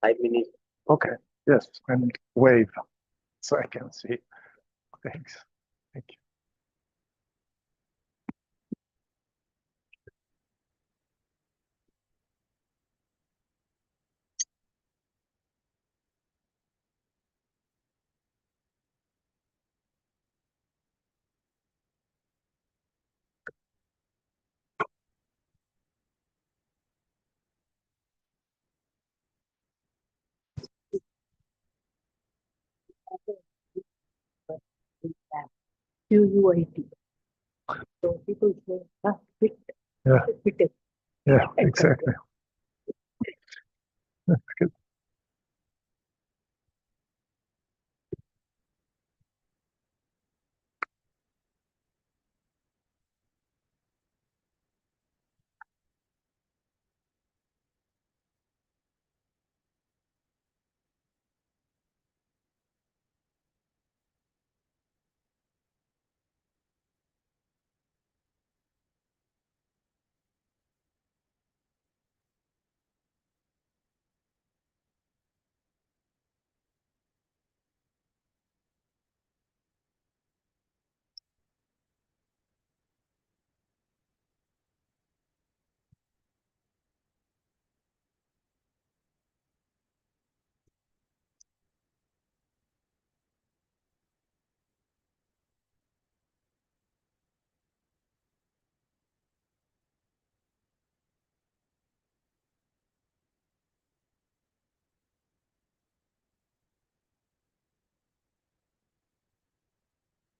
5 minutes. Okay, yes, and wave so I can see. Thanks. Thank you. QUIT. So people say, quit. Yeah, Quit it. yeah, exactly. That's good.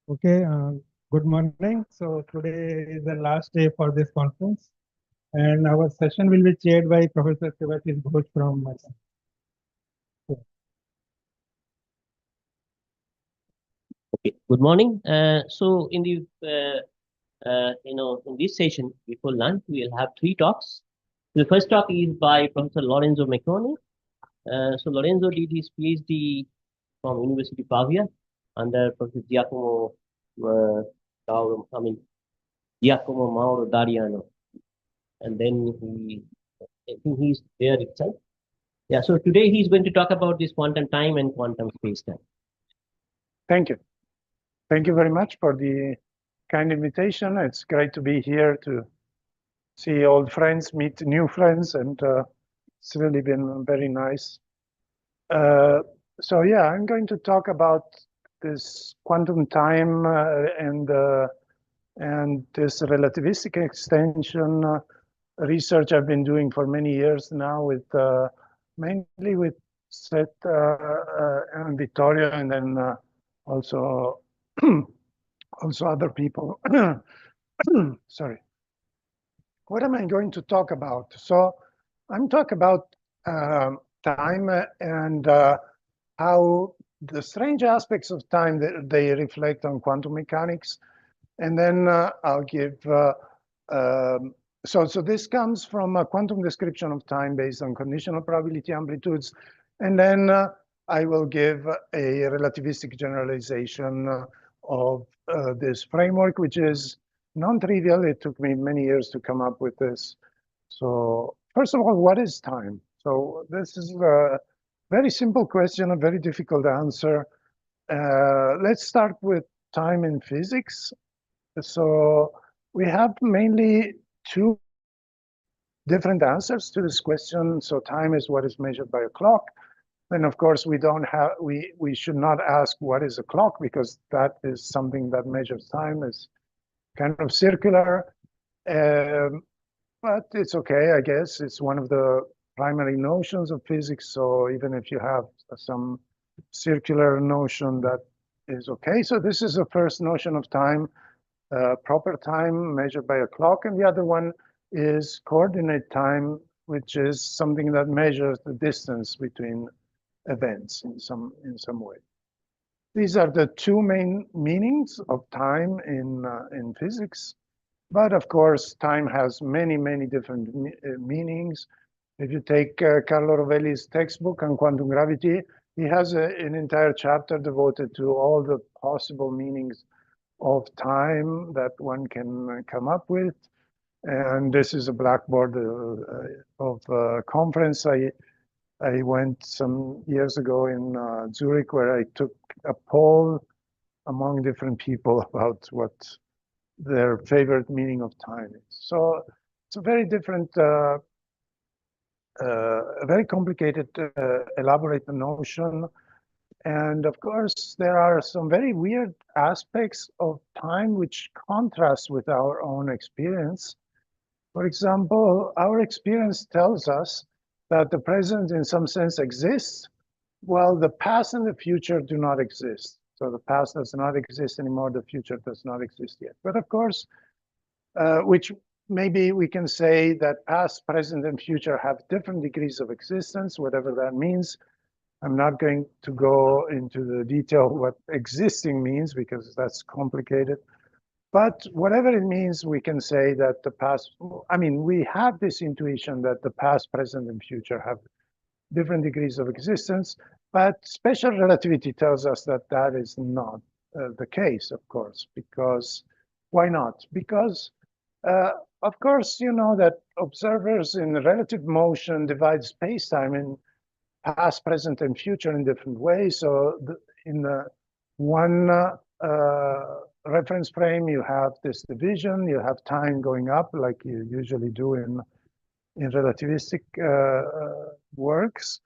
Okay, good morning. So today is the last day for this conference, and our session will be chaired by Professor Sivasis Ghosh from Okay. Good morning. So in the in this session before lunch, we'll have 3 talks. The first talk is by Professor Lorenzo Mecconi. So Lorenzo did his PhD from University of Pavia under Professor Giacomo Mauro Dariano, and then I think he's there itself. Yeah. So today he's going to talk about this quantum time and quantum space-time. Thank you. Thank you very much for the kind invitation. It's great to be here to see old friends, meet new friends, and it's really been very nice. So yeah, I'm going to talk about this quantum time and this relativistic extension research I've been doing for many years now, with mainly with Seth and Vittorio, and then also also other people. Sorry. What am I going to talk about? So I'm talking about time and how the strange aspects of time that they reflect on quantum mechanics. And then I'll give, so this comes from a quantum description of time based on conditional probability amplitudes. And then I will give a relativistic generalization of this framework, which is non-trivial. It took me many years to come up with this. So first of all, what is time? So this is a very simple question, a very difficult answer. Let's start with time in physics. So we have mainly 2 different answers to this question. So time is what is measured by a clock. Then of course we should not ask what is a clock, because that is something that measures time, is kind of circular. But it's okay, I guess. It's one of the primary notions of physics. So even if you have some circular notion, that is okay. So this is the first notion of time. Proper time measured by a clock, and the other one is coordinate time, which is something that measures the distance between events in some way. These are the 2 main meanings of time in physics, but of course time has many different meanings. If you take Carlo Rovelli's textbook on quantum gravity, he has an entire chapter devoted to all the possible meanings of time that one can come up with. And this is a blackboard of a conference I I went some years ago in Zurich where I took a poll among different people about what their favorite meaning of time is. So it's a very different, a very complicated, elaborate notion. And of course, there are some very weird aspects of time which contrast with our own experience. For example, our experience tells us that the present in some sense exists, while the past and the future do not exist. So the past does not exist anymore, the future does not exist yet. But of course, which maybe we can say that past, present, and future have different degrees of existence, whatever that means. I'm not going to go into the detail what existing means because that's complicated. But whatever it means, we can say that the past, I mean, we have this intuition that the past, present, and future have different degrees of existence, but special relativity tells us that that is not the case, of course, because why not? Because, of course, you know that observers in relative motion divide space-time in past, present, and future in different ways. So in the one reference frame, you have this division, you have time going up like you usually do in relativistic works.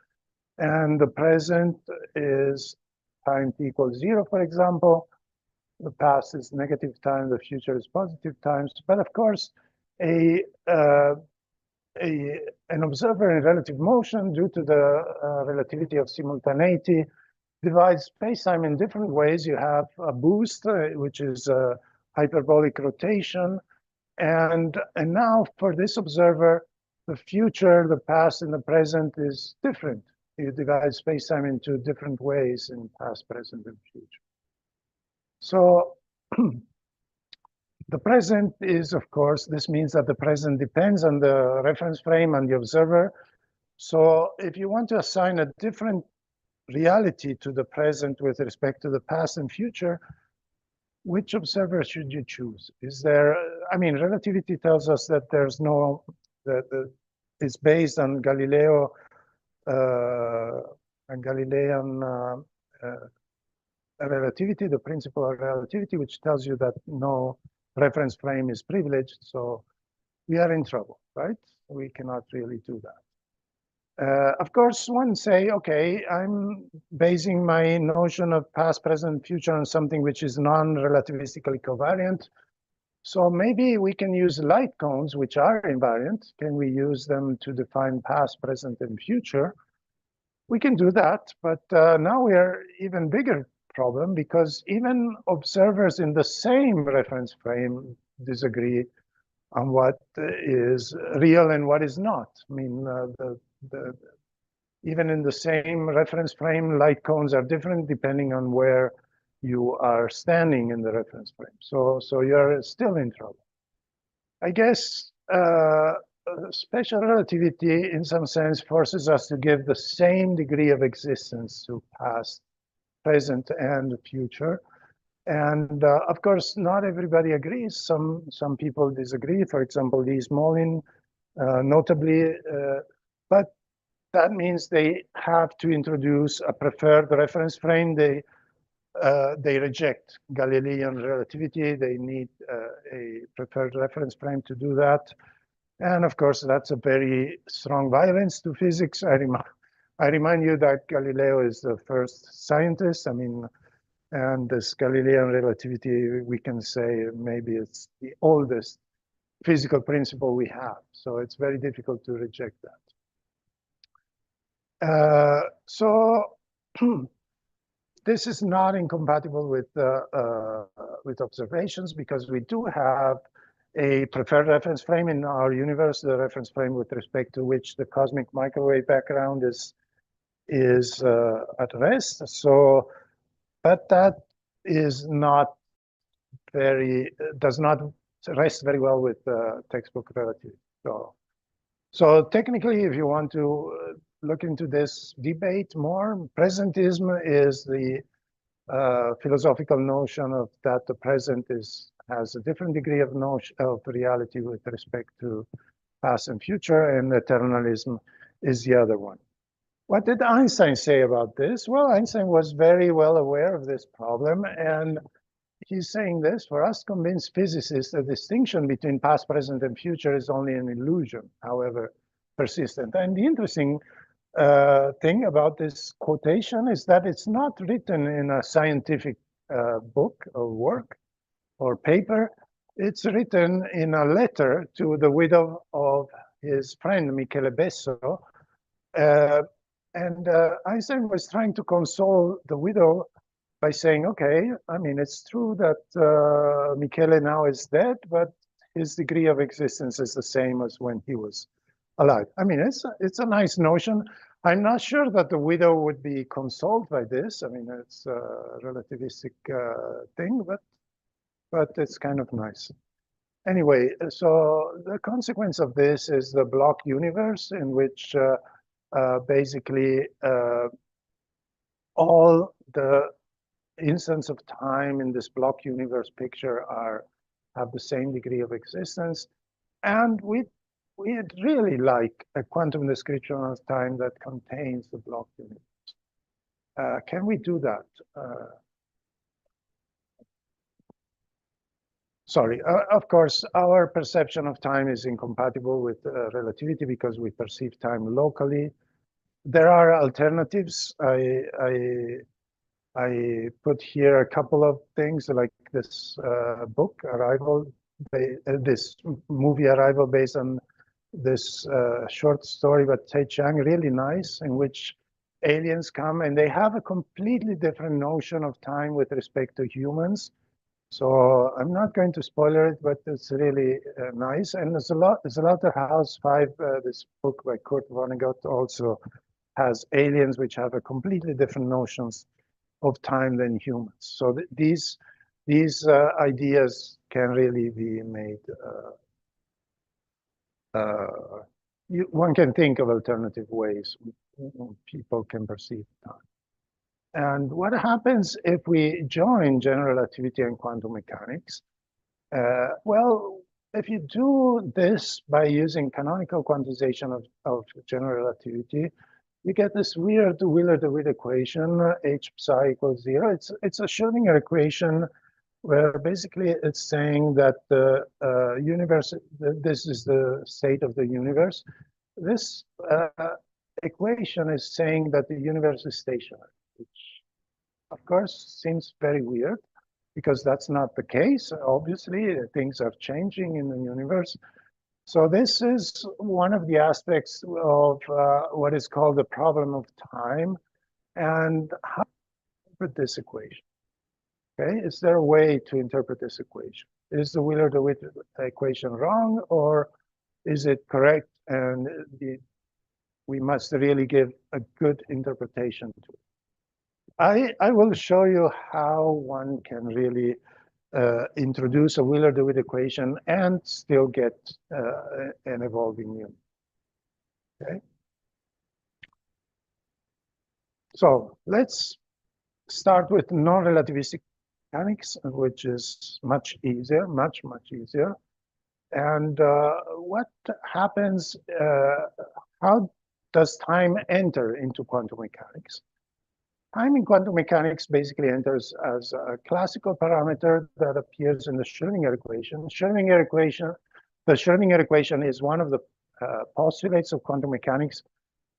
And the present is time t equals 0, for example. The past is negative time, the future is positive times. But of course, an observer in relative motion, due to the relativity of simultaneity, divides space-time in different ways. You have a boost, which is a hyperbolic rotation. And now for this observer, the future, the past, and the present is different. You divide space-time into different ways in past, present, and future. So the present is, of course, this means that the present depends on the reference frame and the observer. So if you want to assign a different reality to the present with respect to the past and future, which observer should you choose? Is there, I mean, relativity tells us that there's no, it's based on Galileo and Galilean relativity, the principle of relativity, which tells you that no reference frame is privileged. So we are in trouble, right? We cannot really do that. Of course, one say, okay, I'm basing my notion of past, present, future on something which is non-relativistically covariant. So maybe we can use light cones, which are invariant. Can we use them to define past, present, and future? We can do that, but now we are even bigger problem because even observers in the same reference frame disagree on what is real and what is not. I mean, even in the same reference frame, light cones are different depending on where you are standing in the reference frame. So you're still in trouble. I guess special relativity, in some sense, forces us to give the same degree of existence to past, present, and future. And of course, not everybody agrees. Some people disagree. For example, Lise Mollin, notably, but that means they have to introduce a preferred reference frame. They reject Galilean relativity. They need a preferred reference frame to do that. And of course, that's a very strong violence to physics. I remind you that Galileo is the first scientist. I mean, and this Galilean relativity, we can say maybe it's the oldest physical principle we have. So it's very difficult to reject that. So this is not incompatible with observations because we do have a preferred reference frame in our universe, the reference frame with respect to which the cosmic microwave background is at rest. So, but that is not very, does not rest very well with textbook relativity. So technically, if you want to look into this debate more, presentism is the philosophical notion of that the present has a different degree of notion of reality with respect to past and future, and eternalism is the other one. What did Einstein say about this? Well, Einstein was very well aware of this problem, and he's saying this: for us convinced physicists, the distinction between past, present, and future is only an illusion, however persistent. And the interesting thing about this quotation is that it's not written in a scientific book or work or paper. It's written in a letter to the widow of his friend Michele Besso. Einstein was trying to console the widow by saying, okay, I mean, it's true that Michele now is dead, but his degree of existence is the same as when he was alive. I mean, it's a nice notion. I'm not sure that the widow would be consoled by this. I mean, it's a relativistic thing, but it's kind of nice. Anyway, so the consequence of this is the block universe, in which basically all the instants of time in this block universe picture have the same degree of existence, and we'd really like a quantum description of time that contains the block universe. Can we do that? Sorry, of course, our perception of time is incompatible with relativity because we perceive time locally. There are alternatives. I put here a couple of things like this book, Arrival, this movie Arrival, based on this short story by Tei Chang, really nice, in which aliens come and they have a completely different notion of time with respect to humans. So I'm not going to spoiler it, but it's really nice. And there's a lot of House 5, this book by Kurt Vonnegut, also has aliens which have a completely different notions of time than humans. So these ideas can really be made. One can think of alternative ways people can perceive time. And what happens if we join general relativity and quantum mechanics? Well, if you do this by using canonical quantization of general relativity, you get this weird Wheeler-DeWitt equation, H psi equals 0. It's a Schrödinger equation where basically it's saying that the universe, this is the state of the universe. This equation is saying that the universe is stationary, which of course seems very weird because that's not the case. Obviously, things are changing in the universe. So this is one of the aspects of what is called the problem of time. And how to interpret this equation? Okay, is there a way to interpret this equation? Is the Wheeler-DeWitt equation wrong, or is it correct? And we must really give a good interpretation to it. I will show you how one can really introduce a Wheeler-DeWitt equation and still get an evolving unit. Okay. So let's start with non-relativistic mechanics, which is much easier, much easier. And what happens? How does time enter into quantum mechanics? Time in quantum mechanics basically enters as a classical parameter that appears in the Schrödinger equation. The Schrödinger equation is one of the postulates of quantum mechanics.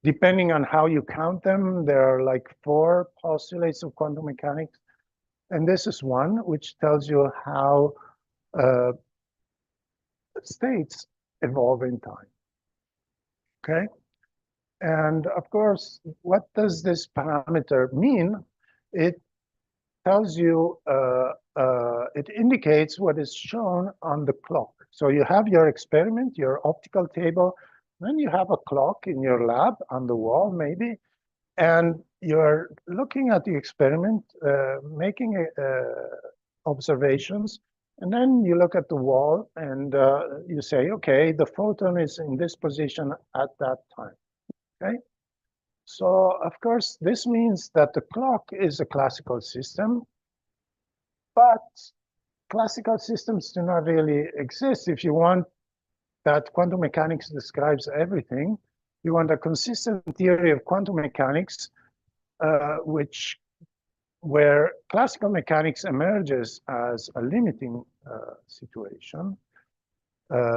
Depending on how you count them, there are like 4 postulates of quantum mechanics. And this is one which tells you how states evolve in time. Okay? And of course, what does this parameter mean? It tells you, it indicates what is shown on the clock. So you have your experiment, your optical table, then you have a clock in your lab on the wall maybe, and you're looking at the experiment, making observations, and then you look at the wall and you say, okay, the photon is in this position at that time. Okay, so of course, this means that the clock is a classical system, but classical systems do not really exist. If you want that quantum mechanics describes everything, You want a consistent theory of quantum mechanics, where classical mechanics emerges as a limiting situation.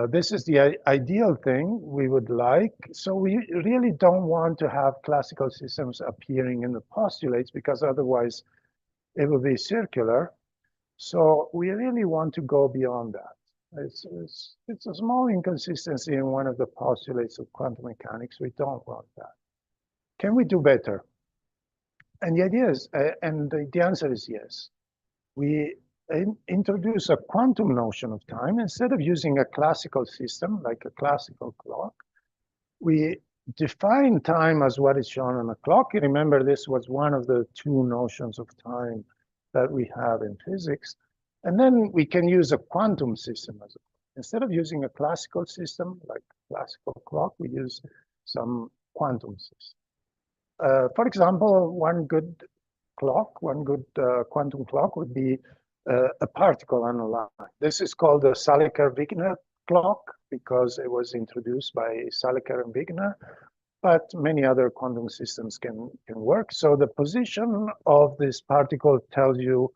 This is the ideal thing we would like. So we really don't want to have classical systems appearing in the postulates, because otherwise it will be circular. So we really want to go beyond that. It's a small inconsistency in one of the postulates of quantum mechanics. We don't want that. Can we do better? And the idea is, and the answer is yes. We introduce a quantum notion of time. Instead of using a classical system, like a classical clock, we define time as what is shown on a clock. You remember this was one of the two notions of time that we have in physics. And then we can use a quantum system as instead of using a classical system, like classical clock, we use some quantum system. For example, one good quantum clock would be a particle on a line. This is called the Saleker-Wigner clock because it was introduced by Saleker and Wigner, but many other quantum systems can work. So the position of this particle tells you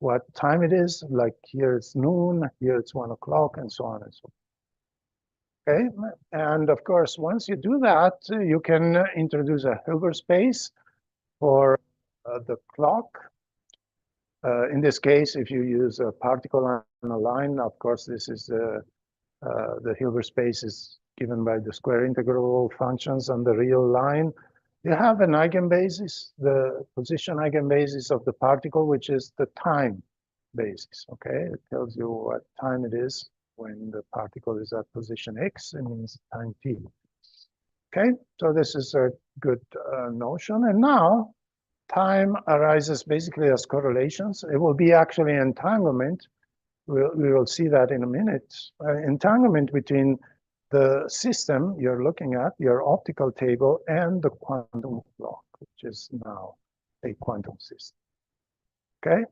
what time it is, like here it's noon, here it's 1 o'clock, and so on and so on. Okay, and of course, once you do that, you can introduce a Hilbert space for the clock. In this case, if you use a particle on a line, of course, this is the Hilbert space is given by the square integral functions on the real line. You have an eigenbasis, the position eigenbasis of the particle, which is the time basis. Okay, it tells you what time it is when the particle is at position x. It means time t. Okay, so this is a good notion. And now time arises basically as correlations. It will be actually entanglement. We will see that in a minute. Entanglement between the system you're looking at, your optical table, and the quantum clock, which is now a quantum system. Okay?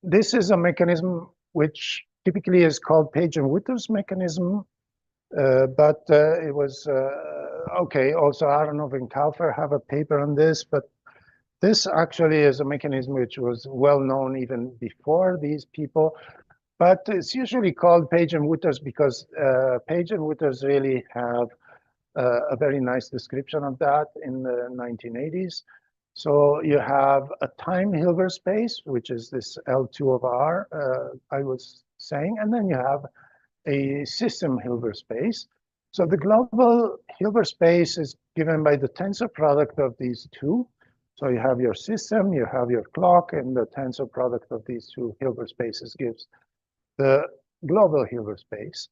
This is a mechanism which typically is called Page and Witter's mechanism, but it was, okay, also Aronov and Kaufer have a paper on this, but this actually is a mechanism which was well known even before these people. But it's usually called Page and Witter's because Page and Witter's really have a very nice description of that in the 1980s. So you have a time Hilbert space, which is this L2 of R, I was saying, and then you have a system Hilbert space. So the global Hilbert space is given by the tensor product of these two. So you have your system, you have your clock, and the tensor product of these two Hilbert spaces gives the global Hilbert space.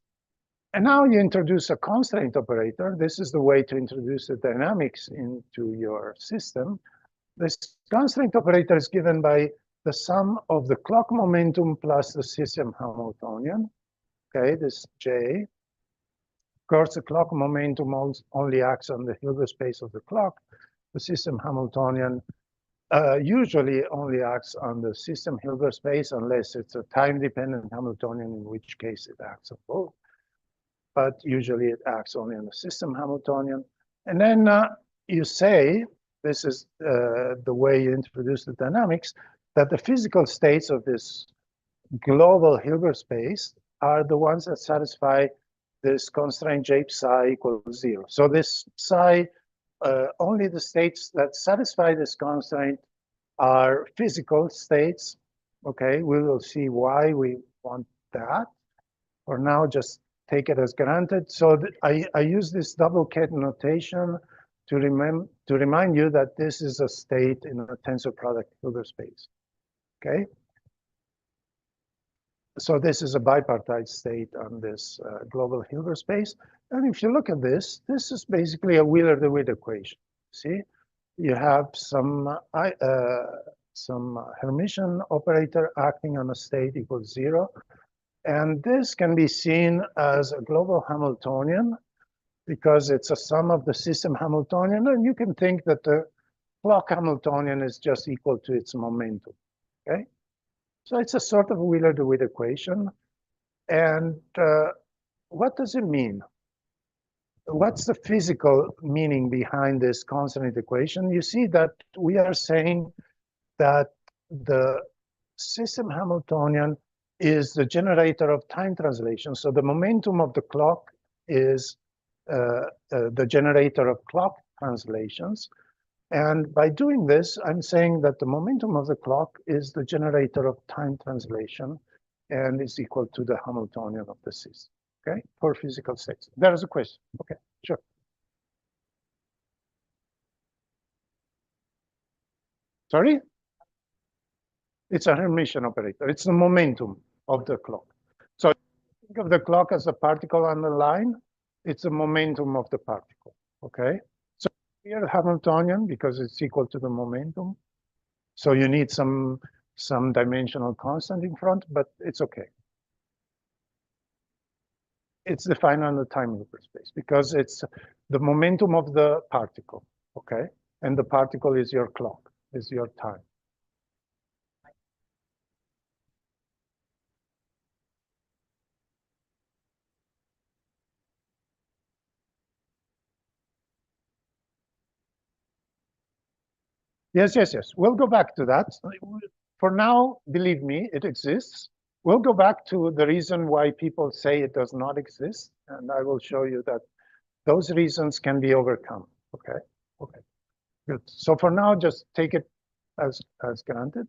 And now you introduce a constraint operator. This is the way to introduce the dynamics into your system. This constraint operator is given by the sum of the clock momentum plus the system Hamiltonian. Okay, this J. Of course, the clock momentum only acts on the Hilbert space of the clock. The system Hamiltonian usually only acts on the system Hilbert space unless it's a time-dependent Hamiltonian, in which case it acts on both. But usually it acts only on the system Hamiltonian. And then you say, this is the way you introduce the dynamics, that the physical states of this global Hilbert space are the ones that satisfy this constraint J psi equals 0. So this psi, only the states that satisfy this constraint are physical states. Okay, we will see why we want that. For now, just take it as granted. So I use this double ket notation to remind you that this is a state in a tensor product Hilbert space. Okay. So this is a bipartite state on this global Hilbert space. And if you look at this, this is basically a Wheeler-DeWitt equation. See, you have some Hermitian operator acting on a state equals 0. And this can be seen as a global Hamiltonian because it's a sum of the system Hamiltonian. And you can think that the clock Hamiltonian is just equal to its momentum. Okay. So it's a sort of Wheeler-DeWitt equation. And what does it mean? what's the physical meaning behind this constant equation? You see that we are saying that the system Hamiltonian is the generator of time translation. So the momentum of the clock is the generator of clock translations. And by doing this, I'm saying that the momentum of the clock is the generator of time translation and is equal to the Hamiltonian of the system, okay, for physical states. There is a question. Okay, sure. Sorry? It's a Hermitian operator. It's the momentum of the clock. So think of the clock as a particle on the line. It's the momentum of the particle, okay? So here Hamiltonian because it's equal to the momentum. So you need some dimensional constant in front, but it's okay. It's defined on the time Hilbert space because it's the momentum of the particle, okay? And the particle is your clock, is your time. Yes, yes, yes. We'll go back to that. For now, believe me, it exists. We'll go back to the reason why people say it does not exist, and I will show you that those reasons can be overcome. Okay, okay, good. So for now, just take it as granted.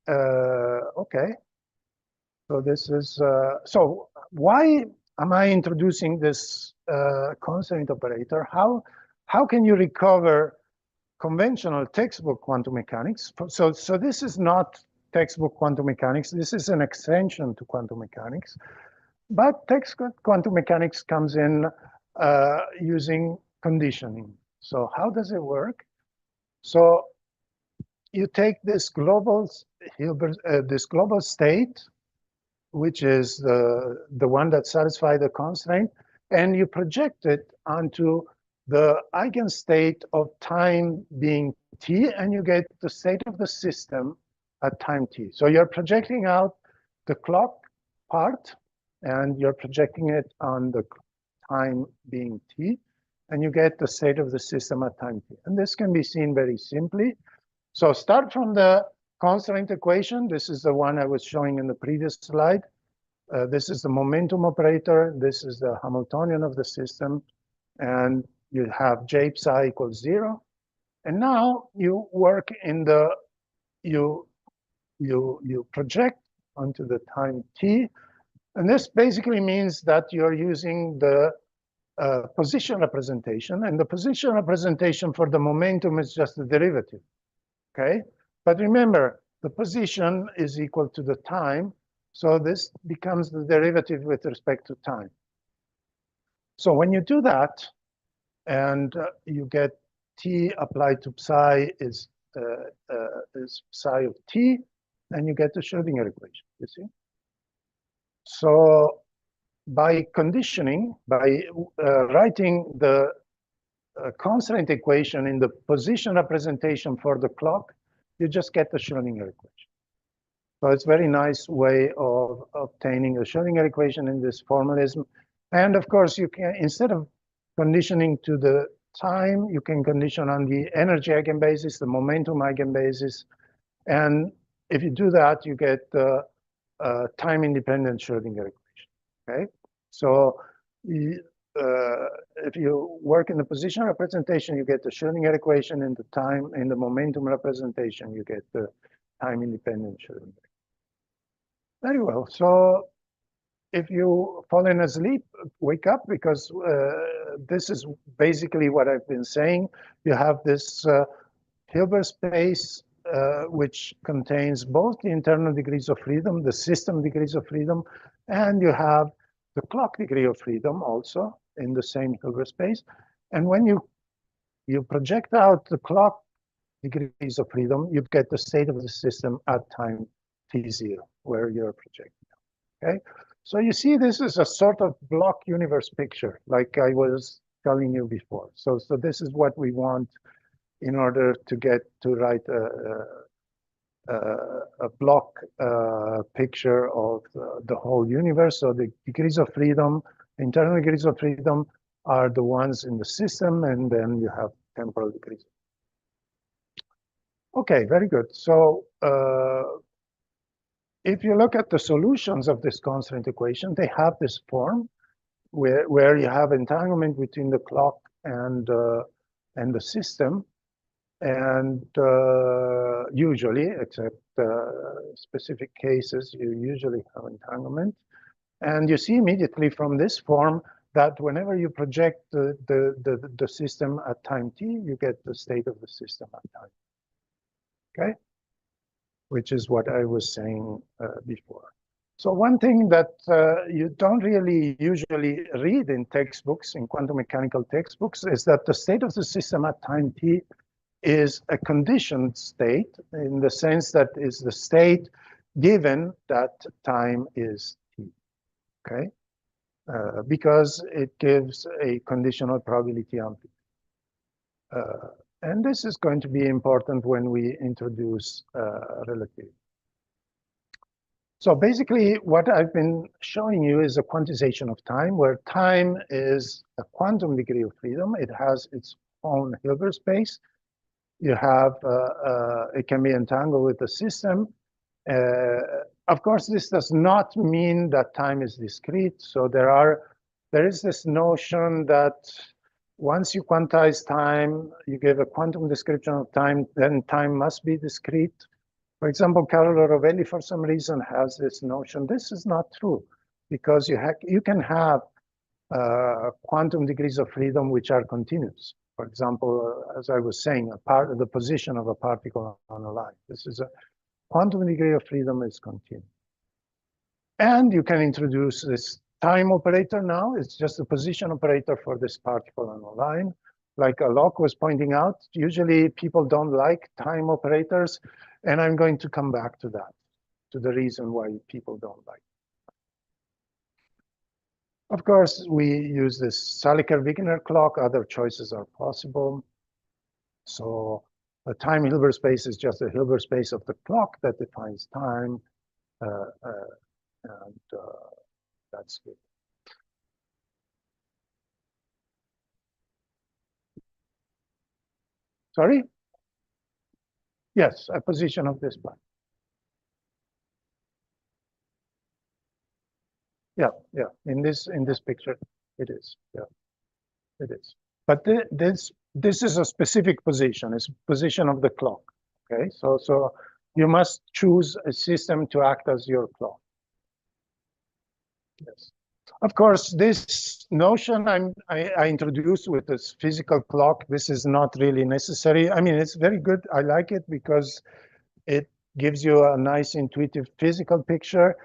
Okay. So this is so why am I introducing this constant operator? How can you recover conventional textbook quantum mechanics? So this is not textbook quantum mechanics. This is an extension to quantum mechanics. But textbook quantum mechanics comes in using conditioning. So how does it work? So you take this global state, which is the one that satisfies the constraint, and you project it onto the eigenstate of time being t, and you get the state of the system at time t. So you're projecting out the clock part, and you're projecting it on the time being t, and you get the state of the system at time t. And this can be seen very simply. So start from the constraint equation. This is the one I was showing in the previous slide. This is the momentum operator. This is the Hamiltonian of the system. And you have J psi equals 0. And now you work in the, you project onto the time t. And this basically means that you're using the position representation. And the position representation for the momentum is just the derivative. Okay? But remember, the position is equal to the time. So this becomes the derivative with respect to time. So when you do that, and you get t applied to psi is psi of t, and you get the Schrodinger equation, you see? So by conditioning, by writing the constraint equation in the position representation for the clock, you just get the Schrodinger equation. So it's a very nice way of obtaining the Schrodinger equation in this formalism. And of course, you can, instead of conditioning to the time, you can condition on the energy eigenbasis, the momentum eigenbasis. And if you do that, you get the time-independent Schrodinger equation, okay? So if you work in the position representation, you get the Schrodinger equation. In the time, in the momentum representation, you get the time-independent Schrodinger. Very well. So if you fall in asleep, wake up, because this is basically what I've been saying. You have this Hilbert space, which contains both the internal degrees of freedom, the system degrees of freedom, and you have the clock degree of freedom also in the same Hilbert space. And when you project out the clock degrees of freedom, you get the state of the system at time t0, where you're projecting. Okay, so you see, this is a sort of block universe picture, like I was telling you before. So this is what we want in order to get to write a block picture of the whole universe. So the degrees of freedom Internal degrees of freedom are the ones in the system, and then you have temporal degrees. Okay, very good. So if you look at the solutions of this constraint equation, they have this form where you have entanglement between the clock and the system, and usually, except specific cases, you usually have entanglement. And you see immediately from this form that whenever you project the system at time t, you get the state of the system at time. Okay, which is what I was saying before. So one thing that you don't really usually read in textbooks, in quantum mechanical textbooks, is that the state of the system at time t is a conditioned state, in the sense that is the state given that time is t, okay? Because it gives a conditional probability amplitude. And this is going to be important when we introduce relativity. So basically, what I've been showing you is a quantization of time, where time is a quantum degree of freedom. It has its own Hilbert space. You have, it can be entangled with the system. Of course, this does not mean that time is discrete. So there is this notion that once you quantize time, you give a quantum description of time, then time must be discrete. For example, Carlo Rovelli, for some reason, has this notion. This is not true, because you can have quantum degrees of freedom which are continuous. For example, as I was saying, a part of the position of a particle on a line. This is a quantum degree of freedom is continuous. And you can introduce this time operator now. It's just a position operator for this particle on a line. Like Alok was pointing out, usually people don't like time operators. And I'm going to come back to that, to the reason why people don't like it. Of course, we use this Saliker-Wigner clock. Other choices are possible. So a time Hilbert space is just a Hilbert space of the clock that defines time. And that's good. Sorry? Yes, a position of this part. Yeah. In this picture, it is. Yeah, it is. But this is a specific position. It's position of the clock. Okay, so you must choose a system to act as your clock. Yes. Of course, this notion I introduced with this physical clock, this is not really necessary. I mean, it's very good. I like it because it gives you a nice intuitive physical picture.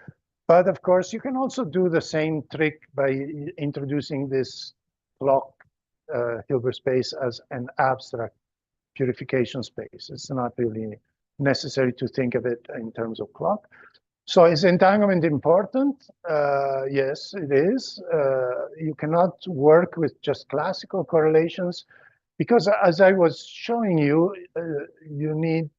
But of course, you can also do the same trick by introducing this clock Hilbert space as an abstract purification space. It's not really necessary to think of it in terms of clock. So is entanglement important? Yes, it is. You cannot work with just classical correlations, because as I was showing you, you need,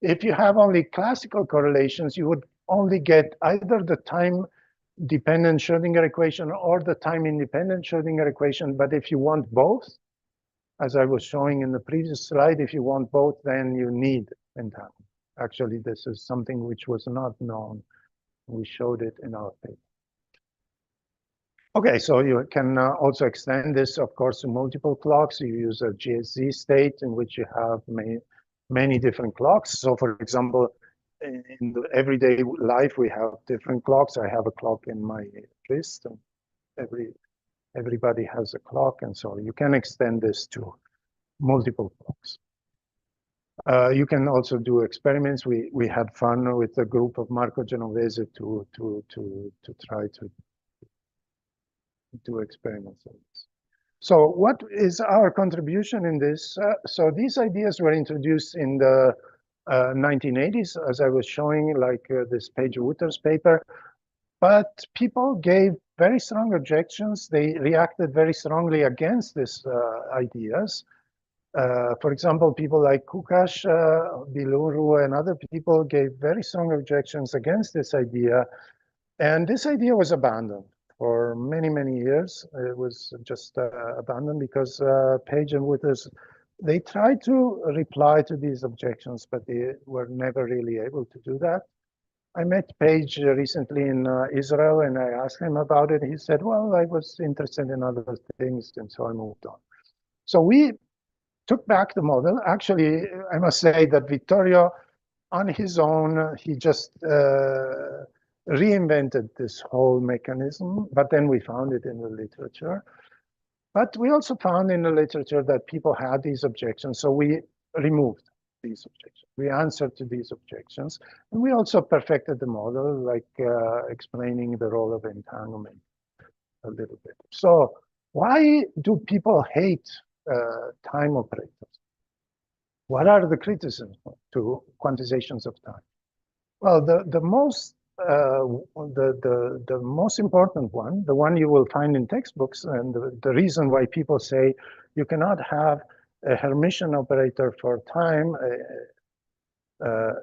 if you have only classical correlations, you would only get either the time-dependent Schrodinger equation or the time-independent Schrodinger equation. But if you want both, as I was showing in the previous slide, if you want both, then you need entanglement. Actually, this is something which was not known. We showed it in our paper. Okay, so you can also extend this, of course, to multiple clocks. You use a GSZ state in which you have many different clocks. So, for example, in the everyday life, we have different clocks. I have a clock in my wrist, and everybody has a clock, and so you can extend this to multiple clocks. You can also do experiments. We had fun with a group of Marco Genovese to try to do experiments on this. So what is our contribution in this? So these ideas were introduced in the 1980s, as I was showing, like this Paige Wooter's paper. But people gave very strong objections. They reacted very strongly against these ideas. For example, people like Kukash, Biluru, and other people gave very strong objections against this idea. And this idea was abandoned for many, many years. It was just abandoned because Page and Withers, they tried to reply to these objections, but they were never really able to do that. I met Page recently in Israel, and I asked him about it. He said, well, I was interested in other things, and so I moved on. So we took back the model. Actually, I must say that Vittorio, on his own, he just reinvented this whole mechanism, but then we found it in the literature. But we also found in the literature that people had these objections, so we removed these objections. We answered to these objections, and we also perfected the model, like explaining the role of entanglement a little bit. So why do people hate time operators? What are the criticisms to quantizations of time? Well, the most important one, the one you will find in textbooks, and the reason why people say you cannot have a Hermitian operator for time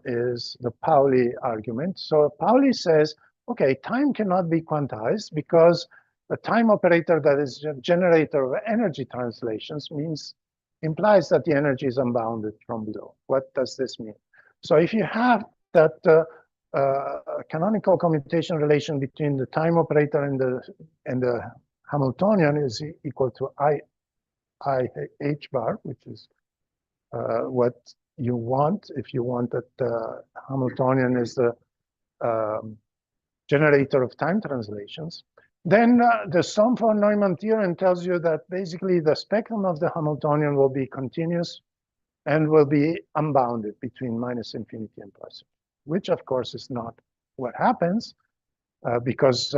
is the Pauli argument. So Pauli says, okay, time cannot be quantized because a time operator that is a generator of energy translations implies that the energy is unbounded from below. What does this mean? So if you have that canonical commutation relation between the time operator and the Hamiltonian is equal to I H bar, which is what you want if you want that Hamiltonian is the generator of time translations. Then the Somfort-Neumann theorem tells you that basically the spectrum of the Hamiltonian will be continuous and will be unbounded between -infinity and +infinity, which of course is not what happens because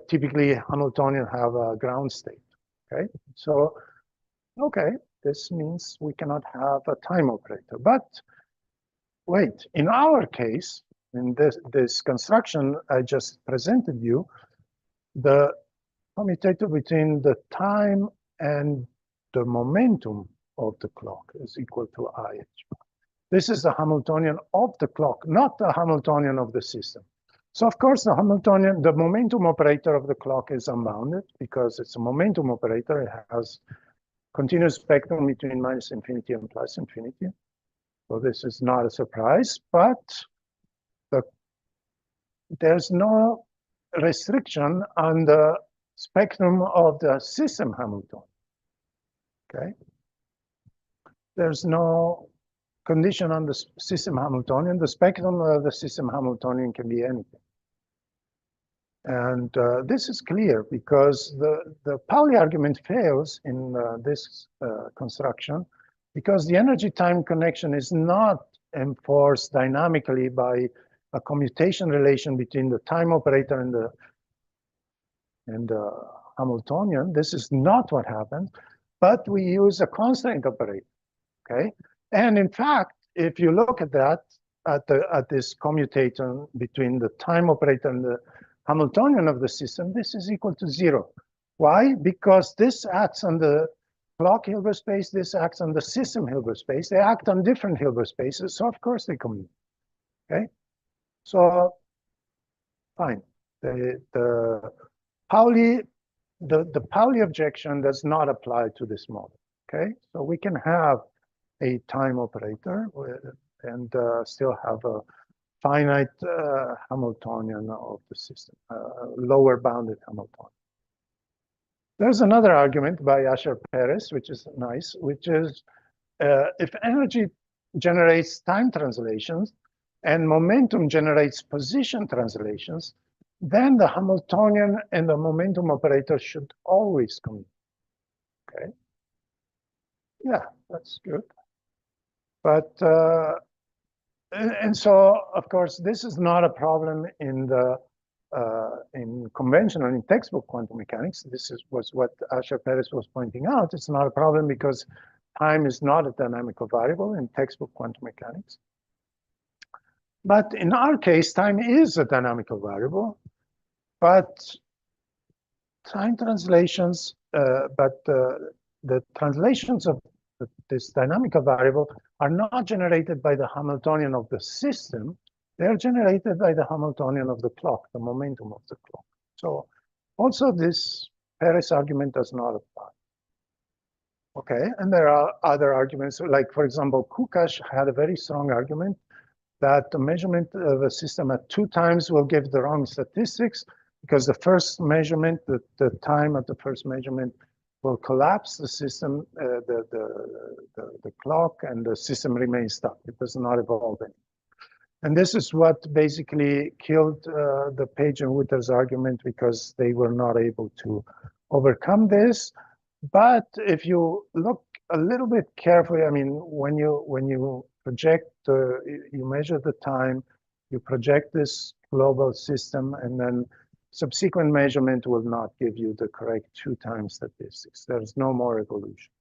typically Hamiltonian have a ground state, okay? So, okay, this means we cannot have a time operator, but wait, in our case, in this construction I just presented you, the commutator between the time and the momentum of the clock is equal to IH. This is the Hamiltonian of the clock, not the Hamiltonian of the system. So of course the Hamiltonian, the momentum operator of the clock is unbounded because it's a momentum operator. It has continuous spectrum between -infinity and +infinity. So this is not a surprise, but there's no restriction on the spectrum of the system Hamiltonian, okay? There's no condition on the system Hamiltonian. The spectrum of the system Hamiltonian can be anything. And this is clear because the Pauli argument fails in this construction because the energy-time connection is not enforced dynamically by a commutation relation between the time operator and the Hamiltonian. This is not what happens, but we use a constraint operator, okay? And in fact, if you look at that, at this commutator between the time operator and the Hamiltonian of the system, this is equal to 0. Why? Because this acts on the clock Hilbert space, this acts on the system Hilbert space. They act on different Hilbert spaces, so of course they commute, okay? So, fine. The Pauli objection does not apply to this model, okay? So we can have a time operator and still have a finite Hamiltonian of the system, lower bounded Hamiltonian. There's another argument by Asher Perez, which is nice, which is if energy generates time translations and momentum generates position translations, then the Hamiltonian and the momentum operator should always commute, okay? Yeah, that's good. But, and so, of course, this is not a problem in conventional, in textbook quantum mechanics. This was what Asher Perez was pointing out. It's not a problem because time is not a dynamical variable in textbook quantum mechanics. But in our case, time is a dynamical variable, but time translations, the translations of this dynamical variable are not generated by the Hamiltonian of the system. They're generated by the Hamiltonian of the clock, the momentum of the clock. So Also, this Paris argument does not apply. Okay, and there are other arguments, like, for example, Kukash had a very strong argument that the measurement of a system at 2 times will give the wrong statistics, because the first measurement, the time at the first measurement will collapse the system, the clock, and the system remains stuck. It does not evolve any. And this is what basically killed the Page and Witter's argument, because they were not able to overcome this. But if you look a little bit carefully, I mean, when you project, you measure the time, you project this global system, and then subsequent measurement will not give you the correct 2 times statistics. There's no more evolution.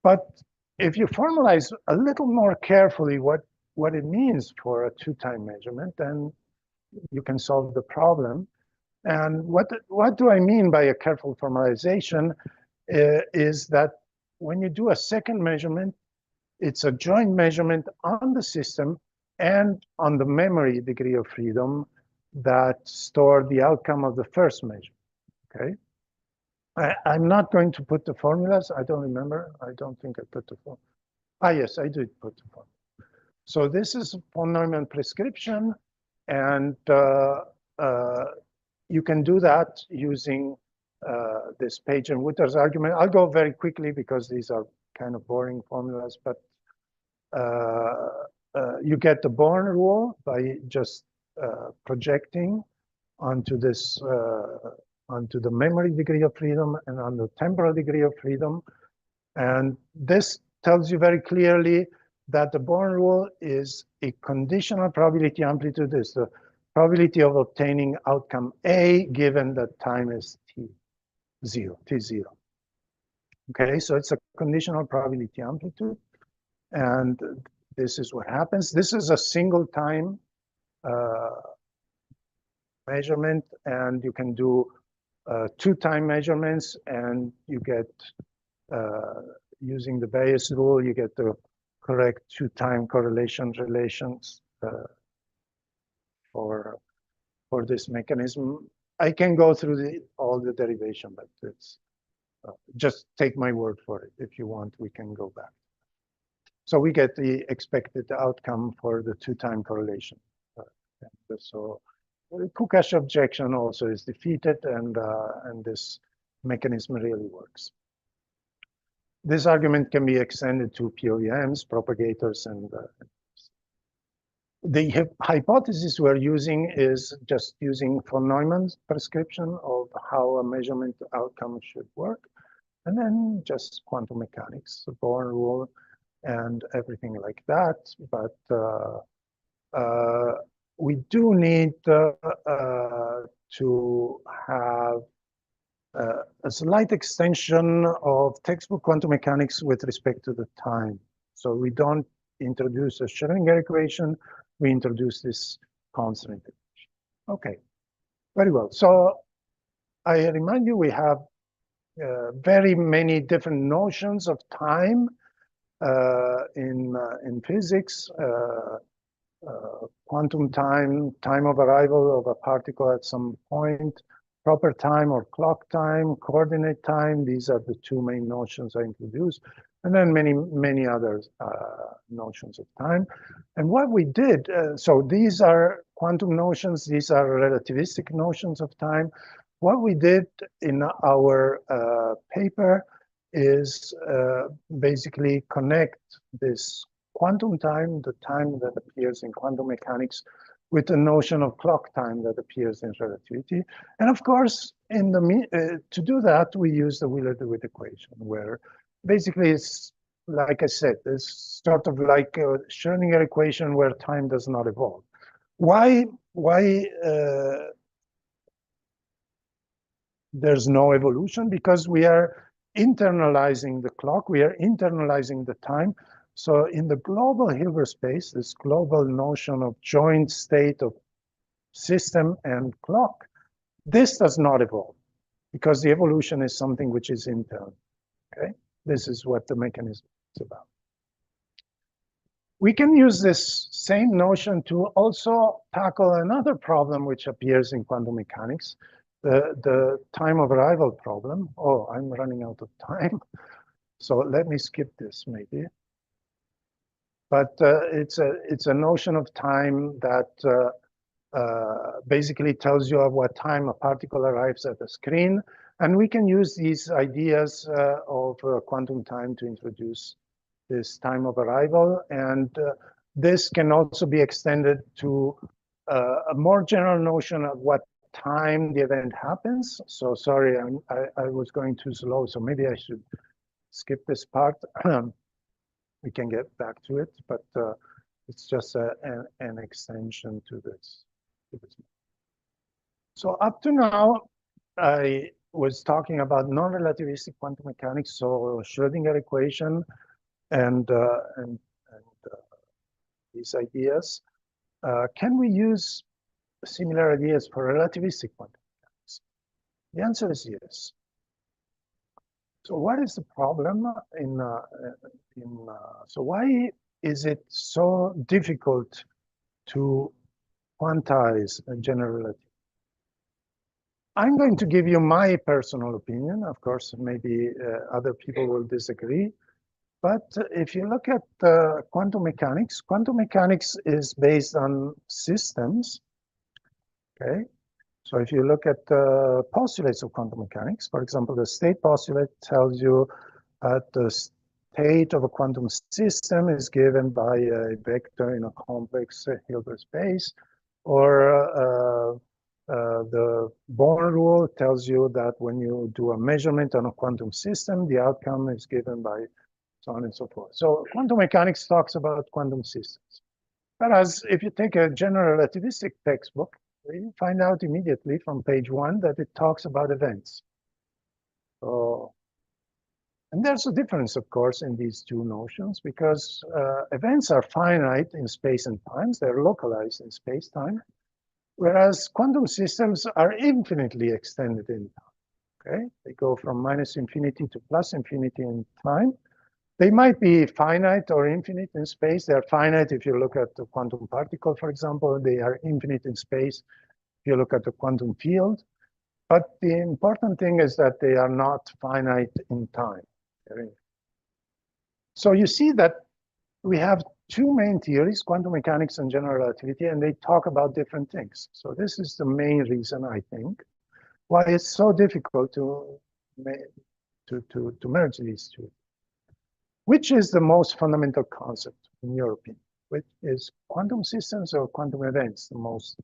But if you formalize a little more carefully what it means for a 2-time measurement, then you can solve the problem. And what do I mean by a careful formalization? Is that when you do a second measurement, it's a joint measurement on the system and on the memory degree of freedom that store the outcome of the first measurement, okay? I'm not going to put the formulas. I don't remember. I don't think I put the formula. Ah, yes, I did put the formula. So this is von Neumann prescription, and you can do that using this Page and Witter's argument. I'll go very quickly because these are kind of boring formulas, but you get the Born rule by just projecting onto this, onto the memory degree of freedom and on the temporal degree of freedom. And this tells you very clearly that the Born rule is a conditional probability amplitude, is the probability of obtaining outcome A given that time is t0. Okay, so it's a conditional probability amplitude, and this is what happens. This is a single time measurement, and you can do 2-time measurements, and you get, using the Bayes rule, you get the correct 2-time correlation relations for this mechanism. I can go through all the derivation, but it's just take my word for it. If you want, we can go back. So we get the expected outcome for the 2-time correlation. So the Kukash objection also is defeated, and this mechanism really works. This argument can be extended to POEMs, propagators, and the hypothesis we're using is just using von Neumann's prescription of how a measurement outcome should work, and then just quantum mechanics, the Born rule, and everything like that. But we do need to have a slight extension of textbook quantum mechanics with respect to the time. So we don't introduce a Schrödinger equation, we introduce this constant equation. Okay, very well. So I remind you, we have very many different notions of time in physics. Quantum time, time of arrival of a particle at some point, proper time or clock time, coordinate time. These are the 2 main notions I introduced, and then many other notions of time. And what we did, so these are quantum notions, these are relativistic notions of time. What we did in our paper is basically connect this quantum time, the time that appears in quantum mechanics, with the notion of clock time that appears in relativity. And of course, to do that, we use the Wheeler-DeWitt equation, where basically it's, like I said, it's sort of like a Schrödinger equation where time does not evolve. Why there's no evolution? Because we are internalizing the clock, we are internalizing the time. So in the global Hilbert space, this global notion of joint state of system and clock, this does not evolve, because the evolution is something which is internal, okay? This is what the mechanism is about. We can use this same notion to also tackle another problem which appears in quantum mechanics, the time of arrival problem. Oh, I'm running out of time. So let me skip this maybe. But it's a notion of time that basically tells you at what time a particle arrives at the screen. And we can use these ideas of quantum time to introduce this time of arrival. And this can also be extended to a more general notion of what time the event happens. So sorry, I was going too slow, so maybe I should skip this part. We can get back to it, but it's just an extension to this. So up to now, I was talking about non-relativistic quantum mechanics, so Schrödinger equation and these ideas. Can we use similar ideas for relativistic quantum mechanics? The answer is yes. So what is the problem so why is it so difficult to quantize a general relativity? I'm going to give you my personal opinion. Of course, maybe other people will disagree. But if you look at quantum mechanics is based on systems, okay? So if you look at the postulates of quantum mechanics, for example, the state postulate tells you that the state of a quantum system is given by a vector in a complex Hilbert space, or the Born rule tells you that when you do a measurement on a quantum system, the outcome is given by so on and so forth. So quantum mechanics talks about quantum systems. Whereas if you take a general relativistic textbook, you find out immediately from page 1 that it talks about events. So, and there's a difference, of course, in these two notions, because events are finite in space and times. They're localized in space-time, whereas quantum systems are infinitely extended in time. Okay, they go from -infinity to +infinity in time. They might be finite or infinite in space. They're finite if you look at the quantum particle, for example. They are infinite in space if you look at the quantum field. But the important thing is that they are not finite in time. So you see that we have two main theories, quantum mechanics and general relativity, and they talk about different things. So this is the main reason, I think, why it's so difficult to merge these two. Which is the most fundamental concept, in your opinion? Which is quantum systems or quantum events the most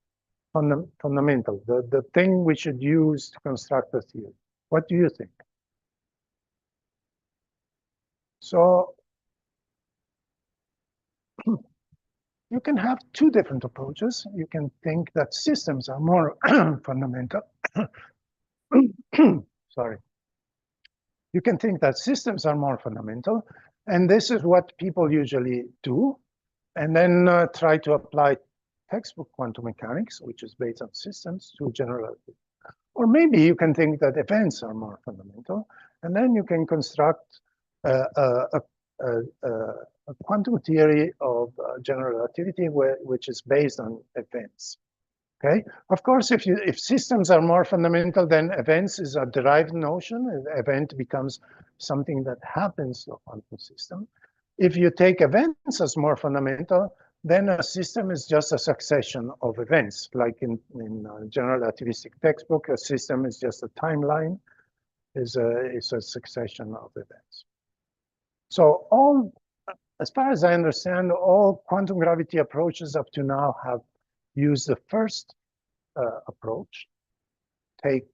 fundamental, the thing we should use to construct a theory? What do you think? So you can have two different approaches. You can think that systems are more fundamental. Sorry. You can think that systems are more fundamental, and this is what people usually do, and then try to apply textbook quantum mechanics, which is based on systems, to general relativity. Or maybe you can think that events are more fundamental, and then you can construct a quantum theory of general relativity which is based on events. Okay. Of course, if systems are more fundamental, then events is a derived notion. An event becomes something that happens to a quantum system. If you take events as more fundamental, then a system is just a succession of events. Like in general relativistic textbook, a system is just a timeline, is a succession of events. So as far as I understand, all quantum gravity approaches up to now have used the first approach, take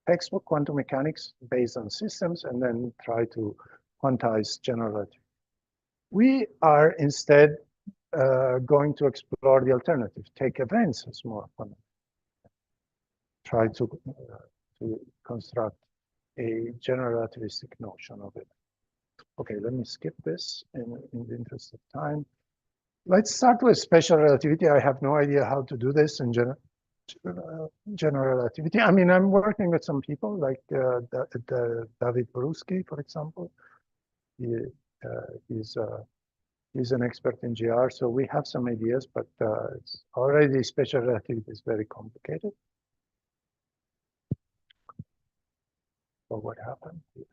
textbook quantum mechanics based on systems, and then try to quantize general relativity. We are instead going to explore the alternative, take events as more fundamental, try to construct a general relativistic notion of it. Okay, let me skip this in the interest of time. Let's start with special relativity. I have no idea how to do this in general relativity. I mean, I'm working with some people like David Borowski, for example. He's an expert in GR, so we have some ideas, but it's already special relativity is very complicated. So what happened here?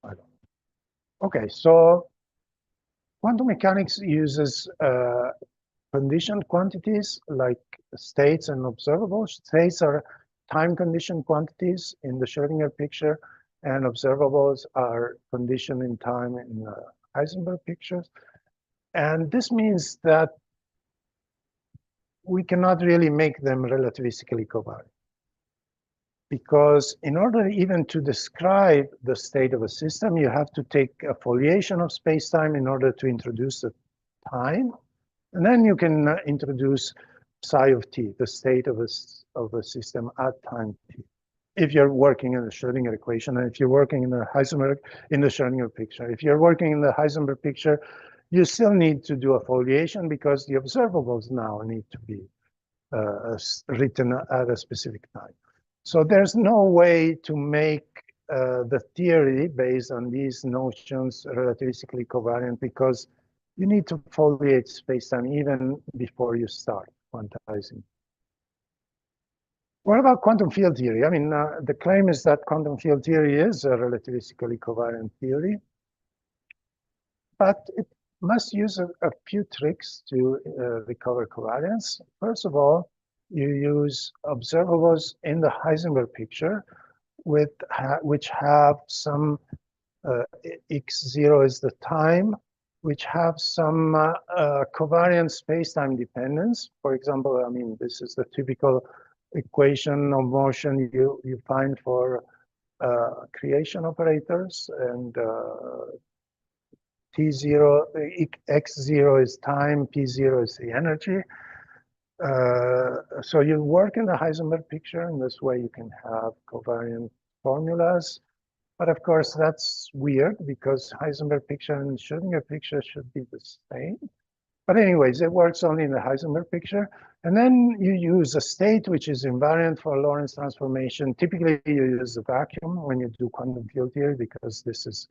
I don't know. Okay, so quantum mechanics uses conditioned quantities like states and observables. States are time-conditioned quantities in the Schrödinger picture, and observables are conditioned in time in the Heisenberg pictures. And this means that we cannot really make them relativistically covariant. Because in order even to describe the state of a system, you have to take a foliation of space-time in order to introduce the time. And then you can introduce psi of t, the state of a system at time t. If you're working in the Schrödinger equation, and if you're working in the Heisenberg, in the Schrödinger picture. If you're working in the Heisenberg picture, you still need to do a foliation because the observables now need to be written at a specific time. So there's no way to make the theory based on these notions relativistically covariant because you need to foliate spacetime even before you start quantizing. What about quantum field theory? I mean, the claim is that quantum field theory is a relativistically covariant theory, but it must use a few tricks to recover covariance. First of all, you use observables in the Heisenberg picture which have some x0 is the time, which have some covariant space-time dependence. For example, I mean, this is the typical equation of motion you find for creation operators, and T0, x0 is time, P0 is the energy. So you work in the Heisenberg picture, and this way you can have covariant formulas. But of course, that's weird because Heisenberg picture and Schrödinger picture should be the same. But anyways, it works only in the Heisenberg picture. And then you use a state which is invariant for Lorentz transformation. Typically, you use the vacuum when you do quantum field theory because this is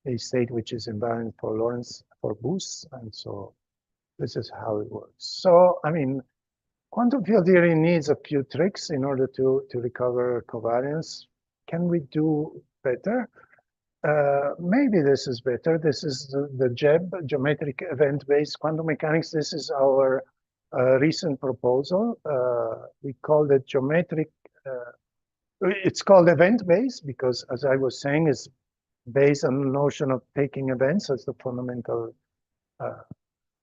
a state which is invariant for Lorentz for boosts. And so this is how it works. So, I mean, quantum field theory needs a few tricks in order to recover covariance. Can we do better? Maybe this is better. This is the JEB, geometric event-based quantum mechanics. This is our recent proposal. We called it geometric. It's called event-based because, as I was saying, it's based on the notion of taking events as the fundamental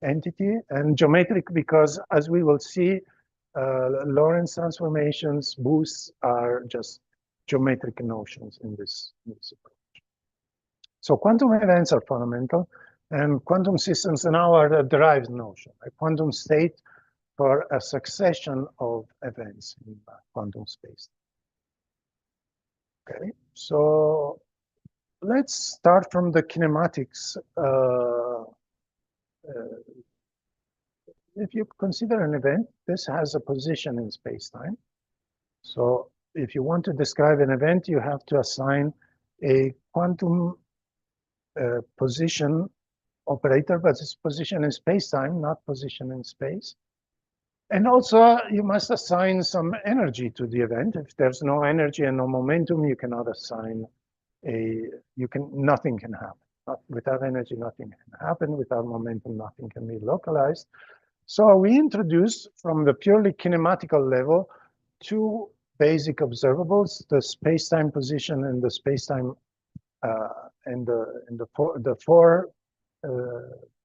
entity, and geometric because, as we will see, Lorentz transformations, boosts are just geometric notions in this approach. So quantum events are fundamental, and quantum systems now are a derived notion, a quantum state for a succession of events in quantum space. Okay, so let's start from the kinematics. If you consider an event, this has a position in space-time. So if you want to describe an event, you have to assign a quantum position operator, but it's position in space-time, not position in space. And also, you must assign some energy to the event. If there's no energy and no momentum, you cannot assign nothing can happen. Without energy, nothing can happen. Without momentum, nothing can be localized. So we introduced from the purely kinematical level two basic observables: the space-time position and the space-time and the four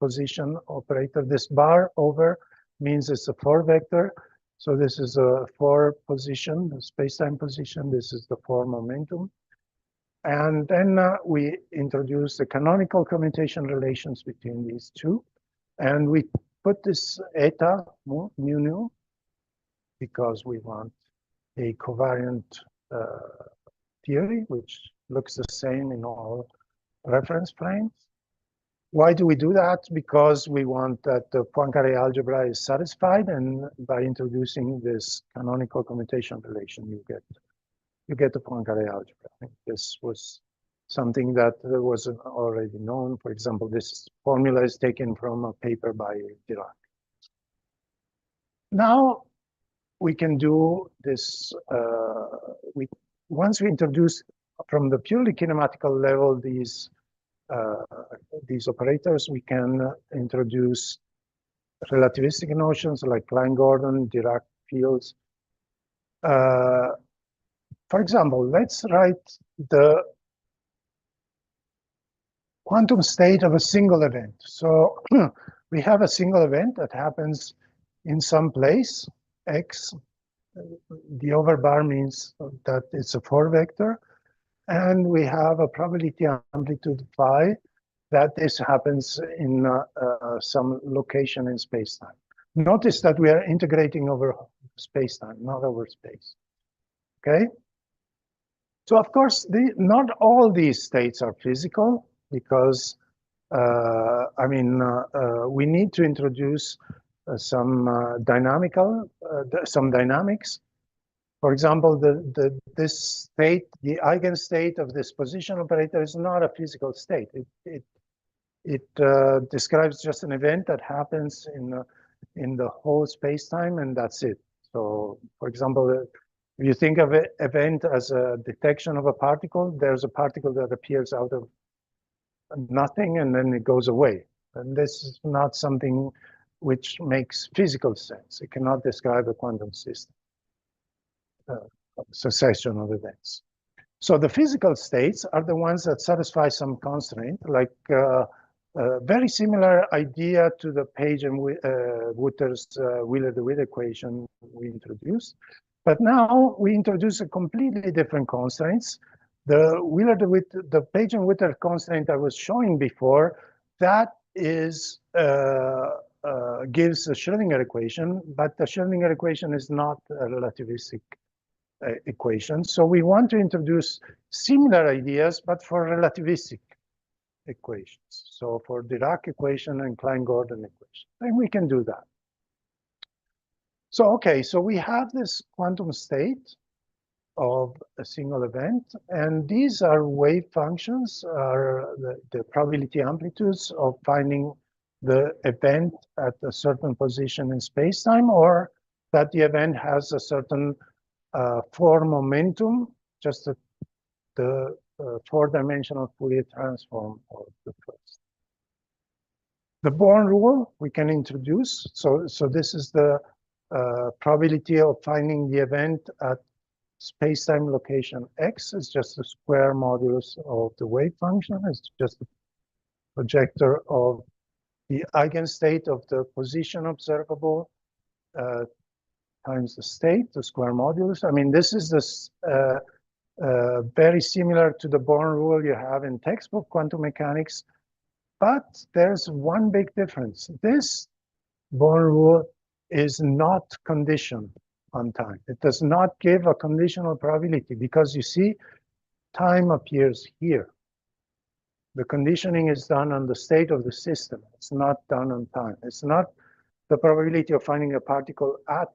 position operator. This bar over means it's a 4 vector. So this is a 4 position, the space-time position. This is the 4 momentum. And then we introduce the canonical commutation relations between these two. And we put this eta, mu nu, because we want a covariant theory, which looks the same in all reference planes. Why do we do that? Because we want that the Poincare algebra is satisfied, and by introducing this canonical commutation relation, you get the Poincare algebra. I think this was something that was already known. For example, this formula is taken from a paper by Dirac. Now we can do this. Once we introduce from the purely kinematical level, these operators, we can introduce relativistic notions like Klein-Gordon, Dirac fields. For example, let's write the quantum state of a single event. So we have a single event that happens in some place, X. The overbar means that it's a 4 vector. And we have a probability amplitude phi that this happens in some location in space-time. Notice that we are integrating over space-time, not over space. Okay? So of course, not all these states are physical because, we need to introduce some dynamics. For example, this state, the eigenstate of this position operator is not a physical state. It describes just an event that happens in the whole space-time, and that's it. So, for example, if you think of an event as a detection of a particle, there's a particle that appears out of nothing and then it goes away. And this is not something which makes physical sense. It cannot describe a quantum system. Succession of events. So the physical states are the ones that satisfy some constraint, like very similar idea to the Page and Wooter's Wheeler-DeWitt equation we introduced. But now we introduce a completely different constraints. The Wheeler-DeWitt, the Page and Wooter constraint I was showing before, that is gives a Schrödinger equation, but the Schrödinger equation is not a relativistic equation. So we want to introduce similar ideas, but for relativistic equations. So for Dirac equation and Klein-Gordon equation, and we can do that. So, okay, so we have this quantum state of a single event, and these are wave functions, are the probability amplitudes of finding the event at a certain position in space-time, or that the event has a certain 4 momentum, just the 4-dimensional Fourier transform of the first. The Born rule we can introduce. So this is the probability of finding the event at space-time location X. Is just the square modulus of the wave function. It's just a projector of the eigenstate of the position observable times the state, the square modulus. I mean, this is this very similar to the Born rule you have in textbook quantum mechanics, but there's one big difference. This Born rule is not conditioned on time. It does not give a conditional probability because you see, time appears here. The conditioning is done on the state of the system. It's not done on time. It's not the probability of finding a particle at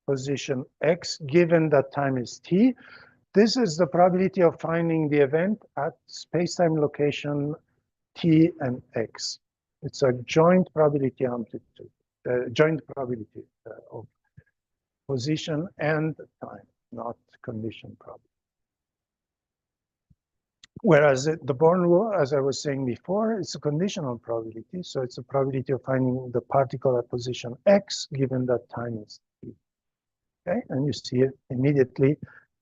position X, given that time is t. This is the probability of finding the event at space-time location t and x. It's a joint probability amplitude, joint probability of position and time, not condition probability. Whereas the Born rule, as I was saying before, it's a conditional probability. So it's a probability of finding the particle at position x, given that time is t. Okay, and you see it immediately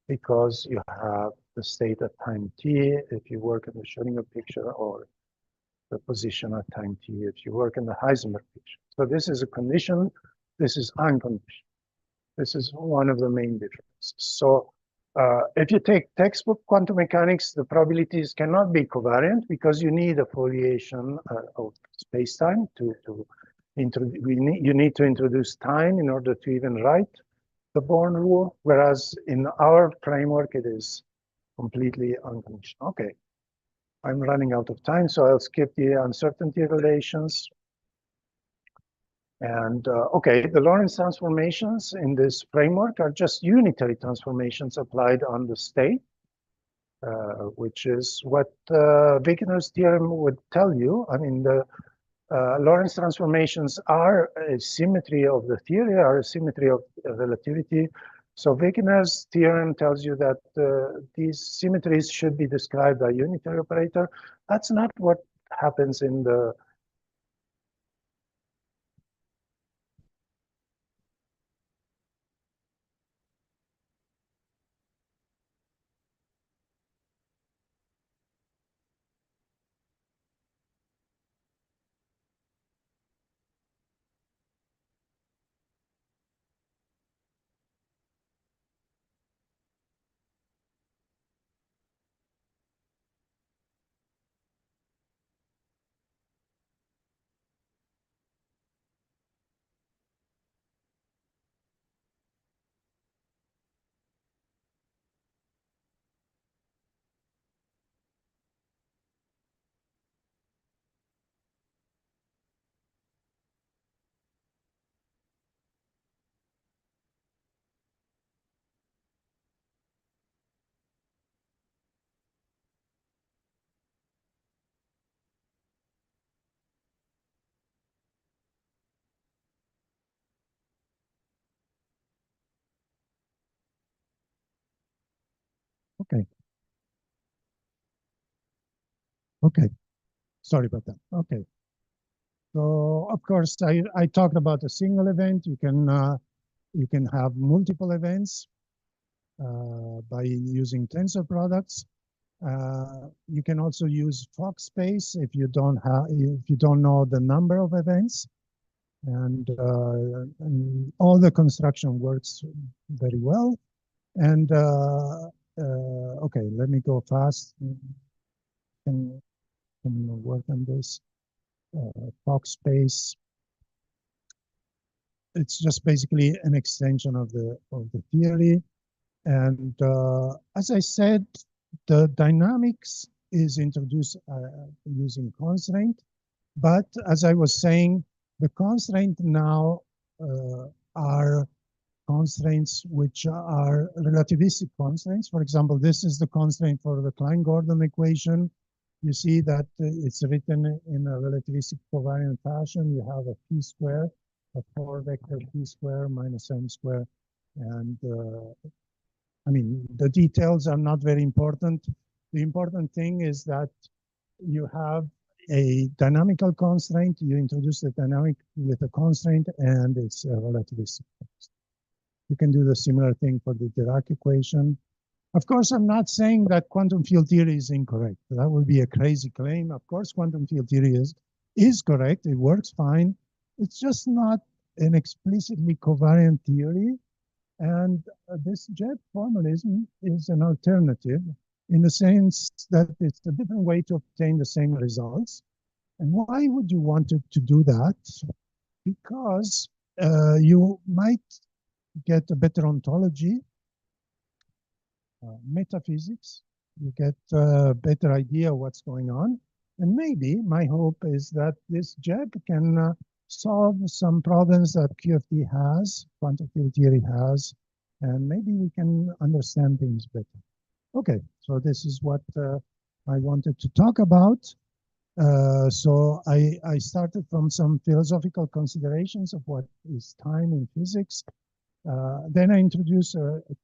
because you have the state at time t if you work in the Schrödinger picture, or the position at time t if you work in the Heisenberg picture. So this is a condition, this is unconditional. This is one of the main differences. So if you take textbook quantum mechanics, the probabilities cannot be covariant because you need a foliation of space-time to introduce. You need to introduce time in order to even write the Born rule, whereas in our framework it is completely unconditional. Okay, I'm running out of time, so I'll skip the uncertainty relations. And okay, the Lorentz transformations in this framework are just unitary transformations applied on the state, which is what Wigner's theorem would tell you. I mean, the Lorentz transformations are a symmetry of the theory, are a symmetry of relativity. So Wegener's theorem tells you that these symmetries should be described by unitary operator. That's not what happens in the Okay. Okay. Sorry about that. Okay. So of course, I talked about a single event. You can have multiple events by using tensor products. You can also use Fock space if you don't know the number of events, and all the construction works very well. And okay, let me go fast. Can work on this. Fock space. It's just basically an extension of the theory. And as I said, the dynamics is introduced using constraint. But as I was saying, the constraint now are constraints which are relativistic constraints. For example, this is the constraint for the Klein-Gordon equation. You see that it's written in a relativistic covariant fashion. You have a p square, a 4-vector p square minus m square. And I mean, the details are not very important. The important thing is that you have a dynamical constraint. You introduce the dynamic with a constraint, and it's a relativistic constraint. You can do the similar thing for the Dirac equation. Of course, I'm not saying that quantum field theory is incorrect. That would be a crazy claim. Of course, quantum field theory is correct. It works fine. It's just not an explicitly covariant theory. And this jet formalism is an alternative in the sense that it's a different way to obtain the same results. And why would you want to do that? Because you might get a better ontology, metaphysics, you get a better idea of what's going on. And maybe my hope is that this JEB can solve some problems that QFT has, quantum field theory has, and maybe we can understand things better. Okay, so this is what I wanted to talk about. So I started from some philosophical considerations of what is time in physics. Then I introduced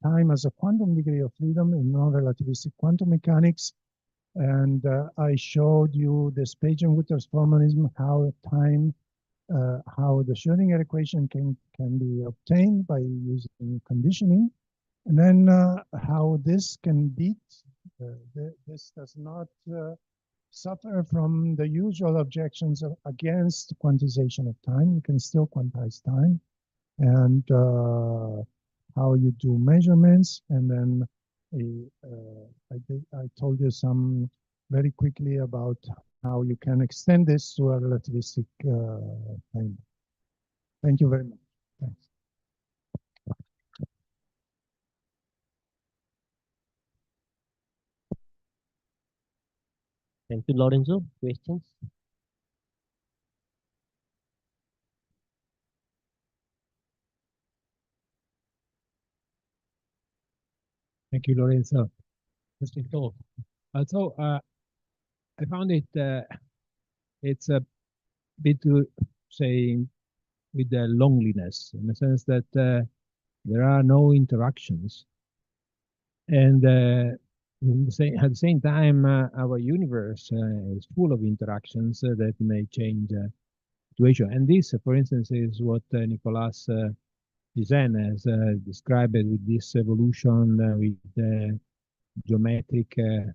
time as a quantum degree of freedom in non-relativistic quantum mechanics. And I showed you this Page-and-Witter's formalism, how time, how the Schrödinger equation can be obtained by using conditioning. And then how this can beat, this does not suffer from the usual objections against quantization of time. You can still quantize time. And how you do measurements, and then I told you some very quickly about how you can extend this to a relativistic time. Thank you very much. Thanks. Thank you, Lorenzo. Questions? Thank you, Lorenzo. Interesting talk. Also, I found it it's a bit to say with the loneliness, in the sense that there are no interactions. And at the same time, our universe is full of interactions that may change situation. And this, for instance, is what Nicolas Pizan has described with this evolution with geometric and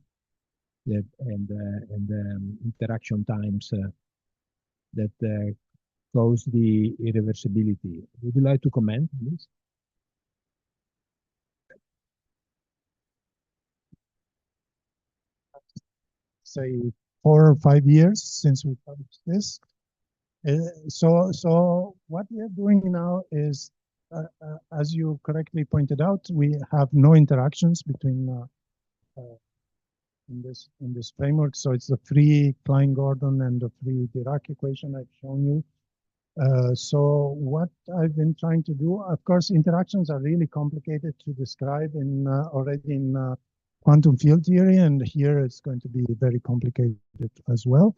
interaction times that cause the irreversibility. Would you like to comment on this? Say 4 or 5 years since we published this. So what we are doing now is, as you correctly pointed out, we have no interactions between in this framework. So it's the free Klein-Gordon and the free Dirac equation I've shown you. So what I've been trying to do, of course, interactions are really complicated to describe in already in quantum field theory, and here it's going to be very complicated as well.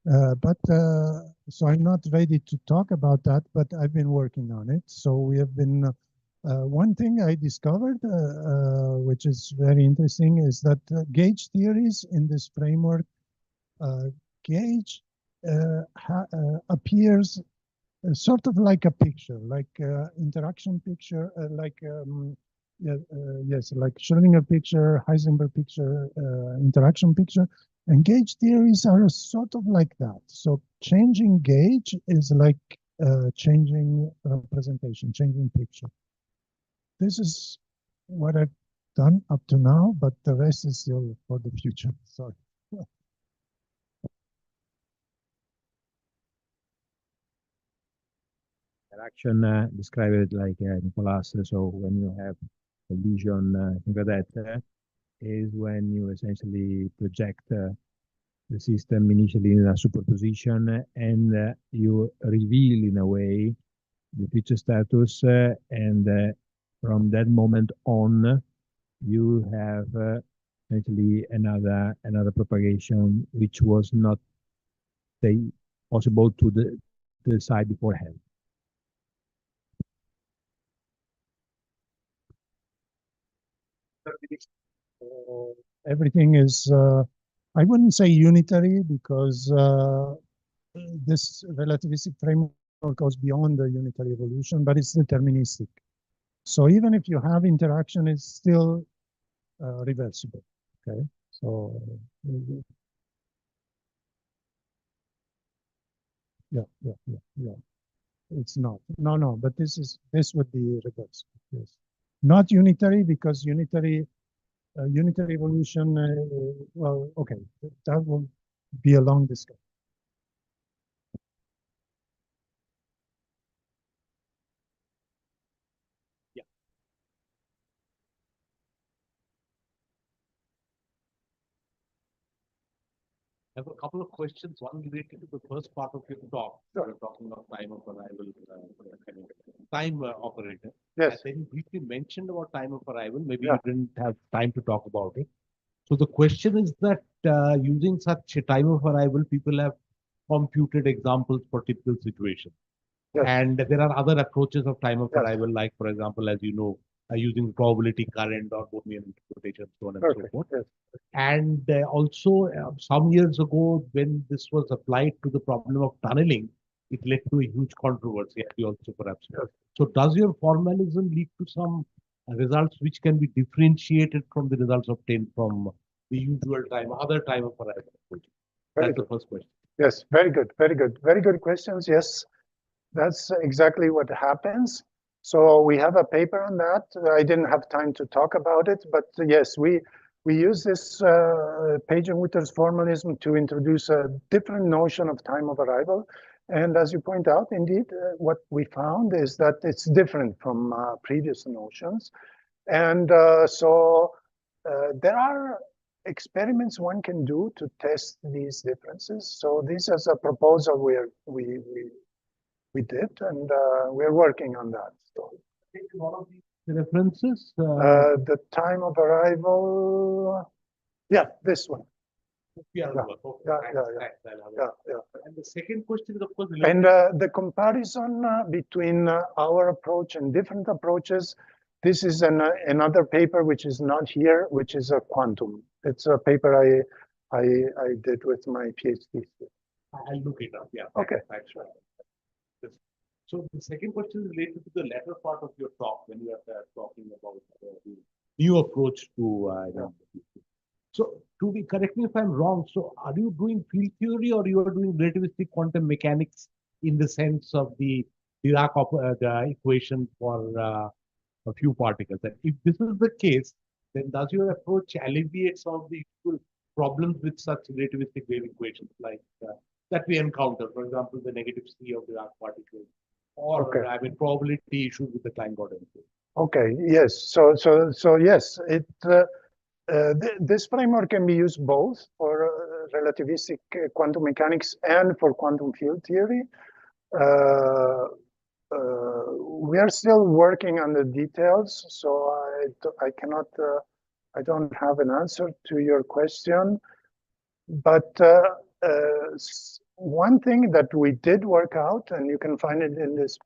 So I'm not ready to talk about that, but I've been working on it. So we have been, one thing I discovered, which is very interesting, is that gauge theories in this framework, gauge appears sort of like a picture, like interaction picture, like yes, like Schrödinger picture, Heisenberg picture, interaction picture, and gauge theories are sort of like that. So changing gauge is like changing representation, changing picture. This is what I've done up to now, but the rest is still for the future. Sorry. Interaction described like Nicolas. So when you have a lesion, think of that is when you essentially project the system initially in a superposition and you reveal in a way the future status and from that moment on you have essentially another propagation which was not say possible to the side beforehand. Everything is, I wouldn't say unitary, because this relativistic framework goes beyond the unitary evolution, but it's deterministic. So even if you have interaction, it's still reversible. Okay, so yeah. It's not. No, but this would be reversible. Yes, not unitary, because unitary evolution. Well, okay, that will be a long discussion. I have a couple of questions. One related to the first part of your talk. Sure. You're talking about time of arrival, time operator. Yes. And then you briefly mentioned about time of arrival. Maybe Yeah. you didn't have time to talk about it. So the question is that using such a time of arrival, people have computed examples for typical situations. Yes. And there are other approaches of time of Yes. arrival, like, for example, as you know, using probability current or Bohmian interpretation, so on and so Perfect. forth. Yes. And also, some years ago, when this was applied to the problem of tunneling, it led to a huge controversy, as you also perhaps know. Yes. So does your formalism lead to some results which can be differentiated from the results obtained from the usual time, other time of arrival? Very That's good. the first question. Yes, very good, very good, very good questions. Yes, that's exactly what happens. So we have a paper on that. I didn't have time to talk about it, but yes, we use this Page and Witter's formalism to introduce a different notion of time of arrival. And as you point out, indeed, what we found is that it's different from previous notions. And so there are experiments one can do to test these differences. So this is a proposal we did, and we're working on that. So One of these references, the time of arrival, yeah, this one. yeah. And the second question is, of course, And the comparison between our approach and different approaches this is another paper which is not here, which is a quantum. It's a paper I did with my PhD. I'll look it up. Yeah. Okay. Thanks for that. So the second question is related to the latter part of your talk when you are talking about the new approach to. So correct me if I'm wrong. So are you doing field theory or you are doing relativistic quantum mechanics in the sense of the Dirac the equation for a few particles? And if this is the case, then does your approach alleviate some of the useful problems with such relativistic wave equations like that we encounter, for example, the negative C of Dirac particles, or Okay. I mean probability issues with the Klein-Gordon equation? Okay. Yes. So yes, this framework can be used both for relativistic quantum mechanics and for quantum field theory. We are still working on the details, so I cannot, I don't have an answer to your question. But one thing that we did work out, and you can find it in this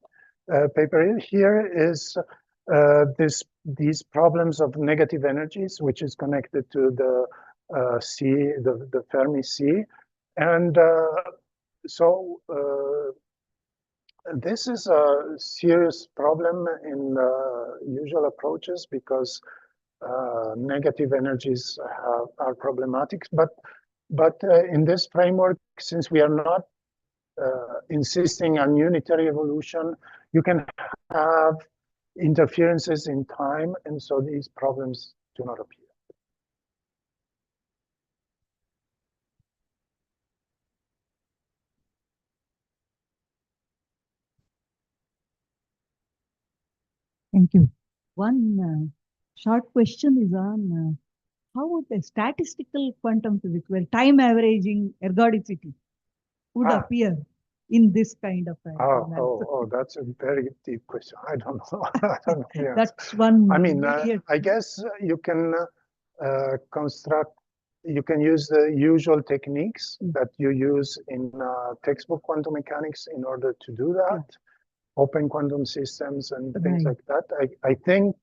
paper here, is these problems of negative energies, which is connected to the C, the Fermi C. And so this is a serious problem in usual approaches because negative energies are problematic. But in this framework, since we are not insisting on unitary evolution, you can have interferences in time, and so these problems do not appear. Thank you. One short question is on how would a statistical quantum physics where time averaging ergodicity would appear in this kind of that's a very deep question. I don't know. I don't know. That's one. I mean, I guess you can you can use the usual techniques that you use in textbook quantum mechanics in order to do that. Open quantum systems and things like that. I think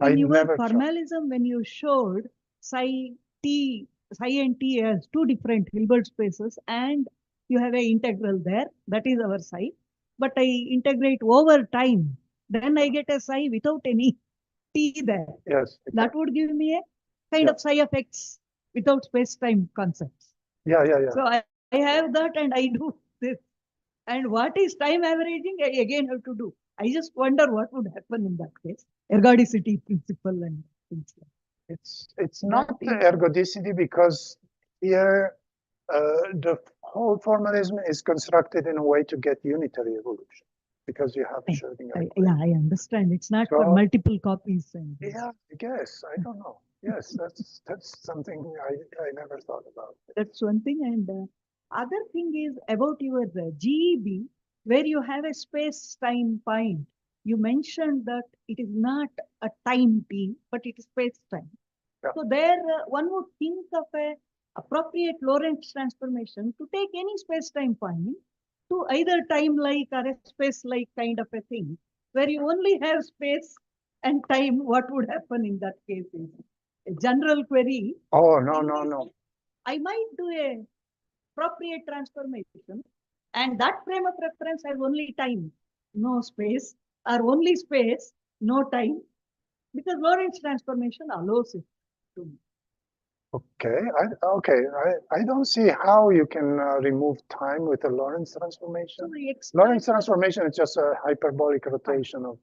in your formalism, when you showed psi and t as two different Hilbert spaces, and you have an integral there, that is our psi. But I integrate over time, then I get a psi without any t there. Yes. Exactly. That would give me a kind of psi of x without space-time concepts. Yeah. So I have that and I do this. And what is time averaging? I again have to do. I just wonder what would happen in that case. Ergodicity principle and things like that. It's not ergodicity because here the whole formalism is constructed in a way to get unitary evolution because you have Schrödinger. Yeah, I understand. It's not for multiple copies. Yeah, I guess. I don't know. Yes, that's something I never thought about. That's one thing. And other thing is about your GEB, where you have a space-time point. You mentioned that it is not a time t, but it is space-time. Yeah. So there one would think of a appropriate Lorentz transformation to take any space-time point to either time-like or a space-like kind of a thing, where you only have space and time. What would happen in that case is a general query. Oh, no. I might do a appropriate transformation, and that frame of reference has only time, no space, or only space, no time, because Lorentz transformation allows it to. Okay, I don't see how you can remove time with a Lorentz transformation. So Lorentz transformation is just a hyperbolic rotation of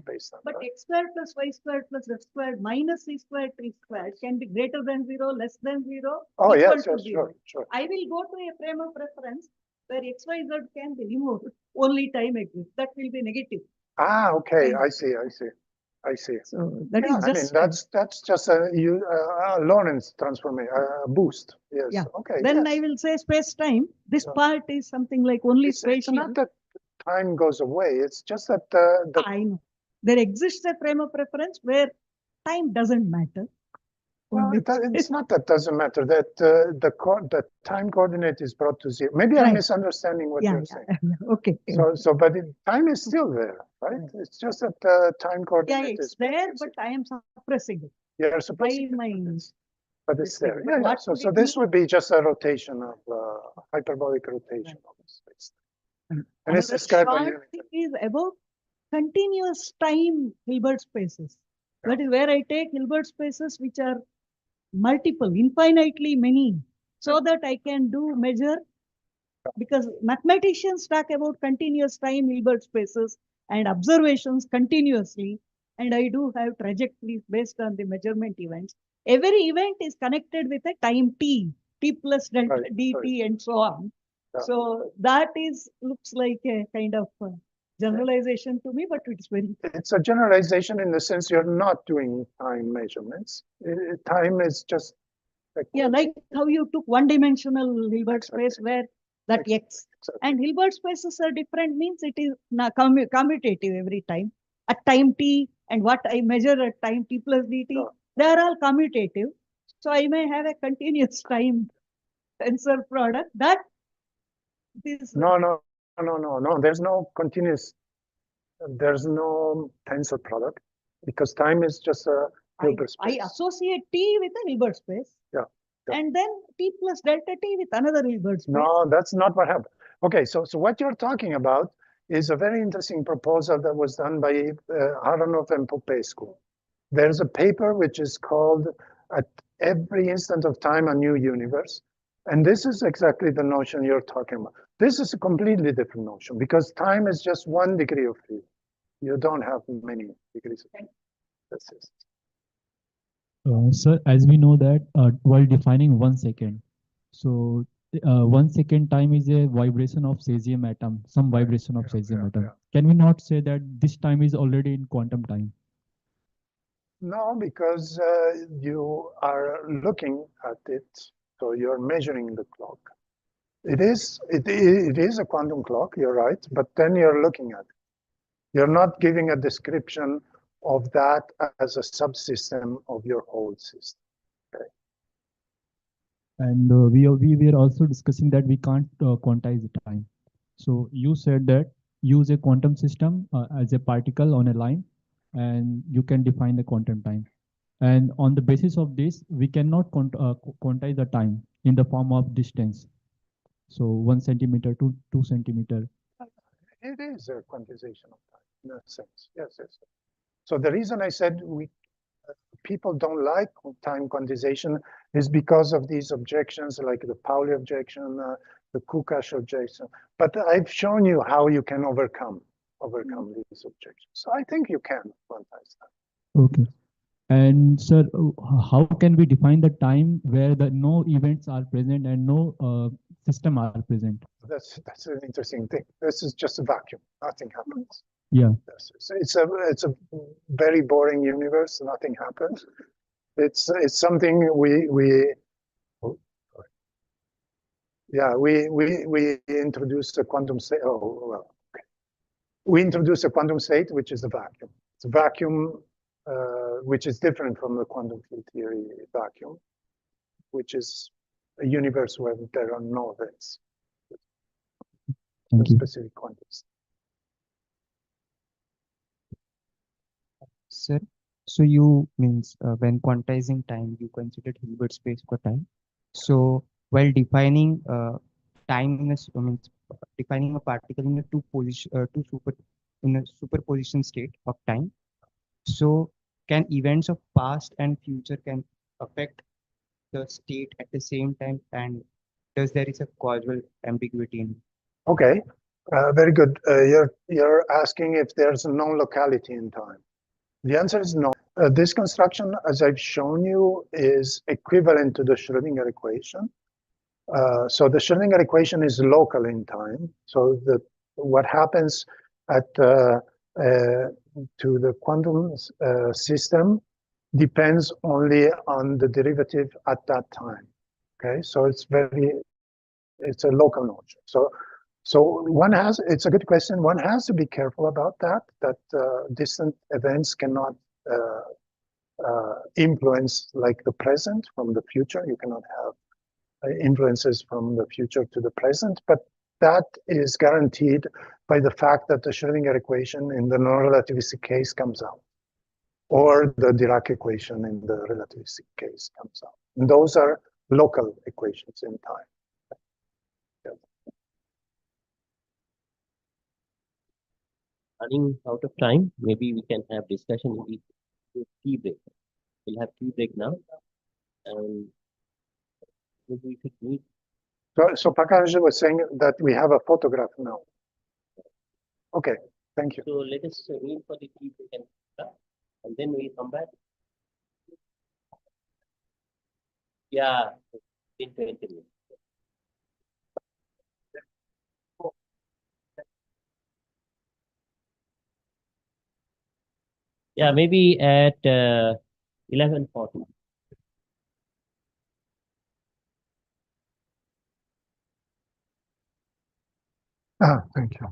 space. But x squared plus y squared plus z squared minus c squared t squared can be greater than 0, less than 0. Oh yes, sure. I will go to a frame of reference where x, y, z can be removed. Only time exists. That will be negative. Ah, okay. I see. So that is just. I mean, that's just a Lorentz transformation, a boost. Yes. Yeah. Okay. Then I will say space-time. This part is something like only spatial. It's not that time goes away. It's just that I know there exists a frame of reference where time doesn't matter. Well, it's not that doesn't matter, that the time coordinate is brought to zero. Maybe I'm Right. misunderstanding what you're saying. Okay. But time is still there, right? It's just that the time Yeah, coordinate it's is there, but I am suppressing it. you're supposed to, my but it's this thing. there. But Yeah, yeah. what So, would so it this mean? would be just a rotation of hyperbolic rotation of the space. And it's Another described by short thing is about continuous time Hilbert spaces. Yeah. That is where I take Hilbert spaces which are multiple, infinitely many, so that I can do measure, because mathematicians talk about continuous time Hilbert spaces and observations continuously, and I do have trajectories based on the measurement events. Every event is connected with a time t plus delta Right, dt right. and so on. Yeah. So that looks like a kind of generalization to me, but it's very It's a generalization in the sense you're not doing time measurements. Time is just like how you took one-dimensional Hilbert Exactly. space where that x Exactly. and Hilbert spaces are different, means it is commutative every time at time t, and what I measure at time t plus dt, Yeah. they are all commutative. So I may have a continuous time tensor product that is No. There's no continuous. There's no tensor product because time is just a Hilbert I space. associate t with a Hilbert space. Yeah. And then t plus delta t with another Hilbert space. No, that's not what happened. Okay, so what you're talking about is a very interesting proposal that was done by Aronov and Popescu. There's a paper which is called "At Every Instant of Time, a New Universe." And this is exactly the notion you're talking about. This is a completely different notion because time is just one degree of freedom. You don't have many degrees of freedom. That's it. Sir, as we know that while defining 1 second, so 1 second time is a vibration of cesium atom, some vibration of cesium atom. Yeah. Can we not say that this time is already in quantum time? No, because you are looking at it, so you're measuring the clock. It is a quantum clock, you're right, but then you're looking at it. You're not giving a description of that as a subsystem of your whole system. Okay. And we were also discussing that we can't quantize the time. So you said that use a quantum system as a particle on a line, and you can define the quantum time. And on the basis of this, we cannot quantize the time in the form of distance. So 1 centimeter to 2 centimeter. It is a quantization of time in a sense. Yes. So the reason I said people don't like time quantization is because of these objections, like the Pauli objection, the Kukash objection. But I've shown you how you can overcome these objections. So I think you can quantize that. Okay. And sir, how can we define the time where no events are present and no system are present? That's an interesting thing. This is just a vacuum. Nothing happens. Yeah. It's a very boring universe. Nothing happens. It's something we introduced a quantum state. Oh well, okay. We introduced a quantum state, which is a vacuum. It's a vacuum which is different from the quantum field theory vacuum, which is a universe where there are no events. Thank you. Specific quantum state. Sir, so you means when quantizing time, you considered Hilbert space for time. So while defining time means defining a particle in a superposition state of time. So can events of past and future can affect the state at the same time, and does there is a causal ambiguity in it? Okay, very good. You're asking if there's no locality in time. The answer is no. This construction, as I've shown you, is equivalent to the Schrödinger equation. So the Schrödinger equation is local in time. So what happens to the quantum system depends only on the derivative at that time. Okay, so it's a local notion. So it's a good question. One has to be careful about that distant events cannot influence like the present from the future. You cannot have influences from the future to the present, but that is guaranteed by the fact that the Schrödinger equation in the non-relativistic case comes out, or the Dirac equation in the relativistic case comes out. And those are local equations in time. Running out of time, maybe we can have discussion in the tea break. We'll have tea break now, and maybe we could meet. So Prakash was saying that we have a photograph now. Okay, thank you. So let us meet for the tea break and then we come back. Yeah, in 20 minutes. Yeah, maybe at 11:40. Thank you.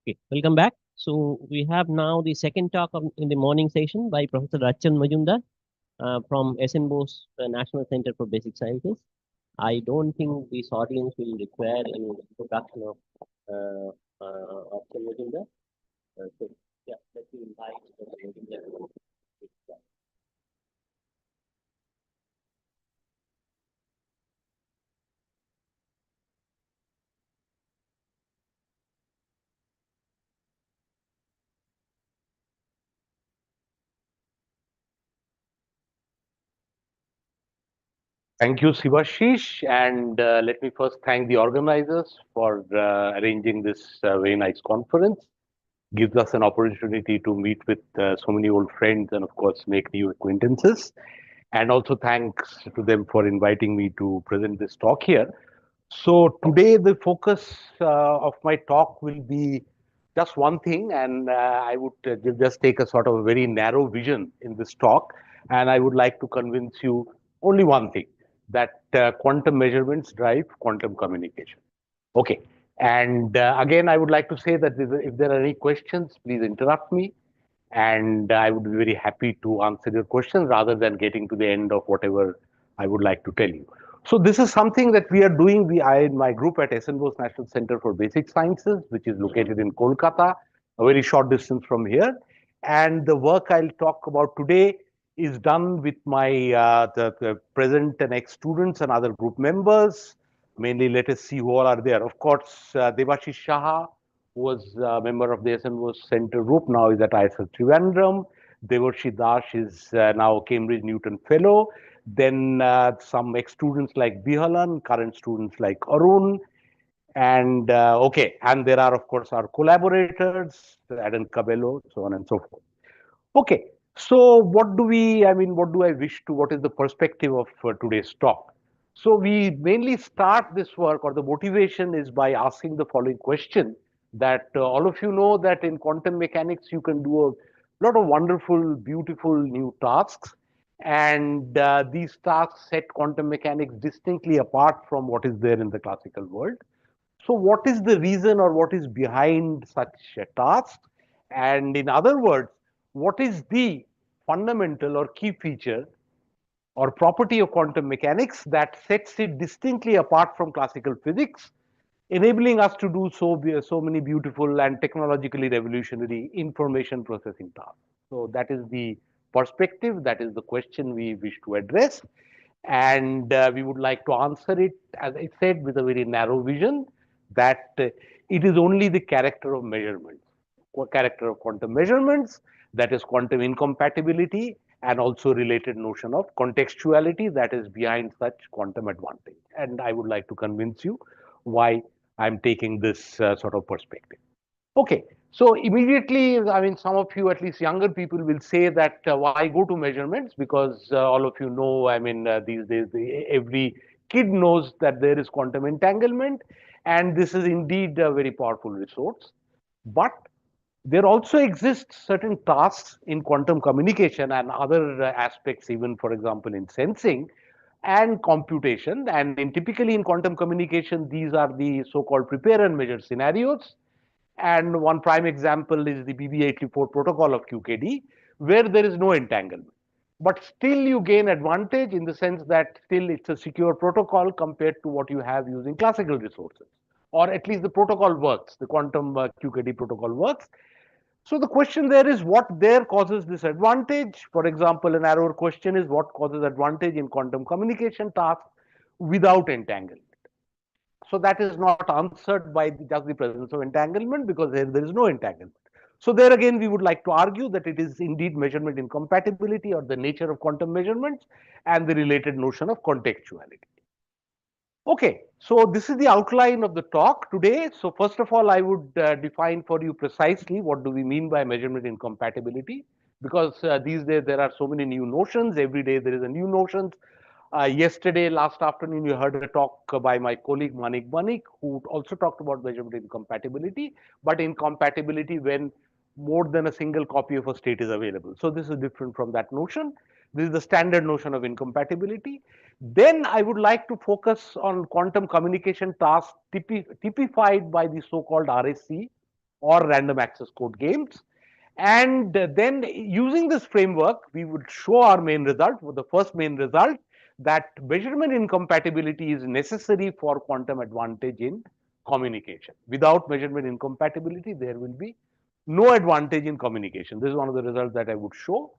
Okay, welcome back. So we have now the second talk in the morning session by Professor Rachan Majumdar from SN Bose National Center for Basic Sciences. I don't think this audience will require any introduction of Rachan Majumdar. So yeah, let me invite Dr. Majumdar. Thank you, Shivashish, and let me first thank the organizers for arranging this very nice conference. Gives us an opportunity to meet with so many old friends and, of course, make new acquaintances. And also thanks to them for inviting me to present this talk here. So today the focus of my talk will be just one thing, and I would just take a sort of a very narrow vision in this talk, and I would like to convince you only one thing, that quantum measurements drive quantum communication. Okay, and again, I would like to say that if there are any questions, please interrupt me, and I would be very happy to answer your questions rather than getting to the end of whatever I would like to tell you. So this is something that we are doing. I in my group at SN Bose National Center for Basic Sciences, which is located in Kolkata, a very short distance from here. And the work I'll talk about today is done with my the present and ex-students and other group members. Mainly, let us see who all are there. Of course, Devashish Shaha, who was a member of the SN Bose Center group, now is at ISQIC Trivandrum. Devarshi Dash is now a Cambridge Newton Fellow. Then some ex-students like Bihalan, current students like Arun. And okay, and there are, of course, our collaborators, Adan Cabello, so on and so forth. Okay, so what do I wish to, what is the perspective of today's talk? So we mainly start this work, or the motivation is by asking the following question, that all of you know that in quantum mechanics, you can do a lot of wonderful, beautiful new tasks. And these tasks set quantum mechanics distinctly apart from what is there in the classical world. So what is the reason or what is behind such a task? And in other words, what is the fundamental or key feature or property of quantum mechanics that sets it distinctly apart from classical physics, enabling us to do so many beautiful and technologically revolutionary information processing tasks? So that is the perspective, that is the question we wish to address. And we would like to answer it, as I said, with a very narrow vision, that it is only the character of measurements, character of quantum measurements, that is quantum incompatibility, and also related notion of contextuality that is behind such quantum advantage. And I would like to convince you why I'm taking this sort of perspective. Okay, so immediately, I mean, some of you, at least younger people, will say that why go to measurements? Because all of you know, I mean, these days, every kid knows that there is quantum entanglement, and this is indeed a very powerful resource. But there also exist certain tasks in quantum communication and other aspects, even, for example, in sensing and computation. And typically in quantum communication, these are the so-called prepare and measure scenarios. And one prime example is the BB84 protocol of QKD, where there is no entanglement. But still you gain advantage in the sense that still it's a secure protocol compared to what you have using classical resources. Or at least the protocol works, the quantum QKD protocol works. So the question there is what there causes this advantage. For example, a narrower question is what causes advantage in quantum communication tasks without entanglement. So that is not answered by just the presence of entanglement, because there is no entanglement. So there again, we would like to argue that it is indeed measurement incompatibility or the nature of quantum measurements and the related notion of contextuality. Okay, so this is the outline of the talk today. So first of all, I would define for you precisely what do we mean by measurement incompatibility, because these days there are so many new notions. Every day there is a new notion. Yesterday, last afternoon, you heard a talk by my colleague Manik Banik, who also talked about measurement incompatibility, but incompatibility when more than a single copy of a state is available. So this is different from that notion. This is the standard notion of incompatibility. Then I would like to focus on quantum communication tasks typified by the so-called RSC or random access code games. And then using this framework, we would show our main result, the first main result, that measurement incompatibility is necessary for quantum advantage in communication. Without measurement incompatibility, there will be no advantage in communication. This is one of the results that I would show.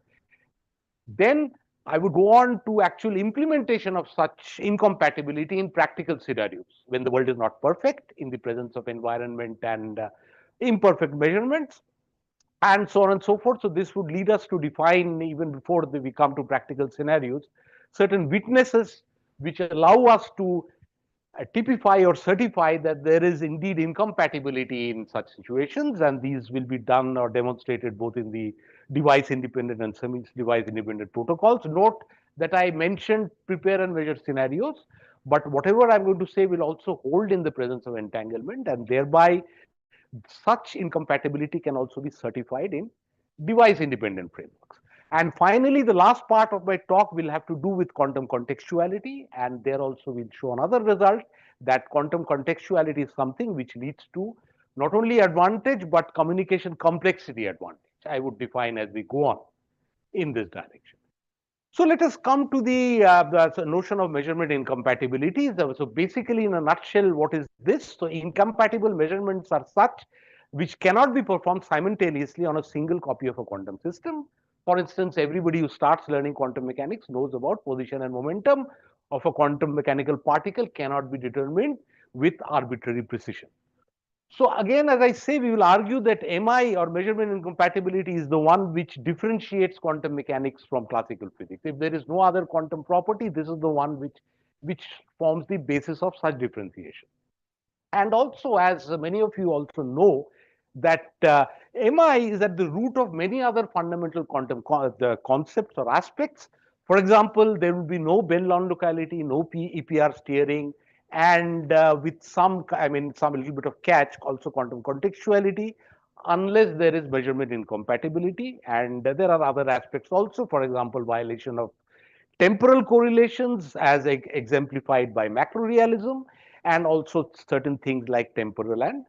Then I would go on to actual implementation of such incompatibility in practical scenarios when the world is not perfect, in the presence of environment and imperfect measurements, and so on and so forth. So this would lead us to define, even before we come to practical scenarios, certain witnesses which allow us to typify or certify that there is indeed incompatibility in such situations, and these will be done or demonstrated both in the device independent and semi-device independent protocols. Note that I mentioned prepare and measure scenarios, but whatever I'm going to say will also hold in the presence of entanglement, and thereby such incompatibility can also be certified in device independent frameworks. And finally, the last part of my talk will have to do with quantum contextuality, and there also we'll show another result that quantum contextuality is something which leads to not only advantage but communication complexity advantage. I would define as we go on in this direction. So let us come to the notion of measurement incompatibility. So basically, in a nutshell, what is this? So incompatible measurements are such which cannot be performed simultaneously on a single copy of a quantum system. For instance, everybody who starts learning quantum mechanics knows about position and momentum of a quantum mechanical particle cannot be determined with arbitrary precision. So again, as I say, we will argue that MI, or measurement incompatibility, is the one which differentiates quantum mechanics from classical physics. If there is no other quantum property, this is the one which forms the basis of such differentiation. And also, as many of you also know, that MI is at the root of many other fundamental quantum concepts or aspects. For example, there will be no Bell non-locality, no EPR steering, and with some little bit of catch, also quantum contextuality, unless there is measurement incompatibility. And there are other aspects also, for example, violation of temporal correlations as exemplified by macrorealism, and also certain things like temporal and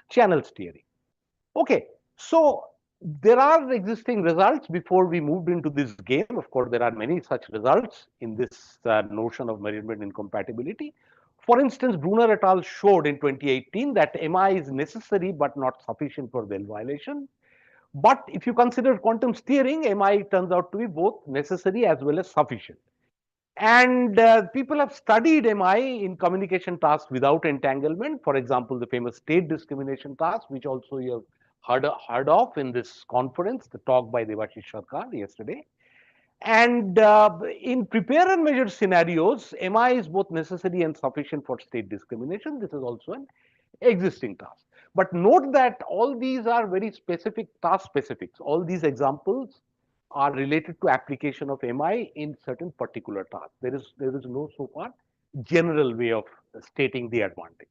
channel steering. Okay, so there are existing results before we moved into this game. Of course, there are many such results in this notion of measurement incompatibility. For instance, Brunner et al. Showed in 2018 that MI is necessary but not sufficient for Bell violation. But if you consider quantum steering, MI turns out to be both necessary as well as sufficient. And people have studied MI in communication tasks without entanglement. For example, the famous state discrimination task, which also you have heard of in this conference, the talk by Devashish Sarkar yesterday. And in prepare and measure scenarios, MI is both necessary and sufficient for state discrimination. This is also an existing task. But note that all these are very specific task specifics. All these examples are related to application of MI in certain particular tasks. There is no so far general way of stating the advantage.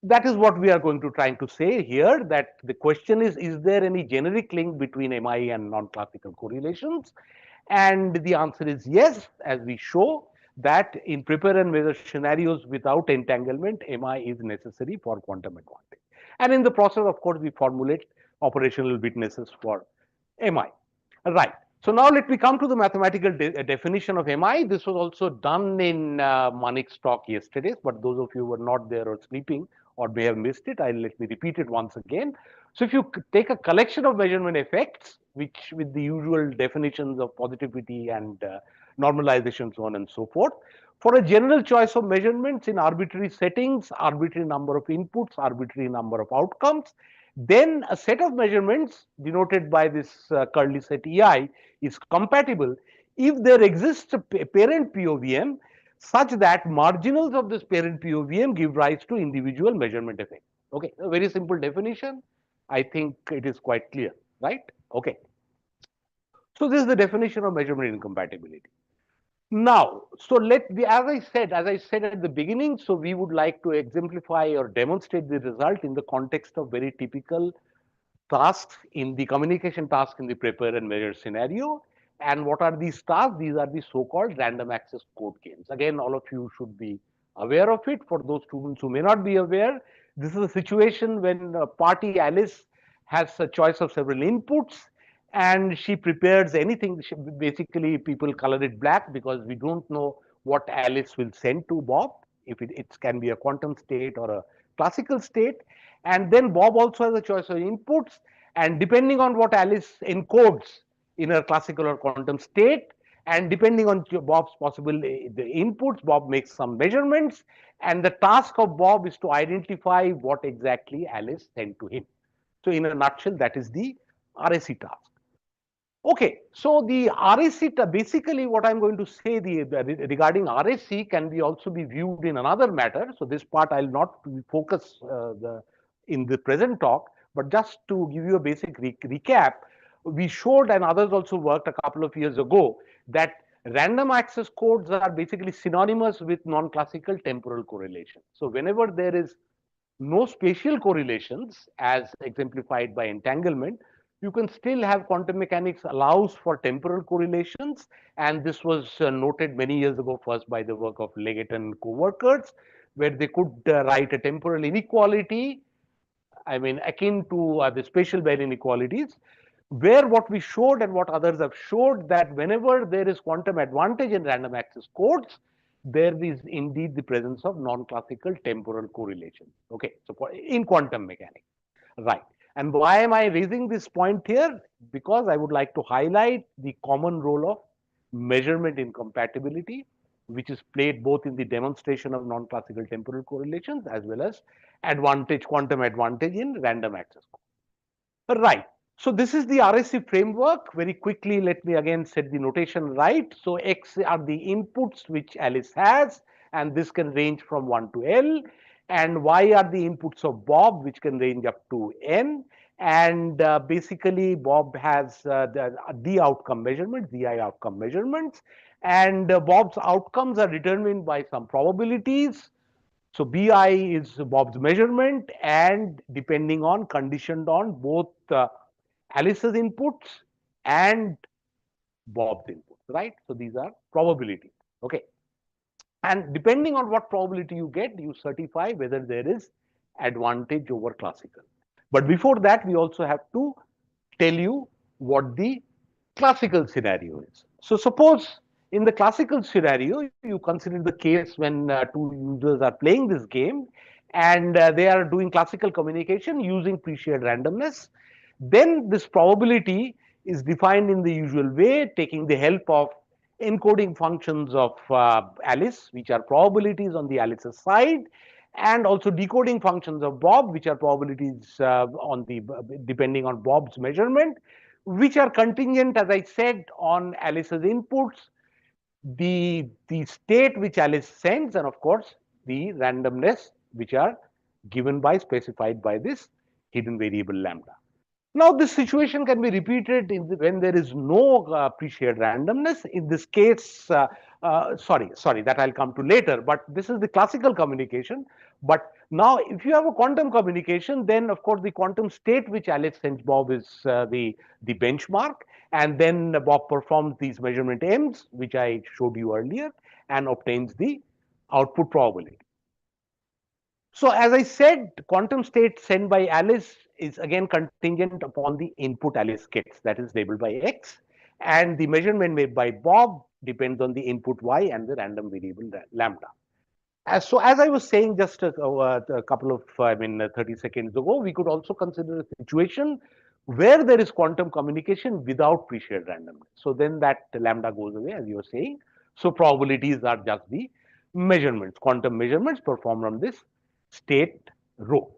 That is what we are going to try to say here, that the question is there any generic link between MI and non-classical correlations? And the answer is yes, as we show that in prepare and measure scenarios without entanglement, MI is necessary for quantum advantage. And in the process, of course, we formulate operational witnesses for MI. Right. So now let me come to the mathematical definition of MI. This was also done in Manik's talk yesterday, but those of you who were not there or sleeping or may have missed it, let me repeat it once again. So if you take a collection of measurement effects, which with the usual definitions of positivity and normalization, so on and so forth, for a general choice of measurements in arbitrary settings, arbitrary number of inputs, arbitrary number of outcomes, then a set of measurements denoted by this curly set EI is compatible if there exists a parent POVM such that marginals of this parent POVM give rise to individual measurement effects. Okay, a very simple definition. I think it is quite clear, right? Okay. So this is the definition of measurement incompatibility. Now, so as I said at the beginning, so we would like to exemplify or demonstrate the result in the context of very typical tasks in the communication task in the prepare and measure scenario. And what are these tasks? These are the so-called random access code games. Again, all of you should be aware of it. For those students who may not be aware, this is a situation when party Alice has a choice of several inputs, and she prepares anything. Basically, people color it black because we don't know what Alice will send to Bob, if it can be a quantum state or a classical state. And then Bob also has a choice of inputs, and depending on what Alice encodes in her classical or quantum state, and depending on Bob's possible the inputs, Bob makes some measurements, and the task of Bob is to identify what exactly Alice sent to him. So in a nutshell, that is the RSC task. Okay, so the RSC, basically what I'm going to say regarding RSC can be also be viewed in another matter. So this part I'll not focus in the present talk, but just to give you a basic recap, we showed, and others also worked a couple of years ago, that random access codes are basically synonymous with non-classical temporal correlation. So whenever there is no spatial correlations as exemplified by entanglement, you can still have quantum mechanics allows for temporal correlations. And this was noted many years ago first by the work of Leggett and co-workers, where they could write a temporal inequality, I mean, akin to the spatial Baire inequalities, where what we showed and what others have showed that whenever there is quantum advantage in random access codes, there is indeed the presence of non-classical temporal correlation. Okay, so in quantum mechanics, right. And why am I raising this point here? Because I would like to highlight the common role of measurement incompatibility, which is played both in the demonstration of non-classical temporal correlations as well as quantum advantage in random access code. Right. So this is the RSC framework. Very quickly, let me again set the notation right. So X are the inputs which Alice has, and this can range from 1 to L. And Y are the inputs of Bob, which can range up to N. And basically, Bob has the outcome measurements, DI outcome measurements. And Bob's outcomes are determined by some probabilities. So BI is Bob's measurement, and depending on, conditioned on both Alice's inputs and Bob's inputs, right? So these are probabilities, okay? And depending on what probability you get, you certify whether there is advantage over classical. But before that, we also have to tell you what the classical scenario is. So suppose in the classical scenario, you consider the case when two users are playing this game, and they are doing classical communication using pre-shared randomness. Then this probability is defined in the usual way, taking the help of encoding functions of Alice, which are probabilities on the Alice's side, and also decoding functions of Bob, which are probabilities on the depending on Bob's measurement, which are contingent, as I said, on Alice's inputs, the state which Alice sends, and of course the randomness, which are given by, specified by this hidden variable lambda. Now, this situation can be repeated when there is no pre-shared randomness. In this case, sorry, that I'll come to later, but this is the classical communication. But now, if you have a quantum communication, then of course the quantum state which Alice sends Bob is the benchmark, and then Bob performs these measurement M's, which I showed you earlier, and obtains the output probability. So as I said, quantum state sent by Alice is again contingent upon the input Alice gets, that is labeled by X, and the measurement made by Bob depends on the input Y and the random variable lambda. As I was saying just a couple of, 30 seconds ago, we could also consider a situation where there is quantum communication without pre-shared randomness. So then that lambda goes away, as you were saying. So probabilities are just the measurements, quantum measurements performed on this state rho.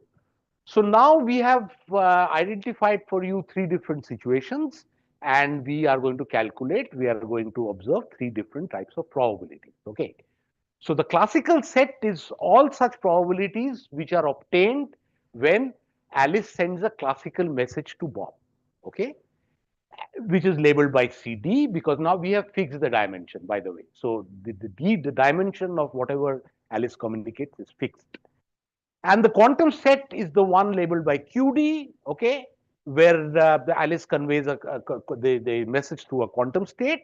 So now we have identified for you 3 different situations, and we are going to calculate, we are going to observe 3 different types of probabilities, okay? So the classical set is all such probabilities which are obtained when Alice sends a classical message to Bob, okay? Which is labeled by CD, because now we have fixed the dimension, by the way. So the dimension of whatever Alice communicates is fixed. And the quantum set is the one labeled by QD, okay, where the Alice conveys the message through a quantum state.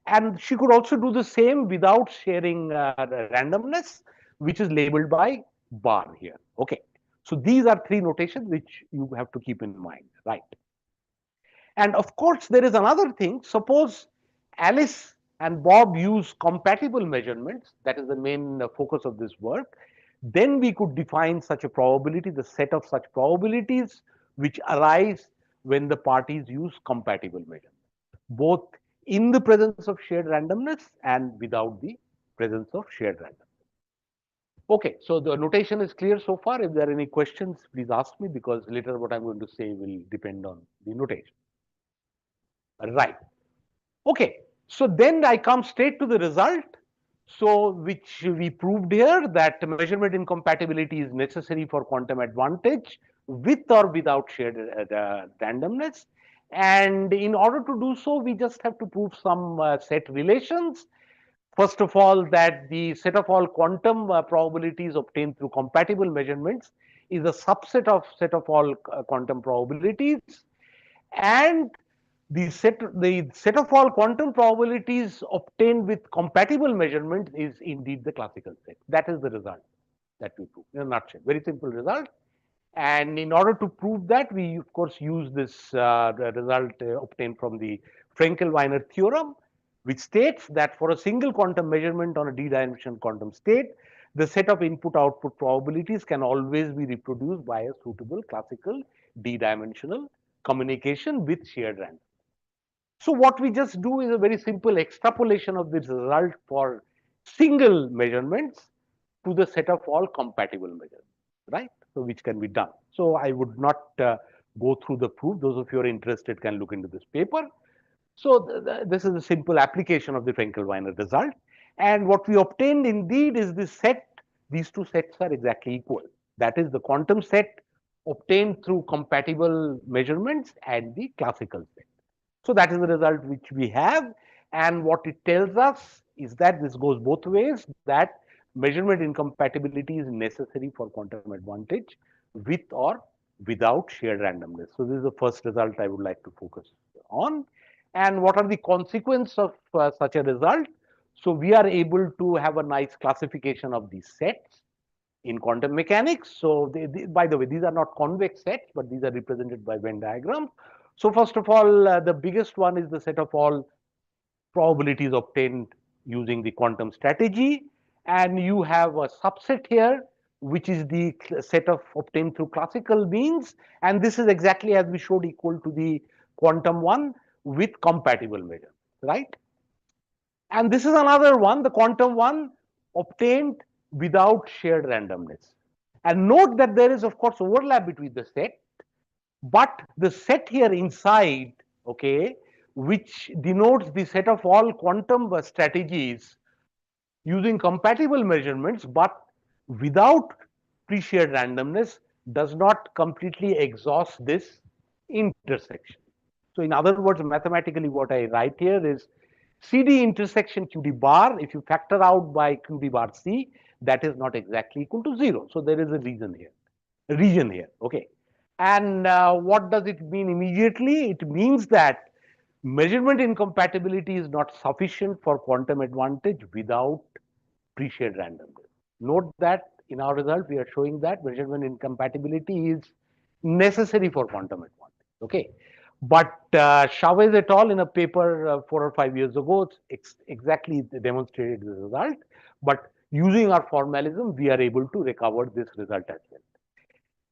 And she could also do the same without sharing randomness, which is labeled by bar here, okay. So these are three notations which you have to keep in mind, right? And of course, there is another thing. Suppose Alice and Bob use compatible measurements, that is the main focus of this work, then we could define such a probability, the set of such probabilities which arise when the parties use compatible measurements, both in the presence of shared randomness and without the presence of shared randomness. Okay, so the notation is clear so far. If there are any questions, please ask me, because later what I'm going to say will depend on the notation. Right. Okay, so then I come straight to the result. So which we proved here, that measurement incompatibility is necessary for quantum advantage with or without shared randomness. And in order to do so, we just have to prove some set relations. First of all, that the set of all quantum probabilities obtained through compatible measurements is a subset of set of all quantum probabilities. And the set of all quantum probabilities obtained with compatible measurement is indeed the classical set. That is the result that we prove in a nutshell. Very simple result. And in order to prove that, we of course use this result obtained from the Frenkel-Wiener theorem, which states that for a single quantum measurement on a d-dimensional quantum state, the set of input-output probabilities can always be reproduced by a suitable classical d-dimensional communication with shared random. So what we just do is a very simple extrapolation of this result for single measurements to the set of all compatible measurements, right? So which can be done. So I would not go through the proof. Those of you who are interested can look into this paper. So this is a simple application of the Frenkel-Wiener result. And what we obtained indeed is this set. These two sets are exactly equal. That is the quantum set obtained through compatible measurements and the classical set. So that is the result which we have. And what it tells us is that this goes both ways, that measurement incompatibility is necessary for quantum advantage with or without shared randomness. So this is the first result I would like to focus on. And what are the consequences of such a result? So we are able to have a nice classification of these sets in quantum mechanics. So by the way, these are not convex sets, but these are represented by Venn diagrams. So first of all, the biggest one is the set of all probabilities obtained using the quantum strategy. And you have a subset here, which is the set of obtained through classical means. And this is exactly as we showed equal to the quantum one with compatible measures, right? And this is another one, the quantum one obtained without shared randomness. And note that there is, of course, overlap between the set, but the set here inside, okay, which denotes the set of all quantum strategies using compatible measurements, but without pre-shared randomness, does not completely exhaust this intersection. So in other words, mathematically, what I write here is CD intersection QD bar, if you factor out by QD bar C, that is not exactly equal to 0. So there is a region here, okay. And what does it mean immediately? It means that measurement incompatibility is not sufficient for quantum advantage without pre-shared randomness. Note that in our result, we are showing that measurement incompatibility is necessary for quantum advantage, okay. But Chavez et al. In a paper 4 or 5 years ago exactly demonstrated the result. But using our formalism, we are able to recover this result as well.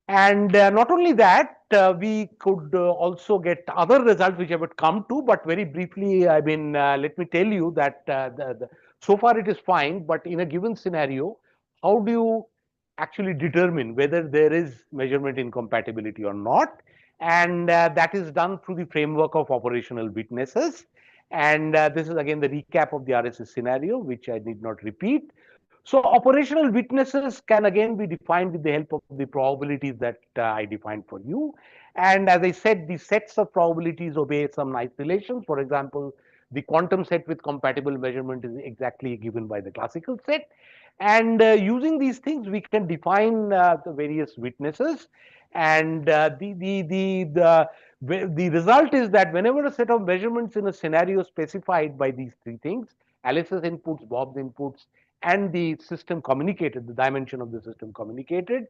And not only that, we could also get other results which I would come to, but very briefly, I mean, let me tell you that so far it is fine, but in a given scenario, how do you actually determine whether there is measurement incompatibility or not? And that is done through the framework of operational witnesses. And this is again the recap of the RSS scenario, which I need not repeat. So operational witnesses can again be defined with the help of the probabilities that I defined for you. And as I said, the sets of probabilities obey some nice relations. For example, the quantum set with compatible measurement is exactly given by the classical set. And using these things, we can define the various witnesses. And the result is that whenever a set of measurements in a scenario specified by these three things, Alice's inputs, Bob's inputs, and the system communicated, the dimension of the system communicated,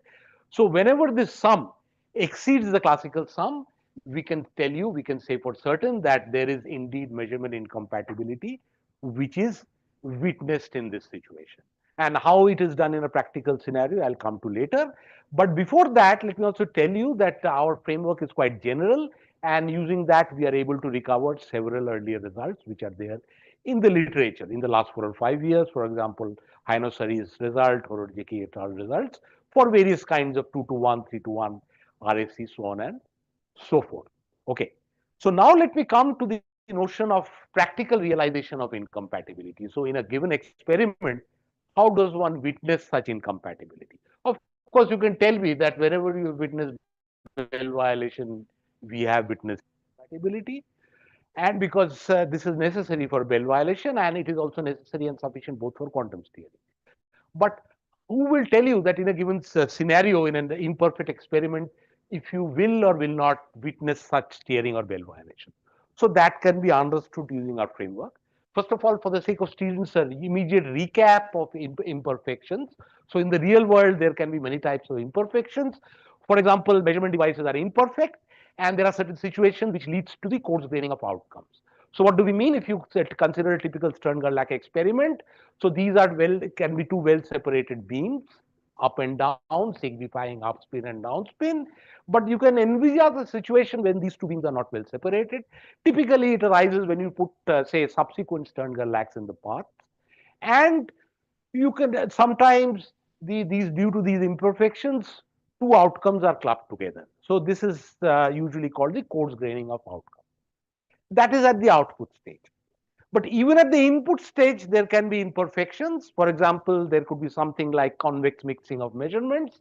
So whenever this sum exceeds the classical sum, we can tell you, we can say for certain that there is indeed measurement incompatibility, which is witnessed in this situation. And how it is done in a practical scenario, I'll come to later. But before that, let me also tell you that our framework is quite general, and using that, we are able to recover several earlier results which are there in the literature in the last 4 or 5 years. For example, Hainosari's result, Horodjeki et al. Results for various kinds of 2 to 1, 3 to 1 RAC, so on and so forth. Okay. So now let me come to the notion of practical realization of incompatibility. So in a given experiment, how does one witness such incompatibility? Of course, you can tell me that wherever you witness Bell violation, we have witnessed incompatibility. And because this is necessary for Bell violation, and it is also necessary and sufficient both for quantum theory. But who will tell you that in a given scenario, in an imperfect experiment, if you will or will not witness such tearing or Bell violation? So that can be understood using our framework. First of all, for the sake of students, an immediate recap of imperfections. So in the real world, there can be many types of imperfections. For example, measurement devices are imperfect, and there are certain situations which leads to the coarse graining of outcomes. So what do we mean if you consider a typical Stern-Gerlach experiment? So these are can be two well separated beams, up and down, signifying upspin and downspin. But you can envisage a situation when these two beams are not well separated. Typically, it arises when you put, say, subsequent Stern-Gerlachs in the path. And you can sometimes these due to these imperfections, two outcomes are clubbed together. So this is usually called the coarse graining of outcome. That is at the output stage. But even at the input stage, there can be imperfections. For example, there could be something like convex mixing of measurements.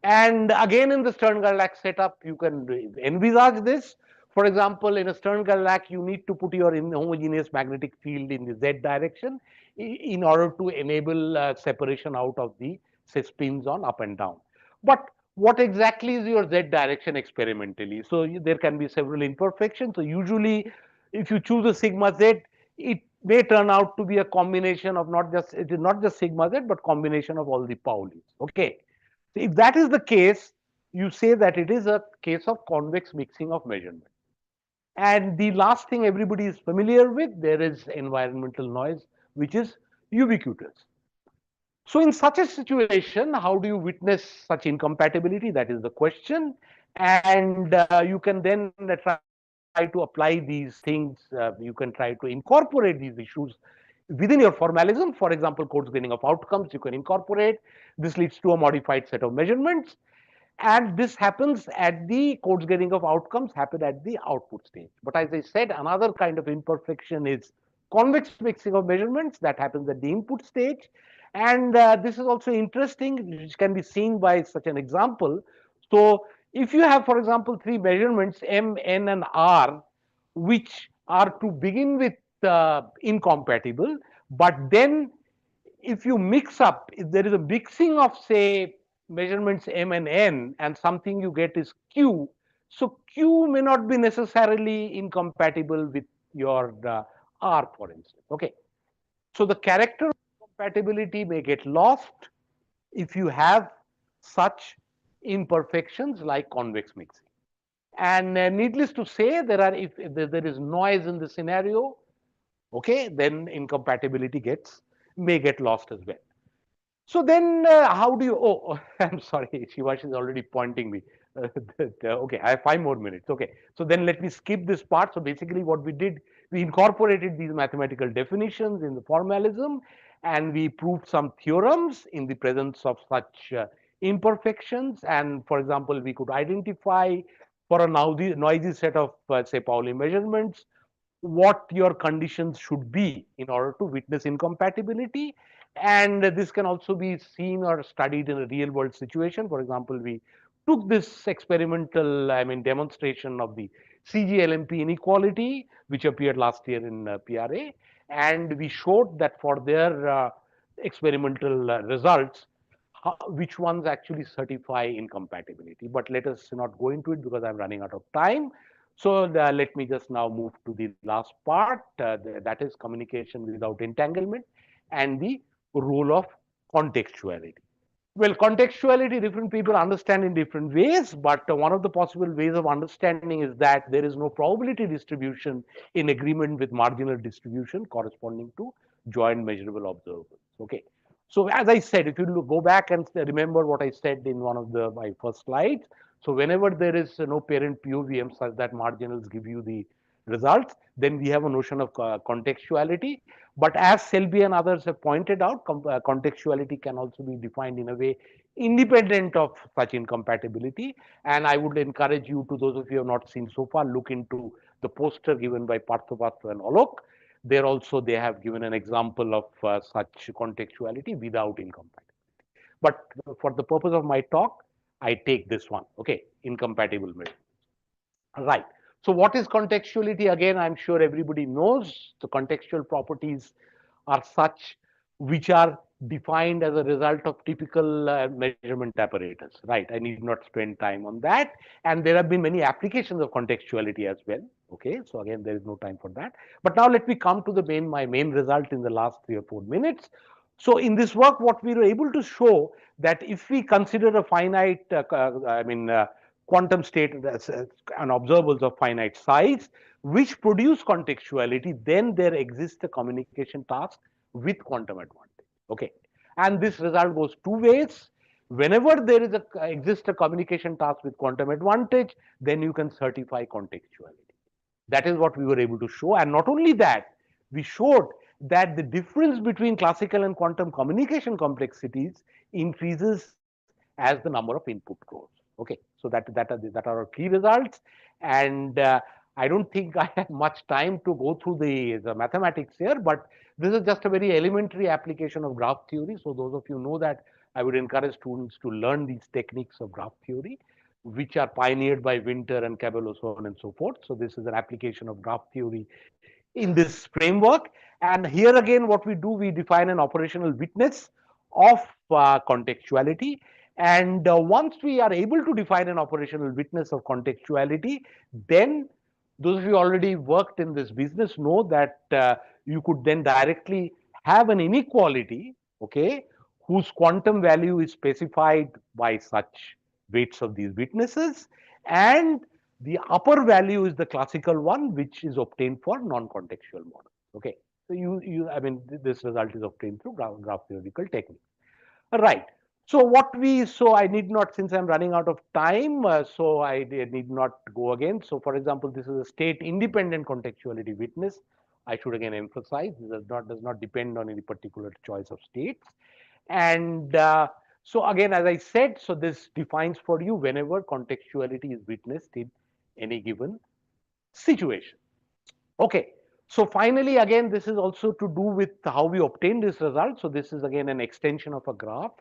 And again, in the Stern-Gerlach setup, you can envisage this. For example, in a Stern-Gerlach, you need to put your inhomogeneous magnetic field in the Z direction in order to enable separation out of the, say, spins on up and down. But what exactly is your Z direction experimentally? So there can be several imperfections. So usually, if you choose a sigma Z, it may turn out to be a combination of it is not just sigma Z, but combination of all the Paulis. Okay. So if that is the case, you say that it is a case of convex mixing of measurement. And the last thing everybody is familiar with, there is environmental noise, which is ubiquitous. So in such a situation, how do you witness such incompatibility? That is the question. And you can then try to apply these things. You can try to incorporate these issues within your formalism. For example, coarse graining of outcomes, you can incorporate. This leads to a modified set of measurements. And this happens at the coarse graining of outcomes happen at the output stage. But as I said, another kind of imperfection is convex mixing of measurements that happens at the input stage. And this is also interesting, which can be seen by such an example. So if you have, for example, three measurements, M, N, and R, which are to begin with incompatible, but then if you mix up, if there is a mixing of, say, measurements M and N, and something you get is Q, so Q may not be necessarily incompatible with your R, for instance. Okay. So the character of compatibility may get lost if you have such imperfections like convex mixing. And needless to say, if there is noise in the scenario, okay, then incompatibility may get lost as well. So then, how do you? Oh, I'm sorry, Shivash is already pointing me. Okay, I have 5 more minutes. Okay, so then let me skip this part. So basically, what we did, we incorporated these mathematical definitions in the formalism, and we proved some theorems in the presence of such imperfections. And for example, we could identify for a noisy set of, say, Pauli measurements, what your conditions should be in order to witness incompatibility. And this can also be seen or studied in a real world situation. For example, we took this experimental, demonstration of the CG-LMP inequality, which appeared last year in PRA, and we showed that for their experimental results, which ones actually certify incompatibility. But let us not go into it because I'm running out of time. So let me just now move to the last part, that is communication without entanglement and the role of contextuality. Well, contextuality, different people understand in different ways, but one of the possible ways of understanding is that there is no probability distribution in agreement with marginal distribution corresponding to joint measurable observables. Okay. So as I said, if you go back and remember what I said in one of my first slides, so whenever there is no parent POVM such that marginals give you the results, then we have a notion of contextuality. But as Selby and others have pointed out, contextuality can also be defined in a way independent of such incompatibility. And I would encourage you, to those of you who have not seen so far, look into the poster given by Parthopathu and Alok. There also they have given an example of such contextuality without incompatibility. But for the purpose of my talk, I take this one, okay, incompatible measure. Right. So what is contextuality? Again, I'm sure everybody knows the contextual properties are such which are defined as a result of typical measurement apparatus. Right. I need not spend time on that. And there have been many applications of contextuality as well. Okay. So again, there is no time for that. But now let me come to my main result in the last 3 or 4 minutes. So in this work, what we were able to show that if we consider a finite, quantum state and observables of finite size, which produce contextuality, then there exists a communication task with quantum advantage. Okay, and this result goes two ways. Whenever there is exists a communication task with quantum advantage, then you can certify contextuality. That is what we were able to show. And not only that, we showed that the difference between classical and quantum communication complexities increases as the number of input grows. Okay, so that are our key results. And I don't think I have much time to go through the mathematics here, but this is just a very elementary application of graph theory. So those of you know that I would encourage students to learn these techniques of graph theory, which are pioneered by Winter and Cabello, so on and so forth. So this is an application of graph theory in this framework. And here again, what we do, we define an operational witness of contextuality. And once we are able to define an operational witness of contextuality, then those of you already worked in this business know that you could then directly have an inequality, okay, whose quantum value is specified by such weights of these witnesses, and the upper value is the classical one, which is obtained for non-contextual models. Okay, so this result is obtained through graph theoretical technique. Right. So I need not, since I'm running out of time, so I need not go again. So for example, this is a state independent contextuality witness. I should again emphasize, this does not depend on any particular choice of states. And so again, as I said, so this defines for you whenever contextuality is witnessed in any given situation. Okay. So finally, again, this is also to do with how we obtain this result. So this is again an extension of a graph.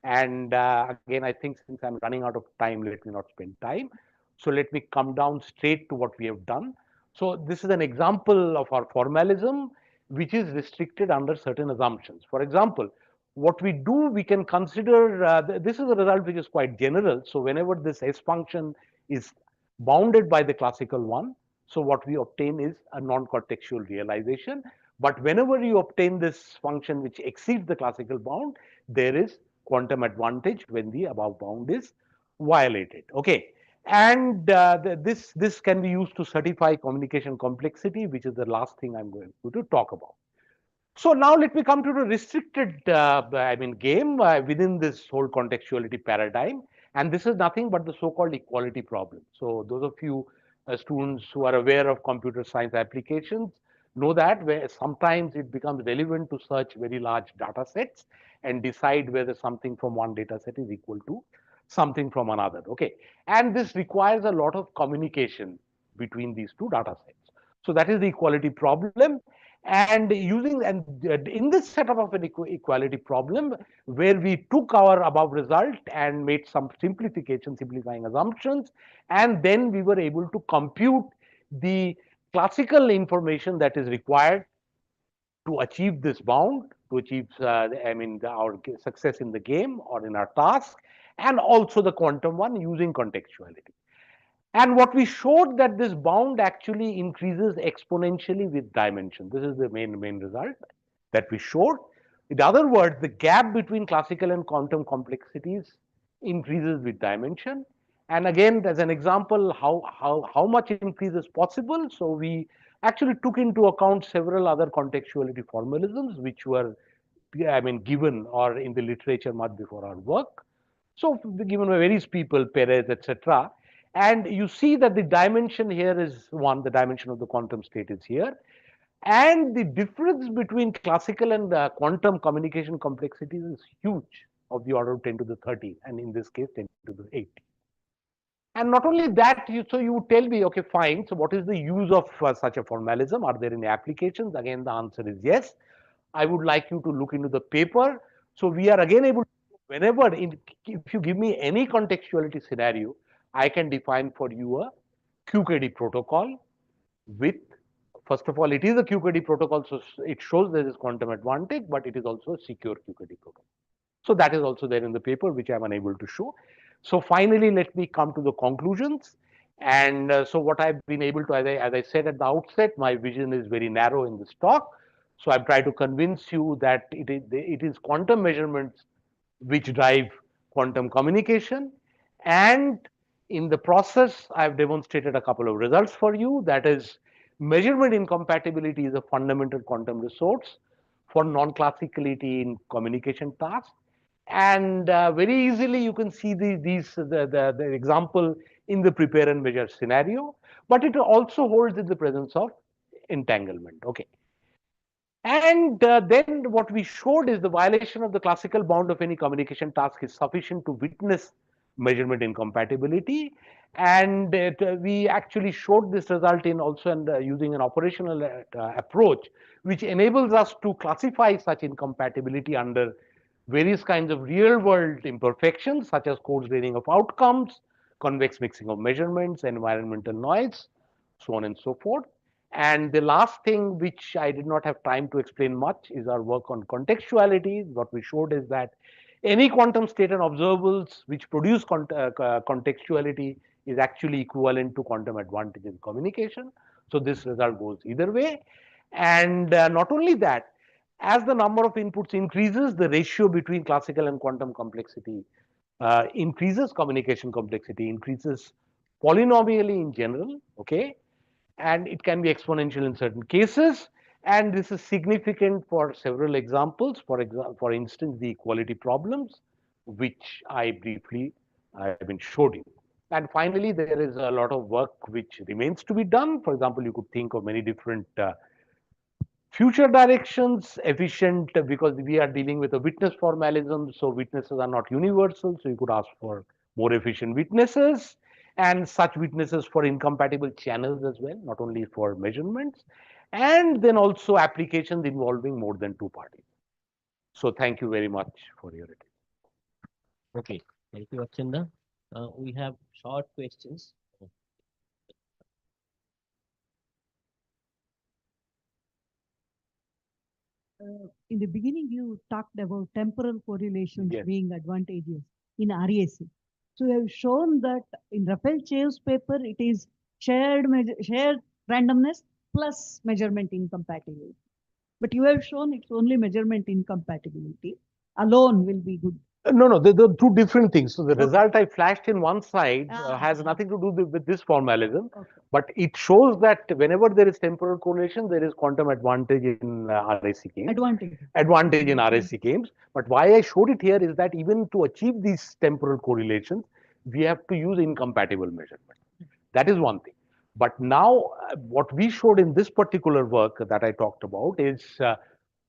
And again, I think since I'm running out of time, let me not spend time. So let me come down straight to what we have done. So this is an example of our formalism, which is restricted under certain assumptions. For example, what we do, we can consider, this is a result which is quite general. So whenever this S function is bounded by the classical one, so what we obtain is a non-contextual realization. But whenever you obtain this function which exceeds the classical bound, there is quantum advantage when the above bound is violated. Okay, and this can be used to certify communication complexity, which is the last thing I'm going to talk about. So now let me come to the restricted game within this whole contextuality paradigm, and this is nothing but the so-called equality problem. So those of you students who are aware of computer science applications know that where sometimes it becomes relevant to search very large data sets and decide whether something from one data set is equal to something from another. Okay, and this requires a lot of communication between these two data sets. So that is the equality problem. And in this setup of an equality problem, where we took our above result and made some simplifying assumptions, and then we were able to compute the classical information that is required to achieve this bound, to achieve our success in the game or in our task, and also the quantum one using contextuality. And what we showed that this bound actually increases exponentially with dimension. This is the main result that we showed. In other words, the gap between classical and quantum complexities increases with dimension. And again, as an example, how much increase is possible. So we actually took into account several other contextuality formalisms, which were, I mean, given or in the literature much before our work. So given by various people, Perez, etc. And you see that the dimension here is one, the dimension of the quantum state is here. And the difference between classical and quantum communication complexities is huge, of the order of 10 to the 30, and in this case, 10 to the 80. And not only that, so you would tell me, okay, fine. So what is the use of such a formalism? Are there any applications? Again, the answer is yes. I would like you to look into the paper. So we are again able to, whenever, if you give me any contextuality scenario, I can define for you a QKD protocol with, first of all, it is a QKD protocol, so it shows there is quantum advantage, but it is also a secure QKD protocol. So that is also there in the paper, which I am unable to show. So finally, let me come to the conclusions. And so what I've been able to, as I said at the outset, my vision is very narrow in this talk. So I've tried to convince you that it is quantum measurements which drive quantum communication. And in the process, I've demonstrated a couple of results for you. That is, measurement incompatibility is a fundamental quantum resource for non-classicality in communication tasks. And very easily you can see the example in the prepare and measure scenario, but it also holds in the presence of entanglement. Okay. And then what we showed is the violation of the classical bound of any communication task is sufficient to witness measurement incompatibility. And we actually showed this result in also using an operational approach, which enables us to classify such incompatibility under various kinds of real world imperfections, such as coarse graining of outcomes, convex mixing of measurements, environmental noise, so on and so forth. And the last thing, which I did not have time to explain much, is our work on contextuality. What we showed is that any quantum state and observables which produce contextuality is actually equivalent to quantum advantage in communication. So this result goes either way. And not only that, as the number of inputs increases, the ratio between classical and quantum complexity increases, communication complexity increases polynomially in general, okay? And it can be exponential in certain cases. And this is significant for several examples. For instance, the equality problems, which I briefly showed you. And finally, there is a lot of work which remains to be done. For example, you could think of many different future directions, efficient, because we are dealing with a witness formalism, so witnesses are not universal, so you could ask for more efficient witnesses, and such witnesses for incompatible channels as well, not only for measurements, and then also applications involving more than two parties. So thank you very much for your attention. Okay, thank you, Achinda. We have short questions. In the beginning, you talked about temporal correlations Yes. being advantageous in RAC. So you have shown that in Raphael Chave's paper, it is shared randomness plus measurement incompatibility. But you have shown it's only measurement incompatibility alone will be good. No, they're two different things. So the Okay. result I flashed in one side has nothing to do with this formalism, but it shows that whenever there is temporal correlation, there is quantum advantage in RAC games. Advantage in RAC games. But why I showed it here is that even to achieve these temporal correlations, we have to use incompatible measurement. That is one thing. But now, what we showed in this particular work that I talked about is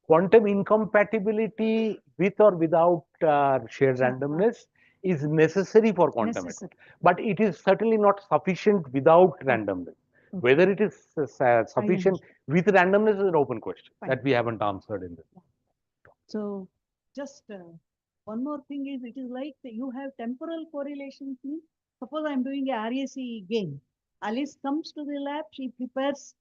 quantum incompatibility with or without shared randomness is necessary for quantum advantage. But it is certainly not sufficient without randomness. Whether it is sufficient with randomness is an open question that we haven't answered in this. So just one more thing is, it is like you have temporal correlations. Means, suppose I'm doing a RAC game. Alice comes to the lab, she prepares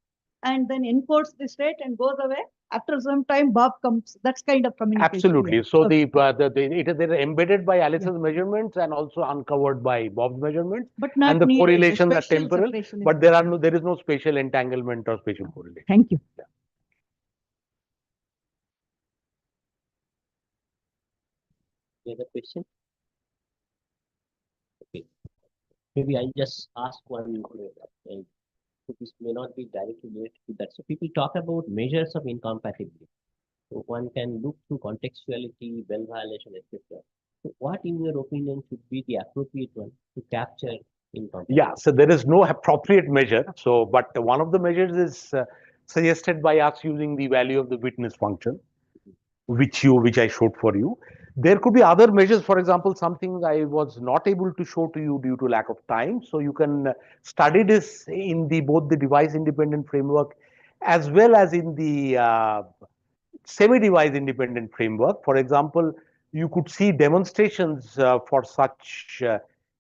and then encodes the state and goes away. After some time, Bob comes. That's kind of communication. Absolutely. Here. So they're embedded by Alice's measurements and also uncovered by Bob's measurements. But not and the correlations are spatial temporal. separation But there is no spatial entanglement or spatial correlation. Thank you. Yeah. Any other question? Okay. Maybe I'll just ask one. So this may not be directly related to that. So people talk about measures of incompatibility. So one can look through contextuality, well violation, etc. So what, in your opinion, should be the appropriate one to capture incompatibility? Yeah, so there is no appropriate measure. So, but one of the measures is suggested by us using the value of the witness function, which I showed for you. There could be other measures, for example, something I was not able to show to you due to lack of time. So you can study this in the both the device independent framework as well as in the semi-device independent framework. For example, you could see demonstrations for such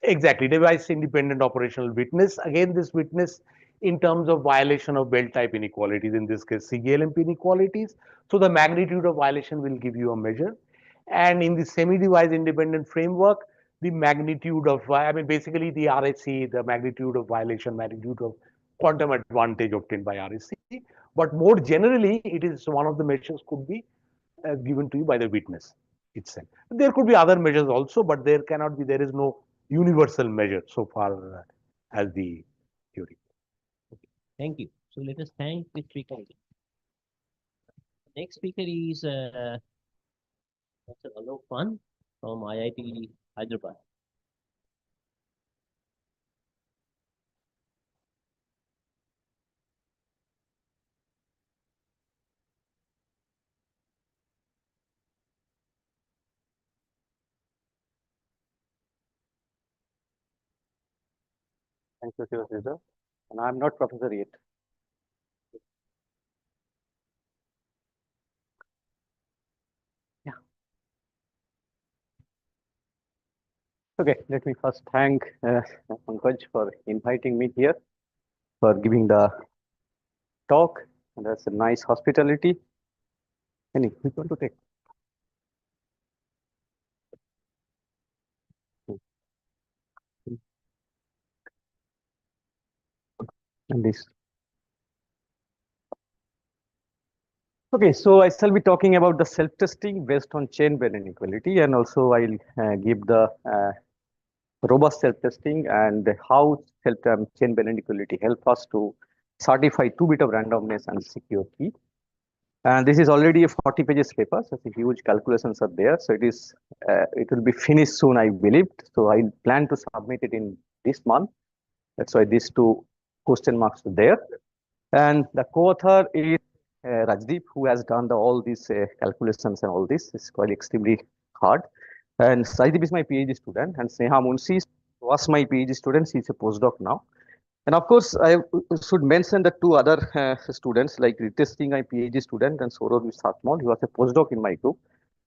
exactly device independent operational witness. Again, this witness in terms of violation of belt type inequalities, in this case CGLMP inequalities. So the magnitude of violation will give you a measure. And in the semi-device independent framework, the magnitude of, I mean, basically the RSC, the magnitude of violation, magnitude of quantum advantage obtained by RSC. But more generally, it is one of the measures could be given to you by the witness itself. There could be other measures also, but there cannot be, there is no universal measure so far as the theory. Okay. Thank you. So let us thank the speaker. Next speaker is Dr. Alok Pan from IIT Hyderabad. Thank you, Sir. And I'm not professor yet. Yeah. Okay, let me first thank Pankaj for inviting me here, for giving the talk. And that's a nice hospitality. Any, which one to take? And this. Okay, so I shall be talking about the self-testing based on chain bell inequality, and also I'll give the robust self-testing and how chain bell inequality help us to certify 2-bit of randomness and secure key. And this is already a 40 pages paper, so the huge calculations are there. So it will be finished soon, I believe. So I plan to submit it in this month. That's why these 2 question marks are there. And the co-author is Rajdeep, who has done all these calculations and all this. It's quite extremely hard. And Rajdeep is my PhD student, and Sneha Munshi was my PhD student. She's a postdoc now. And of course, I should mention the 2 other students, like Ritesh Singh, my PhD student, and Saurav Satmal, who was a postdoc in my group.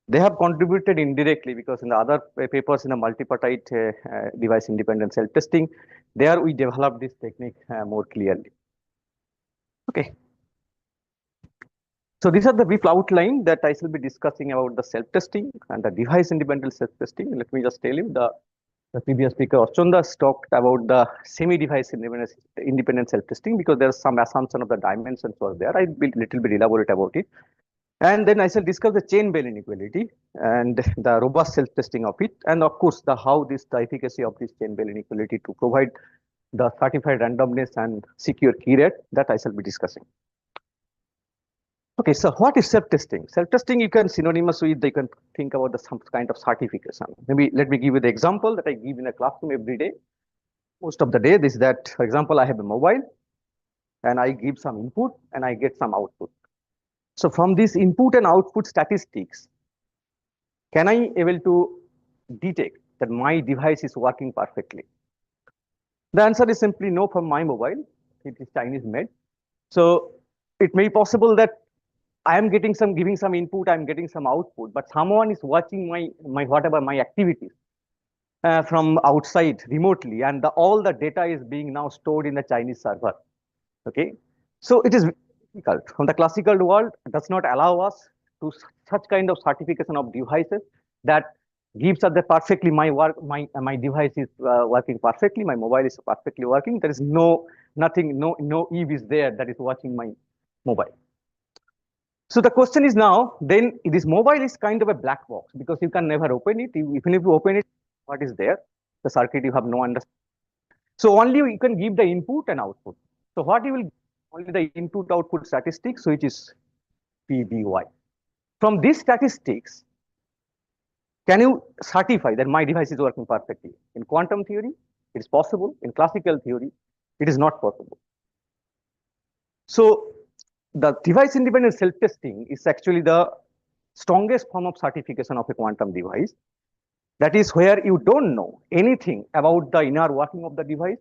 They have contributed indirectly because in the other papers in the multipartite device independent self-testing, there we developed this technique more clearly. Okay. So these are the brief outline that I shall be discussing about the self-testing and the device independent self-testing. Let me just tell you the previous speaker, Archandas, talked about the semi-device independent self-testing because there's some assumption of the dimensions was there. I'll be a little bit elaborate about it. And then I shall discuss the chain bell inequality and the robust self-testing of it. And of course, the efficacy of this chain bell inequality to provide the certified randomness and secure key rate that I shall be discussing. Okay, so what is self-testing? Self-testing, you can synonymous with, you can think about some kind of certification. Maybe let me give you the example that I give in a classroom every day. Most of the day, this is that, for example, I have a mobile and I give some input and I get some output. So from this input and output statistics, can I able to detect that my device is working perfectly? The answer is simply no from my mobile. It is Chinese made. So it may be possible that I am getting giving some input, I'm getting some output, but someone is watching my whatever my activities from outside remotely, and all the data is being now stored in the Chinese server. Okay, so it is difficult. From the classical world, does not allow us to such kind of certification of devices that gives us the perfectly my device is working perfectly, my mobile is perfectly working. There is nothing, no Eve is there that is watching my mobile. So the question is now, then this mobile is kind of a black box because you can never open it. Even if you open it, what is there? The circuit you have no understanding. So only you can give the input and output. So what you will only the input output statistics, which is PBY. From these statistics, can you certify that my device is working perfectly? In quantum theory, it is possible. In classical theory, it is not possible. So the device independent self-testing is actually the strongest form of certification of a quantum device. That is where you don't know anything about the inner working of the device.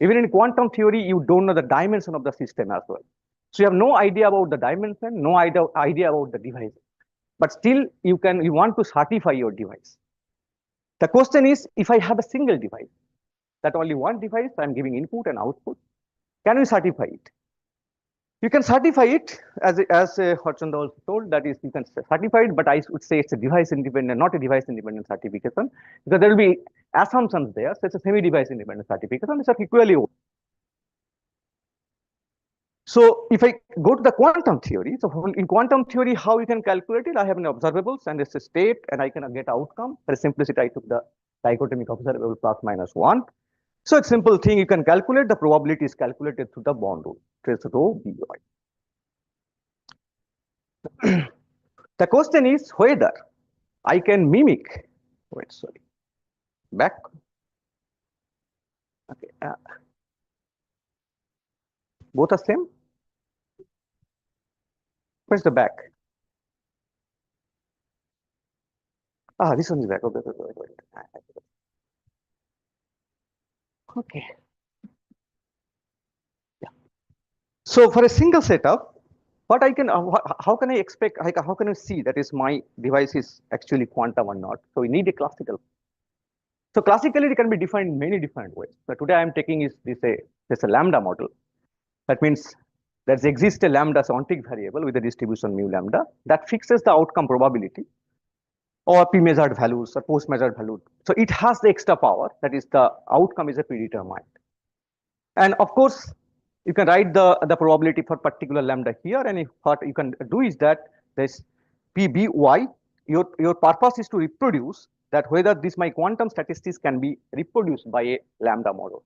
Even in quantum theory, you don't know the dimension of the system as well. So you have no idea about the dimension, no idea about the device. But still, you want to certify your device. The question is, if I have a single device, that only one device, I'm giving input and output, can we certify it? You can certify it as Harchanda also told, that is, you can certify it, but I would say it's a device independent, not a device independent certification, because there will be assumptions there. So it's a semi-device independent certification. It's equally open. So if I go to the quantum theory, so in quantum theory, how you can calculate it? I have an observables and it's a state, and I can get outcome. For simplicity, I took the dichotomic observable plus minus 1. So it's simple thing, you can calculate, the probability is calculated through the bond rule, trace rho BY. The question is whether I can mimic, wait, sorry, back. Okay, both are same. Where's the back? Ah, this one is back. Okay, okay. Yeah. So for a single setup, what I can, how can I expect, how can I see that is my device is actually quantum or not? So we need a classical. So classically, it can be defined in many different ways. So today I'm taking is this a lambda model. That means there exists a lambda ontic variable with a distribution mu lambda that fixes the outcome probability or p-measured values or post-measured value. So it has the extra power, that is the outcome is a predetermined. And of course, you can write the probability for particular lambda here, and what you can do is that this PBY, your purpose is to reproduce that whether this my quantum statistics can be reproduced by a lambda model.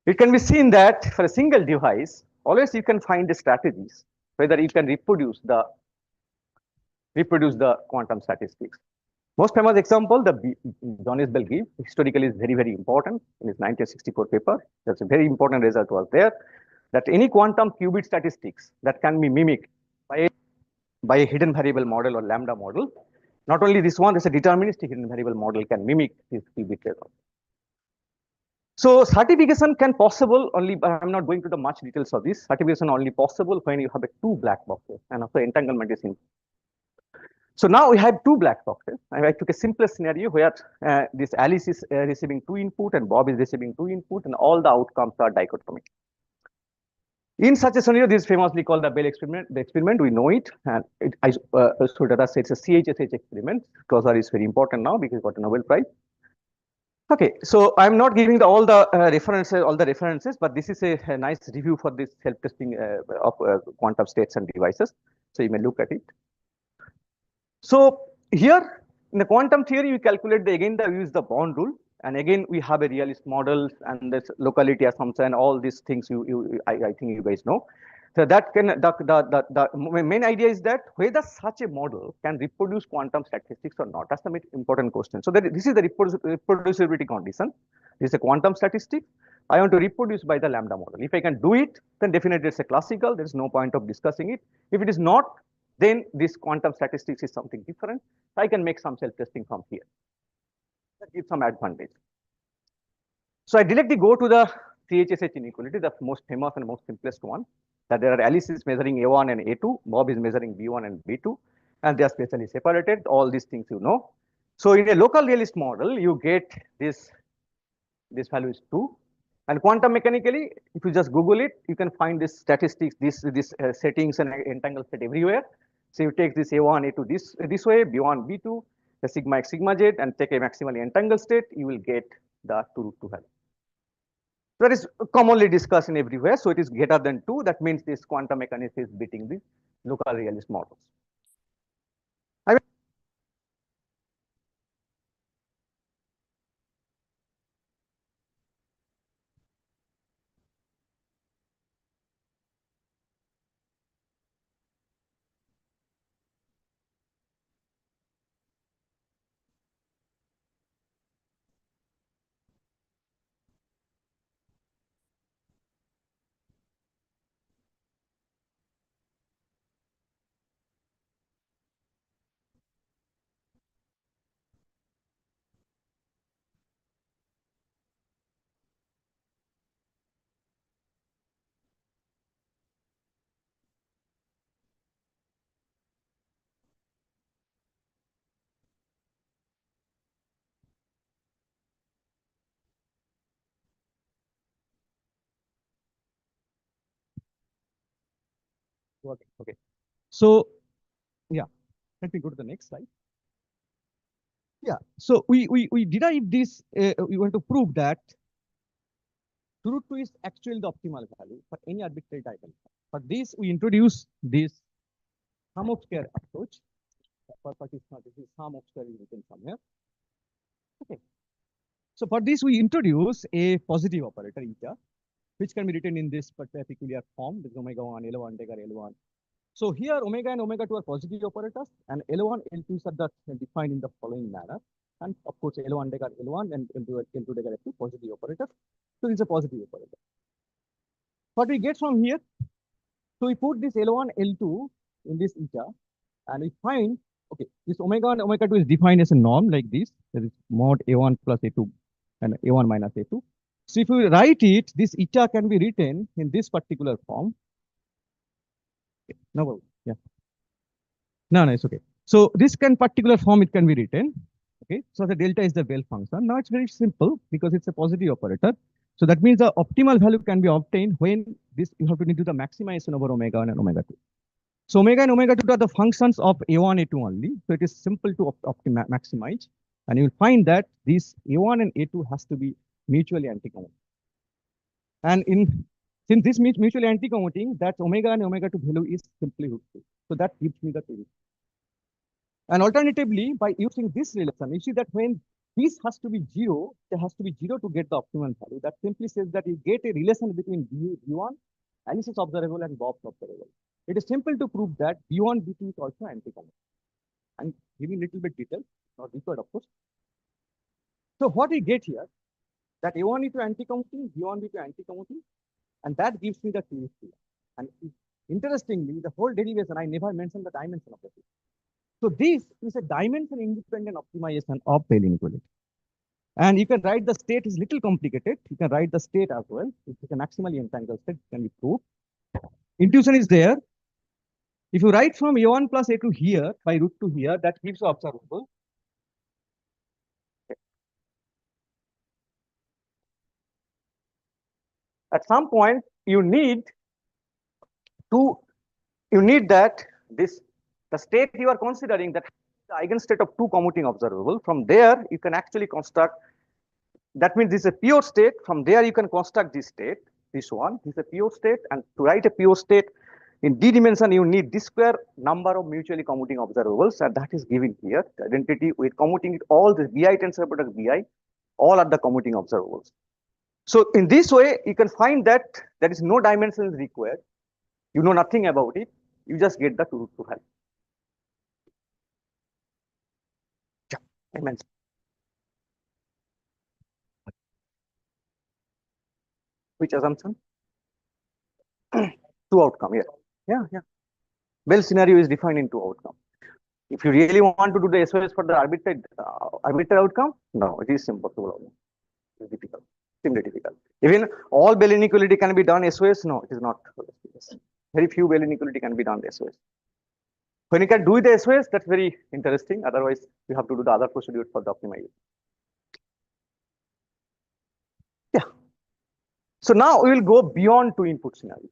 It can be seen that for a single device, always you can find the strategies whether you can reproduce the quantum statistics. Most famous example, the Johannes Bell give, historically is very, very important in his 1964 paper. That's a very important result was there, that any quantum qubit statistics that can be mimicked by a hidden variable model or lambda model. Not only this one, there's a deterministic hidden variable model can mimic this qubit result. So certification can possible only, but I'm not going to the much details of this. Certification only possible when you have a two black boxes, and also entanglement is in. So now we have two black boxes. I took a simplest scenario where this Alice is receiving 2 input and Bob is receiving 2 input, and all the outcomes are dichotomic. In such a scenario, this is famously called the Bell experiment. The experiment, we know it, and Sudhara said it's a CHSH experiment. Closer is very important now because it got a Nobel Prize. Okay, so I'm not giving all the references, but this is a nice review for this self-testing of quantum states and devices. So you may look at it. So here in the quantum theory, we calculate we use the bond rule, and again we have a realist models and this locality assumption, all these things I think you guys know. So that can the main idea is that whether such a model can reproduce quantum statistics or not. That's the important question. So this is the reproducibility condition. This is a quantum statistic. I want to reproduce by the lambda model. If I can do it, then definitely it's a classical. There is no point of discussing it. If it is not, then this quantum statistics is something different. I can make some self-testing from here. That gives some advantage. So I directly go to the CHSH inequality, the most famous and most simplest one, that there are Alice is measuring A1 and A2, Bob is measuring B1 and B2, and they are spatially separated. All these things you know. So in a local realist model, you get this value is 2. And quantum mechanically, if you just Google it, you can find this statistics, this settings and entangled set everywhere. So you take this A1, A2 this way, B1, B2, the sigma X, sigma Z, and take a maximally entangled state, you will get the 2√2 value. That is commonly discussed in everywhere. So it is greater than 2. That means this quantum mechanics is beating local realist models. Okay. So yeah, let me go to the next slide. Yeah. So we derive this. We want to prove that root 2 is actually the optimal value for any arbitrary diagonal. For this, we introduce this sum of square approach. This is sum of square is written somewhere. Okay. So for this, we introduce a positive operator eta, which can be written in this peculiar form. This is omega 1, L1, dagger L1. So here omega and omega 2 are positive operators, and L1, L2 are defined in the following manner. And of course, L1 dagger L1 and L2 dagger L2 positive operators. So it's a positive operator. What we get from here, so we put this L1, L2 in this eta, and we find, okay, this omega and omega 2 is defined as a norm like this. There is mod A1 plus A2 and A1 minus A2. So if we write it, this eta can be written in this particular form. No, yeah. No, it's okay. So this particular form, it can be written. Okay, so the delta is the Bell function. Now it's very simple because it's a positive operator. So that means the optimal value can be obtained when this you have to do the maximization over omega 1 and omega 2. So omega and omega 2 are the functions of A1, A2 only. So it is simple to maximize. And you will find that this A1 and A2 has to be mutually anti-commuting. And since this means mutually anti-commuting, that omega and omega 2 value is simply root 2. So that gives me the theory. And alternatively, by using this relation, you see that when this has to be 0, there has to be 0 to get the optimal value. That simply says that you get a relation between B1, Alice is observable, and Bob's observable. It is simple to prove that B1, B2 is also anti-commuting. I'm giving a little bit detail, not deeper, of course. So what we get here, that A1 is anti-commuting, B1 is anti-commuting, and that gives me the theory. And interestingly, the whole derivation, I never mentioned the dimension of the theory. So this is a dimension independent optimization of Bell inequality. And you can write the state is little complicated. You can write the state as well. It's a maximally entangled state, can be proved. Intuition is there. If you write from A1 plus A2 here by root 2 here, that gives you observable. Okay. At some point, you need that the state you are considering, that the eigenstate of two commuting observable. From there, you can actually construct. That means this is a pure state. From there, you can construct this state. This one, this is a pure state, and to write a pure state in D dimension, you need this square number of mutually commuting observables, and that is given here. The identity with commuting it all the Bi tensor product Bi, all are the commuting observables. So in this way, you can find that there is no dimension required. You know nothing about it. You just get the root 2 value. Dimension. Which assumption? Two outcome, yeah. Bell scenario is defined in two outcome. If you really want to do the SOS for the arbitrary outcome, no, it is impossible. It's difficult, extremely difficult. Even all Bell inequality can be done SOS. No, it is not. Very few Bell inequality can be done SOS. When you can do the SOS, that's very interesting. Otherwise, you have to do the other procedure for the optimization. Yeah. So now we will go beyond two input scenario.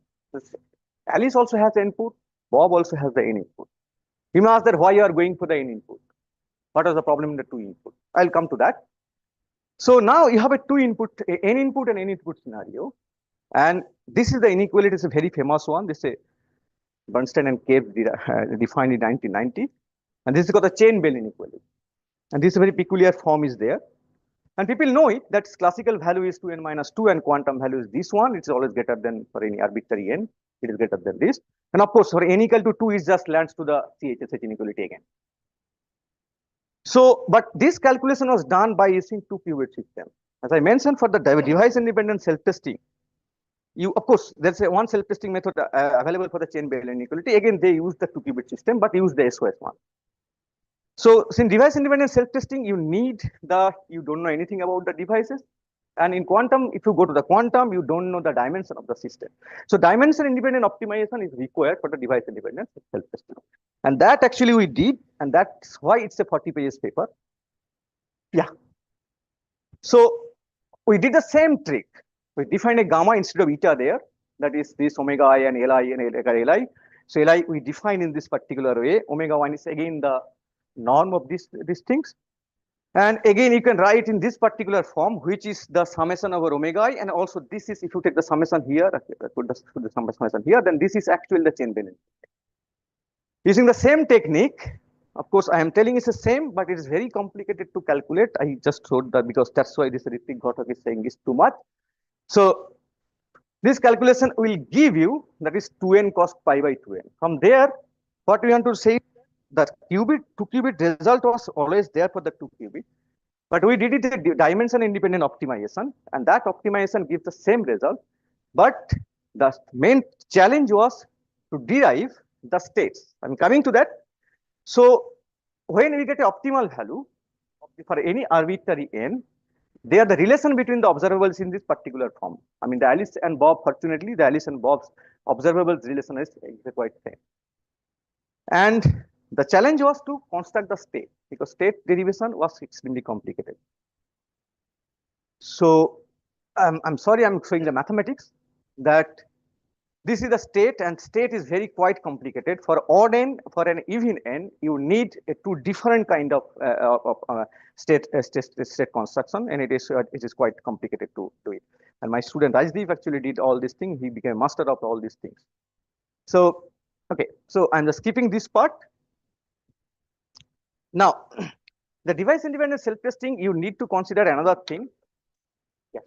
Alice also has the input. Bob also has the n input. You may ask that why you are going for the n input. What was the problem in the two input? I'll come to that. So now you have a two input, n input and n input scenario. And this is the inequality, it's a very famous one. They say Bernstein and Cave defined in 1990. And this is called the chain Bell inequality. And this very peculiar form is there. And people know it, that classical value is 2n minus 2 and quantum value is this one. It's always greater than for any arbitrary n. It is greater than this. And of course, for n equal to 2, it just lands to the CHSH inequality again. So, but this calculation was done by using 2-qubit system. As I mentioned, for the device independent self-testing, of course, there's one self-testing method available for the chain Bell inequality. Again, they use the 2-qubit system, but use the SOS one. So, since device independent self-testing, you don't know anything about the devices. And in quantum, if you go to the quantum, you don't know the dimension of the system. So, dimension independent optimization is required for the device independent self-testing. And that actually we did, and that's why it's a 40 pages paper. Yeah. So, we did the same trick. We defined a gamma instead of eta there. That is this omega I and Li and Li. So Li we define in this particular way. Omega 1 is again the norm of these things. And again, you can write in this particular form, which is the summation over omega I. And also this is, if you take the summation here, put the summation here, then this is actually the chain Bell. Using the same technique, of course, I am telling it's the same, but it is very complicated to calculate. I just showed that because that's why this Ritik Ghatak is saying is too much. So this calculation will give you, that is 2n cos pi by 2n. From there, what we want to say, the 2-qubit result was always there for the 2-qubit, but we did it a dimension independent optimization, and that optimization gives the same result. But the main challenge was to derive the states. I'm coming to that. So when we get an optimal value for any arbitrary n, there the relation between the observables in this particular form. I mean, the Alice and Bob, fortunately, the Alice and Bob's observables relation is quite same. And the challenge was to construct the state, because state derivation was extremely complicated. So I'm sorry, I'm showing the mathematics that this is the state, and state is very quite complicated. For odd n, for an even n, you need two different kind of state construction, and it is quite complicated to do it. And my student Rajdeep actually did all these things. He became master of all these things. So, okay, so I'm just skipping this part. Now, the device independent self-testing, you need to consider another thing. Yeah.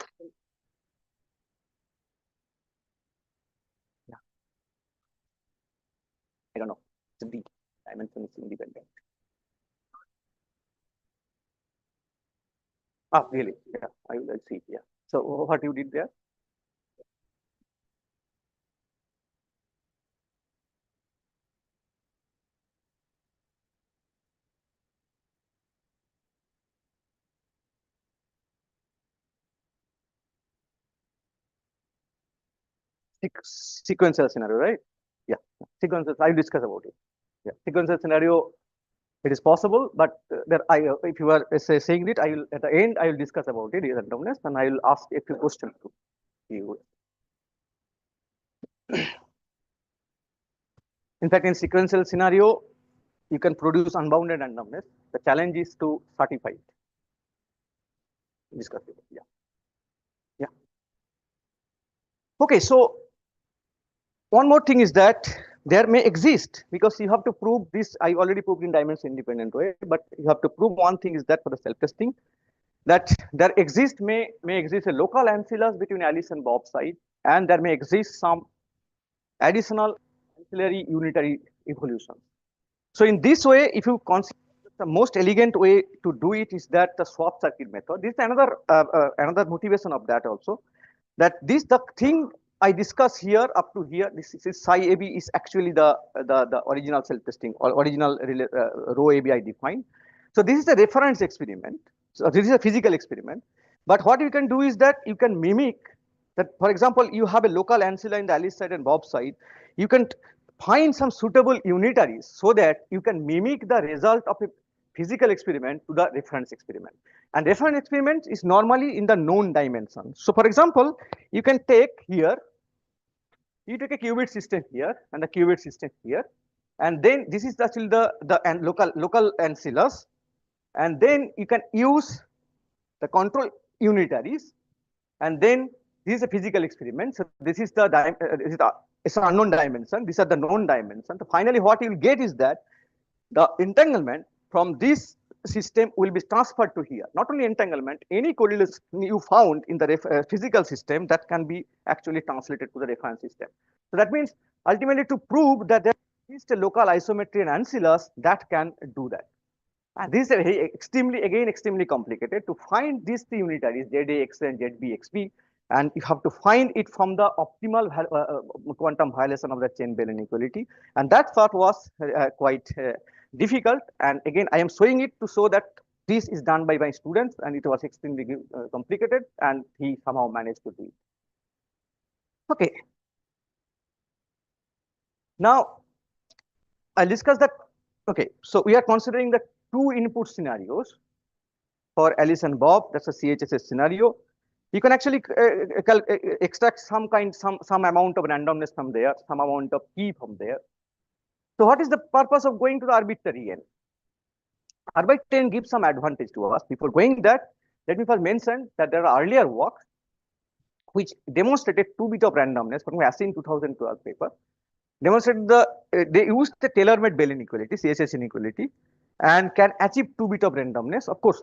I don't know. It's D. Dimension is independent. Ah, really? Yeah, I will see. Yeah. So what you did there? Sequential scenario, right? Yeah, sequential. I will discuss about it. Yeah, sequential scenario. It is possible, but if you are saying it, I will at the end I will discuss about it randomness, and I will ask a few questions to you. In fact, in sequential scenario, you can produce unbounded randomness. The challenge is to certify it. Discuss it. Yeah. Yeah. Okay, so one more thing is that there may exist, because you have to prove this. I already proved in dimension independent way, but you have to prove one thing is that for the self-testing, that there may exist a local ancillars between Alice and Bob side, and there may exist some additional ancillary unitary evolution. So in this way, if you consider the most elegant way to do it is that the swap circuit method. This is another motivation of that also, that the thing I discuss here up to here, this is psi AB is actually the original self-testing or original rho AB I defined. So this is a reference experiment. So this is a physical experiment. But what you can do is that you can mimic that. For example, you have a local ancilla in the Alice side and Bob side. You can find some suitable unitaries so that you can mimic the result of a physical experiment to the reference experiment. And reference experiment is normally in the known dimension. So for example, you can take here, you take a qubit system here and the qubit system here, and then this is actually the local ancillas, and then you can use the control unitaries, and then this is a physical experiment. So this is the it's an unknown dimension. These are the known dimensions. Finally, what you will get is that the entanglement from this system will be transferred to here. Not only entanglement, any correlation you found in the physical system that can be actually translated to the reference system. So that means ultimately to prove that there is a local isometry and ancillars that can do that. And this is extremely complicated. To find these three unitaries, ZA, XA, and ZB, XB, and you have to find it from the optimal quantum violation of the chain-Bell inequality. And that part was quite difficult. And again, I am showing it to show that this is done by my students, and it was extremely complicated, and he somehow managed to do it. Okay. Now, I'll discuss that. Okay, so we are considering the two input scenarios for Alice and Bob. That's a CHSS scenario. You can actually extract some amount of randomness from there, some amount of key from there. So what is the purpose of going to the arbitrary n? Arbitrary n gives some advantage to us. Before going that, let me first mention that there are earlier works which demonstrated 2 bit of randomness from ASIN 2012 paper. Demonstrated they used the tailor-made Bell inequality, CSS inequality, and can achieve 2 bit of randomness. Of course,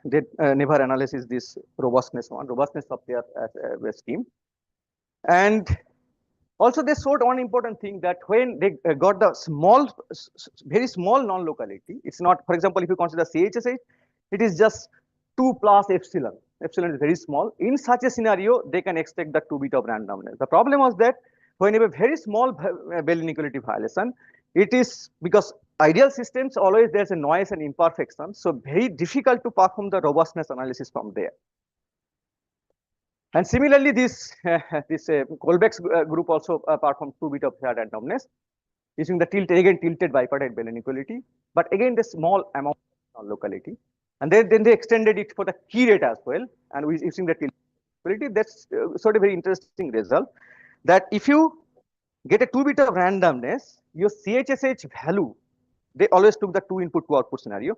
they never analysis this robustness of their scheme. And also they showed one important thing, that when they got the very small non-locality, it's not, for example, if you consider CHSH, it is just 2 plus epsilon. Epsilon is very small. In such a scenario, they can expect the 2 bit of randomness. The problem was that when you have a very small Bell inequality violation, it is because ideal systems always there's a noise and imperfection, so very difficult to perform the robustness analysis from there. And similarly, this Kolbeck's group also performed 2 bit of randomness using the tilted bipartite Bell inequality, but again the small amount of locality, and then they extended it for the key rate as well, and using the tilted inequality. That's sort of very interesting result. That if you get a 2 bit of randomness, your CHSH value, they always took the 2 input 2 output scenario.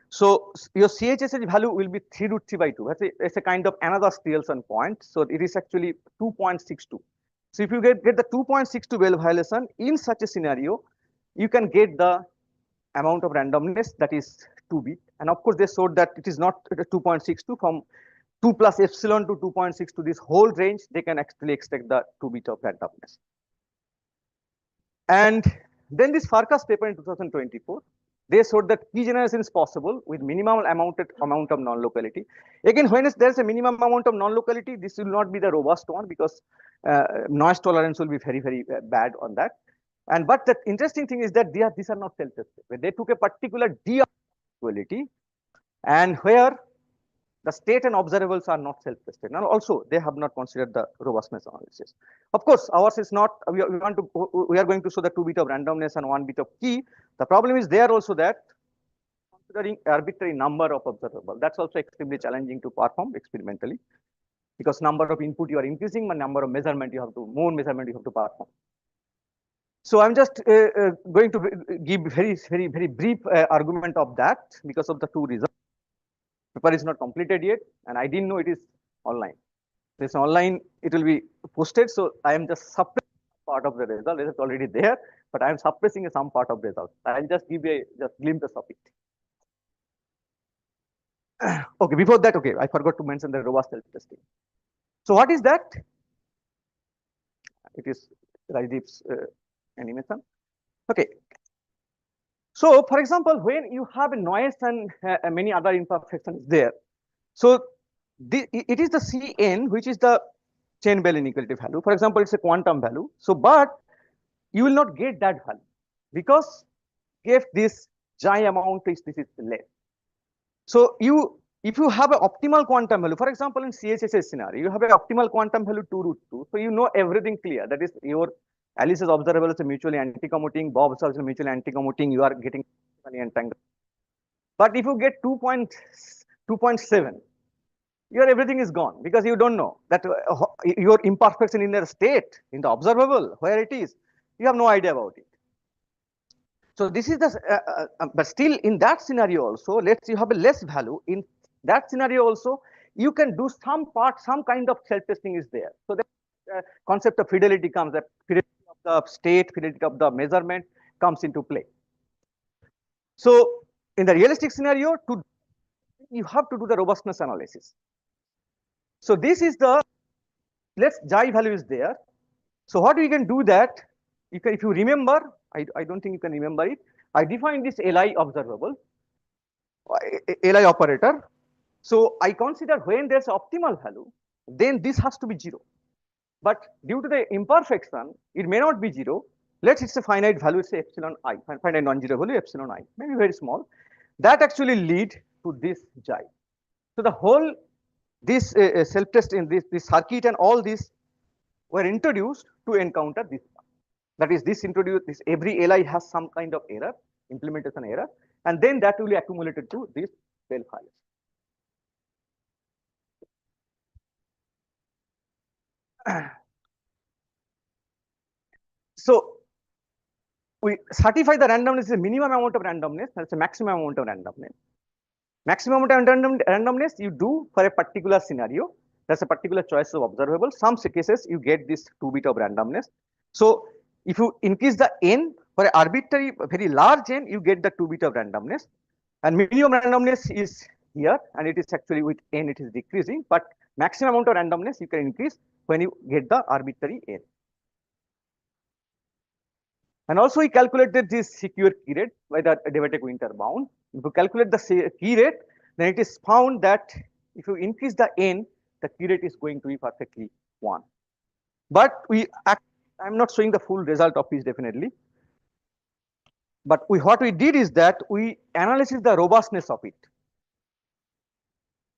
So your CHSH value will be 3 root 3 by 2. It's a kind of another Stielson point. So it is actually 2.62. So if you get the 2.62 Bell violation in such a scenario, you can get the amount of randomness that is 2 bit. And of course, they showed that it is not 2.62 from 2 plus epsilon to 2.6 to this whole range, they can actually extract the 2 bit of randomness. And then this Farkas paper in 2024, they showed that key generation is possible with minimal amount of non-locality. Again, when there's a minimum amount of non-locality, this will not be the robust one because noise tolerance will be very bad on that. And but the interesting thing is that these are not self-tested. When they took a particular D inequality, and where the state and observables are not self-tested. And also, they have not considered the robustness analysis. Of course, ours is not. We are going to show the 2 bit of randomness and 1 bit of key. The problem is there also that considering arbitrary number of observable. That's also extremely challenging to perform experimentally, because number of input you are increasing, but number of measurement you have to perform. So I'm just going to give very brief argument of that because of the 2 results. Paper is not completed yet, and I didn't know it is online. This online, it will be posted. So I am just suppressing part of the result. It is already there, but I am suppressing some part of the result. I'll just give a glimpse of it. Okay, before that, okay, I forgot to mention the robust self-testing. So what is that? It is Rajdeep's animation. Okay. So, for example, when you have a noise and many other imperfections there, so it is the Cn which is the chain Bell inequality value. For example, it's a quantum value. So, but you will not get that value because if this Chi amount is less. So if you have an optimal quantum value, for example, in CHSS scenario, you have an optimal quantum value 2 root 2. So you know everything clear. That is your Alice's observable is mutually anti-commuting, Bob's is mutually anti-commuting, you are getting entangled. But if you get 2.7, everything is gone because you don't know that your imperfection in the state, in the observable, where it is, you have no idea about it. So this is the, but still in that scenario also, let's you have a less value. In that scenario also, you can do some kind of self-testing is there. So the concept of fidelity comes, that fidelity the state, fidelity of the measurement comes into play. So in the realistic scenario, you have to do the robustness analysis. So this is the, let's xi value is there. So what we can do that, if you remember, I don't think you can remember it. I define this Li observable, Li operator. So I consider when there's optimal value, then this has to be 0. But due to the imperfection, it may not be 0. Let's it's a finite value, say epsilon I, finite non-zero value epsilon I, maybe very small. That actually lead to this xi. So the whole this self-test in this circuit and all this were introduced to encounter this. That is, this introduced this every Li has some kind of error, implementation error, and then that will be accumulated to this Bell files. So we certify the randomness is a minimum amount of randomness, that's a maximum amount of randomness. Maximum amount of randomness you do for a particular scenario. That's a particular choice of observable. Some cases you get this 2-bit of randomness. So if you increase the n for an arbitrary very large n, you get the 2-bit of randomness. And minimum randomness is here, and it is actually with n it is decreasing, but maximum amount of randomness you can increase when you get the arbitrary n. And also we calculated this secure key rate by the Debate-Winter bound. If you calculate the key rate, then it is found that if you increase the n, the key rate is going to be perfectly 1. But I'm not showing the full result of this definitely. But what we did is that we analyzed the robustness of it.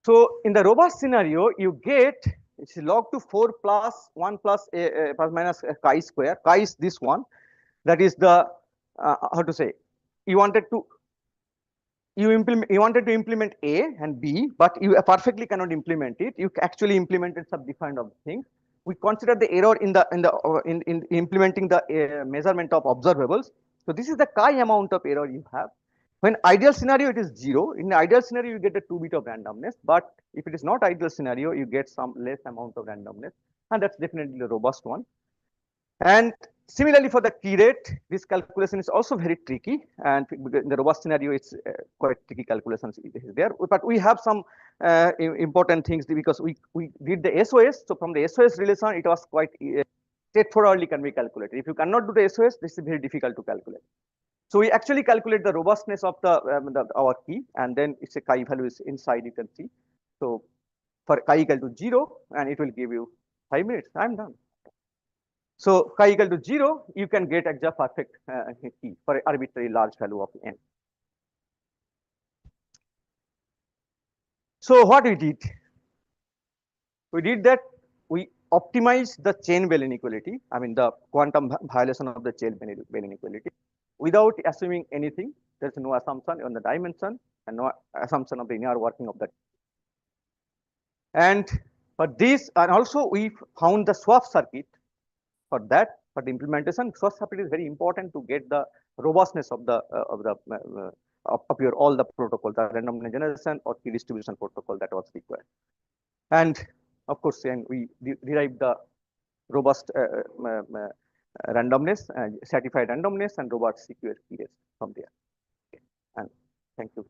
So in the robust scenario, you get it's log to 4 plus 1 plus plus minus chi square. Chi is this one. That is the how to say, you wanted to implement A and B, but you perfectly cannot implement it. You actually implemented some different of things. We consider the error in implementing the measurement of observables. So this is the chi amount of error you have. When ideal scenario it is 0. In the ideal scenario you get a 2-bit of randomness, but if it is not ideal scenario you get some less amount of randomness, and that's definitely a robust one. And similarly for the key rate, this calculation is also very tricky, and in the robust scenario it's quite tricky calculations there. But we have some important things because we did the SOS. So from the SOS relation it was quite straightforwardly can be calculated. If you cannot do the SOS, this is very difficult to calculate. So we actually calculate the robustness of our key, and then it's a chi value is inside, you can see. So for chi equal to 0, and it will give you 5 minutes. I'm done. So chi equal to 0, you can get exact perfect key for an arbitrary large value of n. So what we did? We did that we optimized the chain Bell inequality. I mean the quantum violation of the chain Bell inequality without assuming anything. There's no assumption on the dimension and no assumption of the inner working of that. And for this, and also we found the swap circuit for that. For the implementation, swap circuit is very important to get the robustness of the of your all the protocol, the random generation or key distribution protocol that was required. And of course, then we derived the robust randomness, certified randomness, and robust secure key rates from there. Okay. And thank you.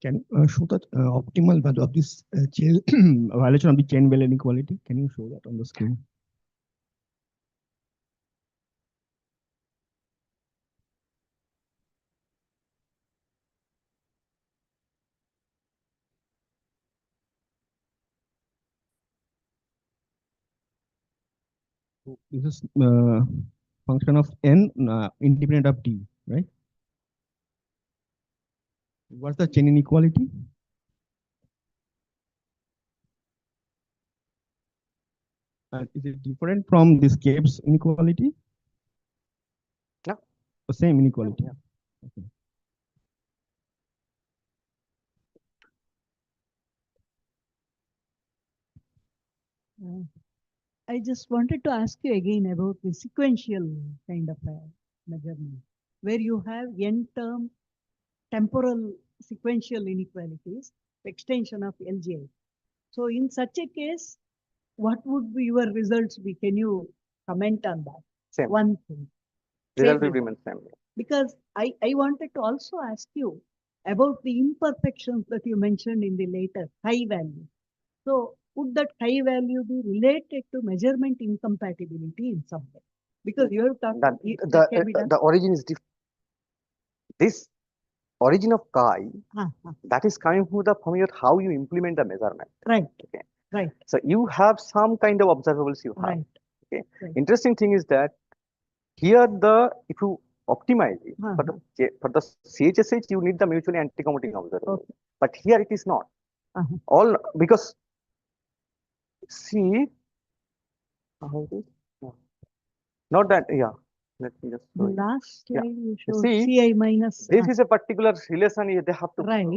Can you show that optimal value of this violation of the chain Bell inequality? Can you show that on the screen? This is function of n independent of t, right? What's the chain inequality? And is it different from this Gibbs inequality? No. The same inequality. Yeah. Okay. I just wanted to ask you again about the sequential kind of a measurement, where you have n-term temporal sequential inequalities, extension of LGI. So in such a case, what would be your results be? Can you comment on that? Same. One thing. Result Same will remain same. Because I wanted to also ask you about the imperfections that you mentioned in the later high value. So would that high value be related to measurement incompatibility in some way? Because you have talked That that can be done. the origin is different. This origin of chi, that is coming from your how you implement the measurement. Right. Okay. Right. So you have some kind of observables you have. Right. Okay. Right. Interesting thing is that here if you optimize it for the CHSH you need the mutually anti-commuting observable. Okay. But here it is not. All because see how it is? Not that let me just show you. Last slide you showed See, CI minus. This is a particular relation they have to. Right.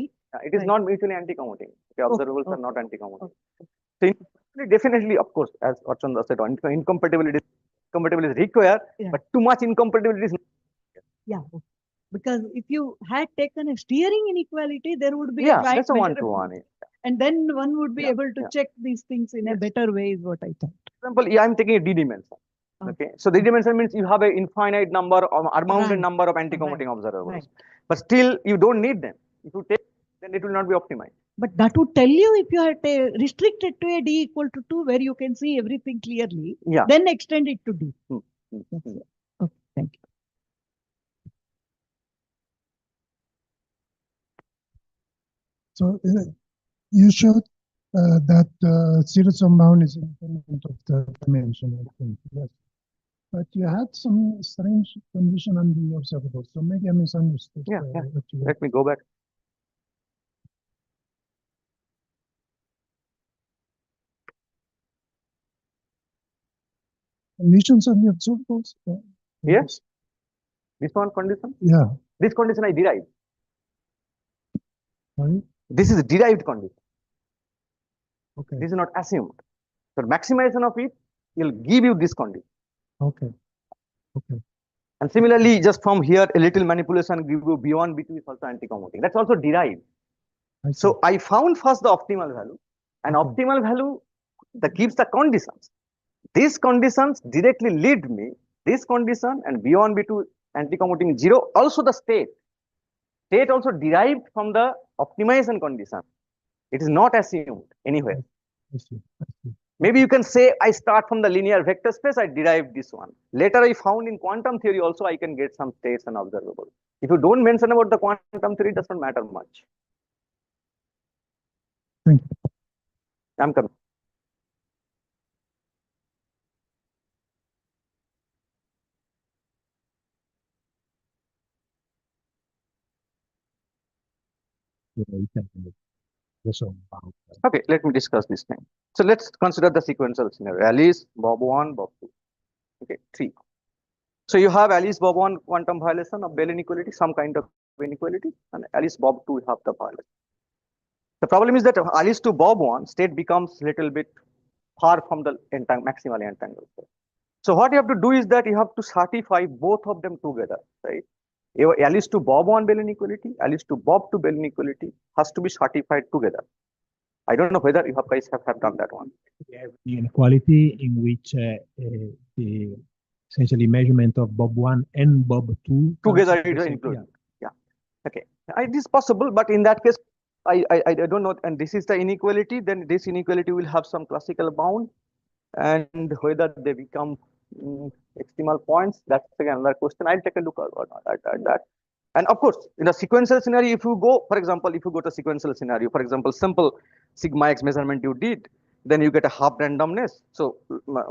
It is Right. not mutually anti-commuting. The observables are Okay. not anti-commuting. So definitely, of course, as Archandra said, incompatibility is required, but too much incompatibility is not. Yeah. Okay. Because if you had taken a steering inequality, there would be a Yeah, right that's a one-to-one. measurability. And then one would be able to check these things in a better way, is what I thought. For example, I'm taking a D dimension. Okay, so the D dimension means you have an infinite number or unbounded number of anti-commuting observables. Right. But still, you don't need them. If you take, then it will not be optimized. But that would tell you if you had restricted to a D equal to 2, where you can see everything clearly, then extend it to D. Okay, thank you. So you showed that zero sum bound is independent of the dimension, I think. Yes. But you had some strange condition on the observable. So maybe I misunderstood. Let me go back. Conditions on the observables? Yes. This one condition? Yeah. This condition I derived. Sorry? This is a derived condition. Okay. This is not assumed. So maximization of it will give you this condition. Okay. Okay. And similarly, just from here, a little manipulation give you B1, B2 is also anti-commuting. That's also derived. So I found first the optimal value, and optimal value that gives the conditions. These conditions directly lead me, this condition and B1, B2 anti-commuting 0, also the state. State also derived from the optimization condition. It is not assumed anywhere. I see. Maybe you can say I start from the linear vector space, I derived this one. Later I found in quantum theory also I can get some states and observable. If you don't mention about the quantum theory, it doesn't matter much. Thank you. I'm coming. Okay, let me discuss this thing. So let's consider the sequential scenario. Alice, Bob 1, Bob 2. Okay, 3. So you have Alice Bob 1 quantum violation of Bell inequality, some kind of inequality, and Alice Bob 2 have the violation. The problem is that Alice to Bob 1 state becomes little bit far from the maximally entangled state. So what you have to do is that you have to certify both of them together, right? Alice to Bob 1 Bell inequality, Alice to Bob 2 Bell inequality has to be certified together. I don't know whether you guys have done that one. The inequality in which the essentially measurement of Bob 1 and Bob 2 together is included. Yeah. Okay. It is possible, but in that case, I don't know. And this is the inequality. Then this inequality will have some classical bound, and whether they become extremal points, that's again another question. I'll take a look at that. And of course, in a sequential scenario, if you go, for example, if you go to sequential scenario, for example, simple sigma x measurement you did, then you get a half randomness. So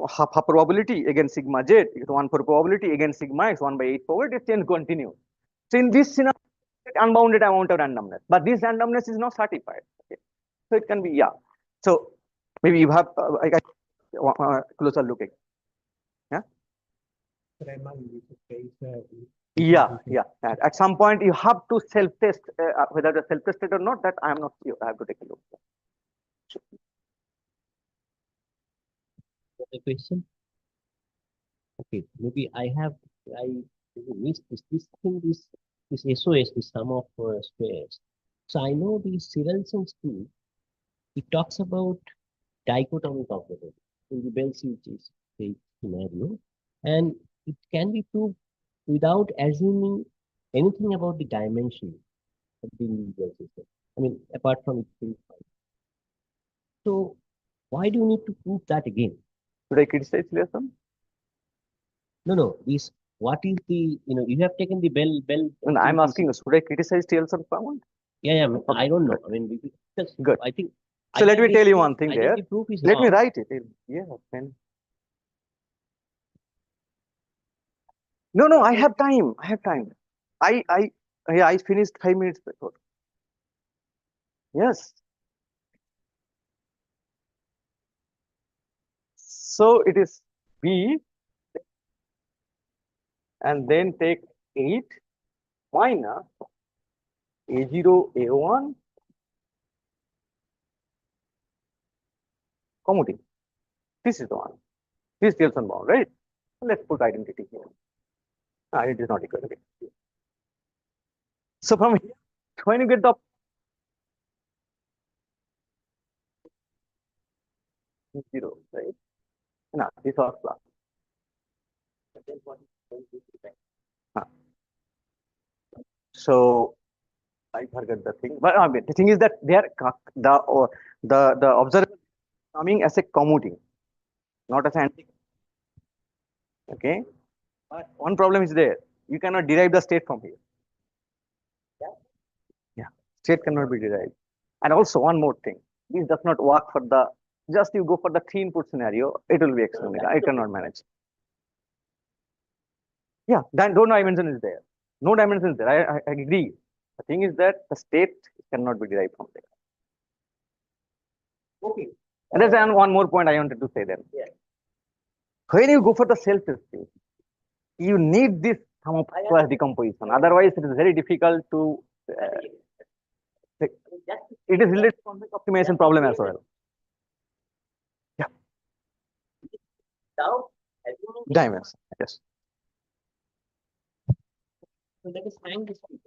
half probability against sigma z, you get 1 for probability against sigma x, 1/8 forward, it can continue. So in this scenario, unbounded amount of randomness, but this randomness is not certified. Okay. So it can be, So maybe you have closer looking. Yeah. At some point, you have to self-test whether the self-tested or not. That I am not sure. I have to take a look. the question? Okay, maybe I missed this thing, this SOS, the sum of squares. So I know the Sirelson's too. It talks about dichotomic operator in the Bell-Siege scenario, and it can be proved without assuming anything about the dimension of the individual system. I mean, apart from it being fine. So why do you need to prove that again? Should I criticize lesson? No. This what is the you have taken the Bell. And I'm asking you, should I criticize Telson Found? Yeah. Okay, I don't know. good. I mean, because Good. I think. So let me tell you one thing I there. think the proof is Let me wrong. write it. Yeah, then. No, I have time. I have time. I finished 5 minutes before. Yes. So it is B and then take 8 minus A0, A1 commuting. This is the one. This is Telson bound, right? Let's put identity here. It is not equal. Okay. So from here, when you get the zero, right? No, this was plus. So I forget the thing, but the thing is that they are the observer coming as a commuting, not as an anti. Okay, but one problem is there. You cannot derive the state from here. Yeah, state cannot be derived. And also one more thing, this does not work for the just you go for the 3 input scenario, it will be extremely. I cannot manage. Yeah, then no dimension is there. No dimension is there. I agree. The thing is that the state cannot be derived from there. Okay. And there's one more point I wanted to say then. Yeah. When you go for the self-testing, you need this sum of squares decomposition. Otherwise, it is very difficult to. It is related to convex optimization problem as well. Yeah. Dimension. Yes. So let us hang this figure.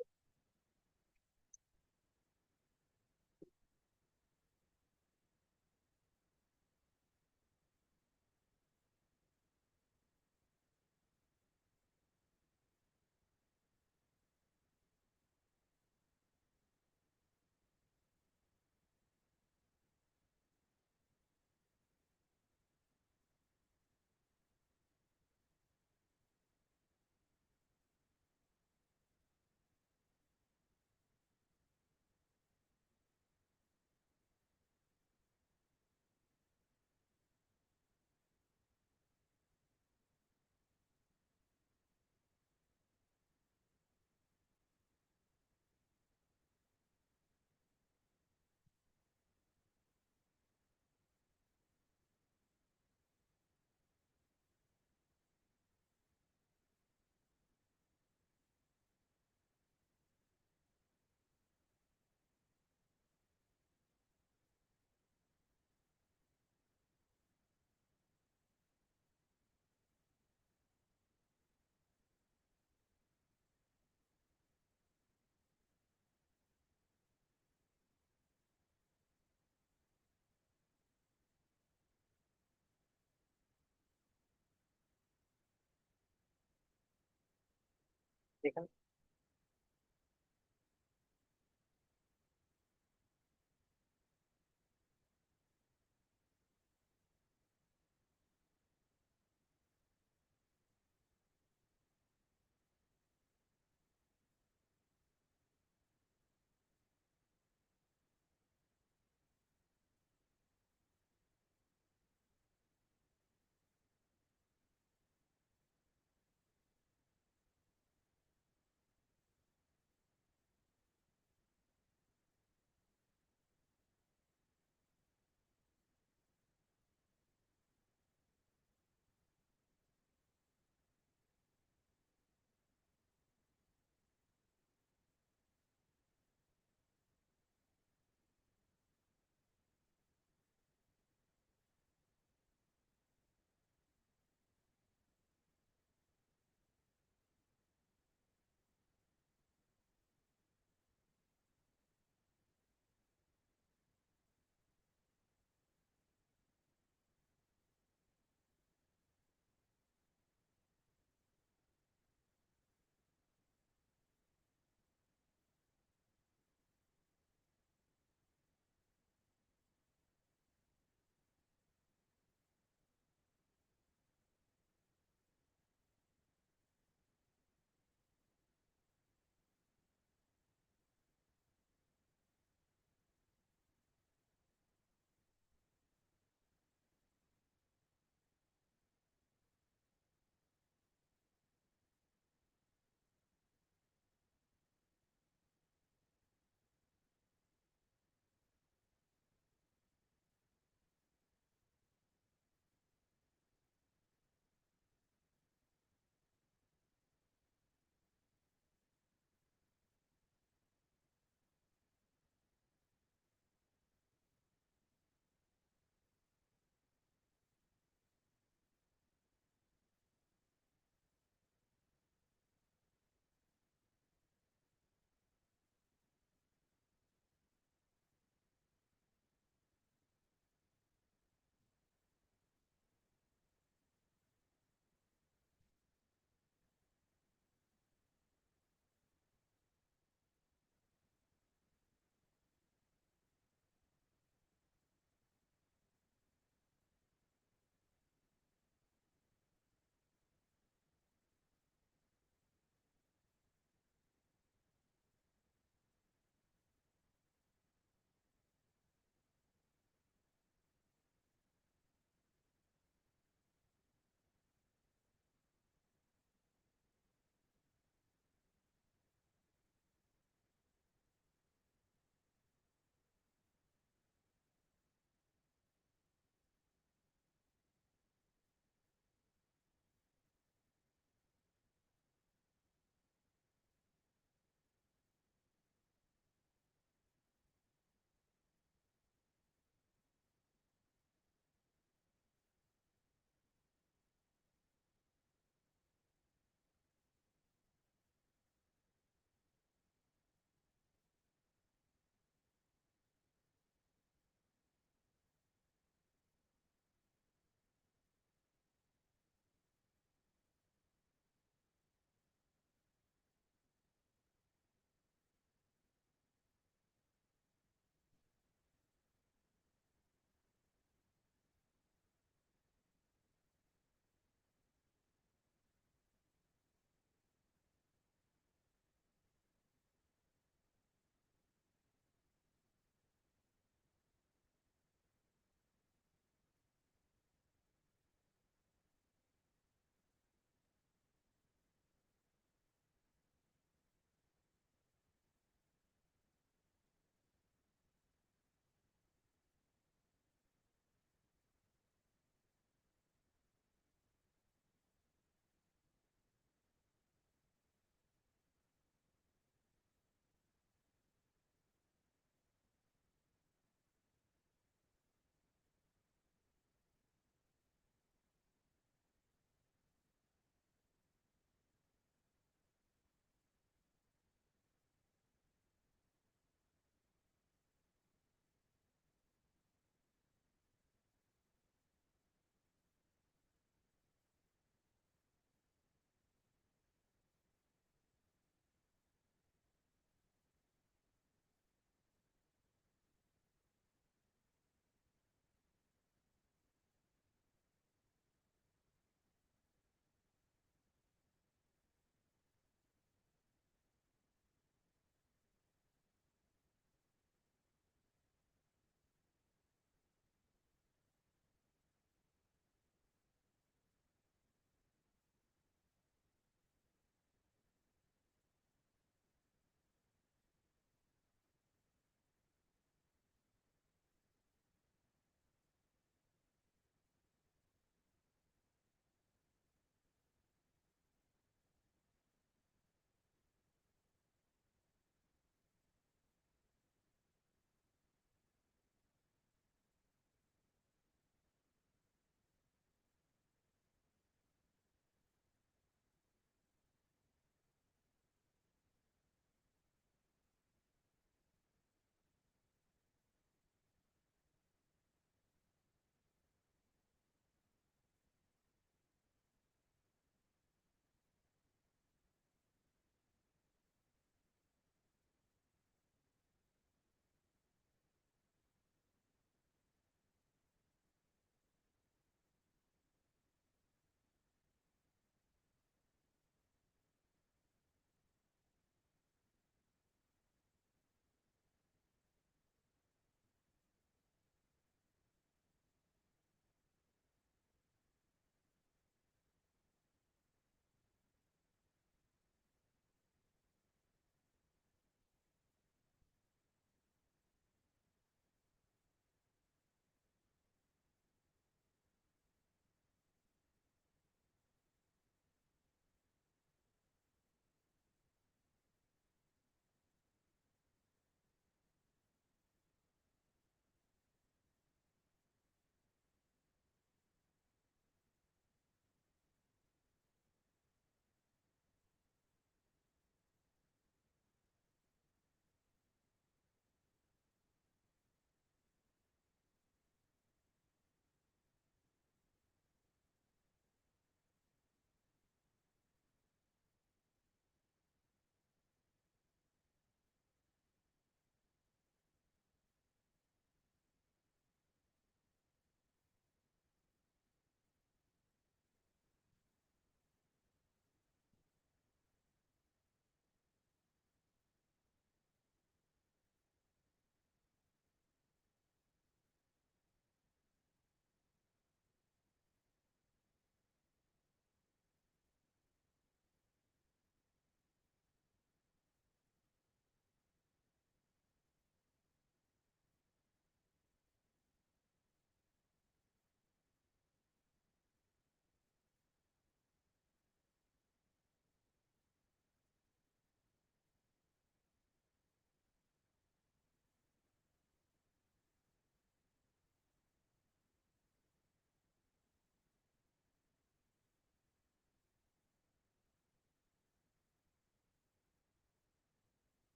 Taken.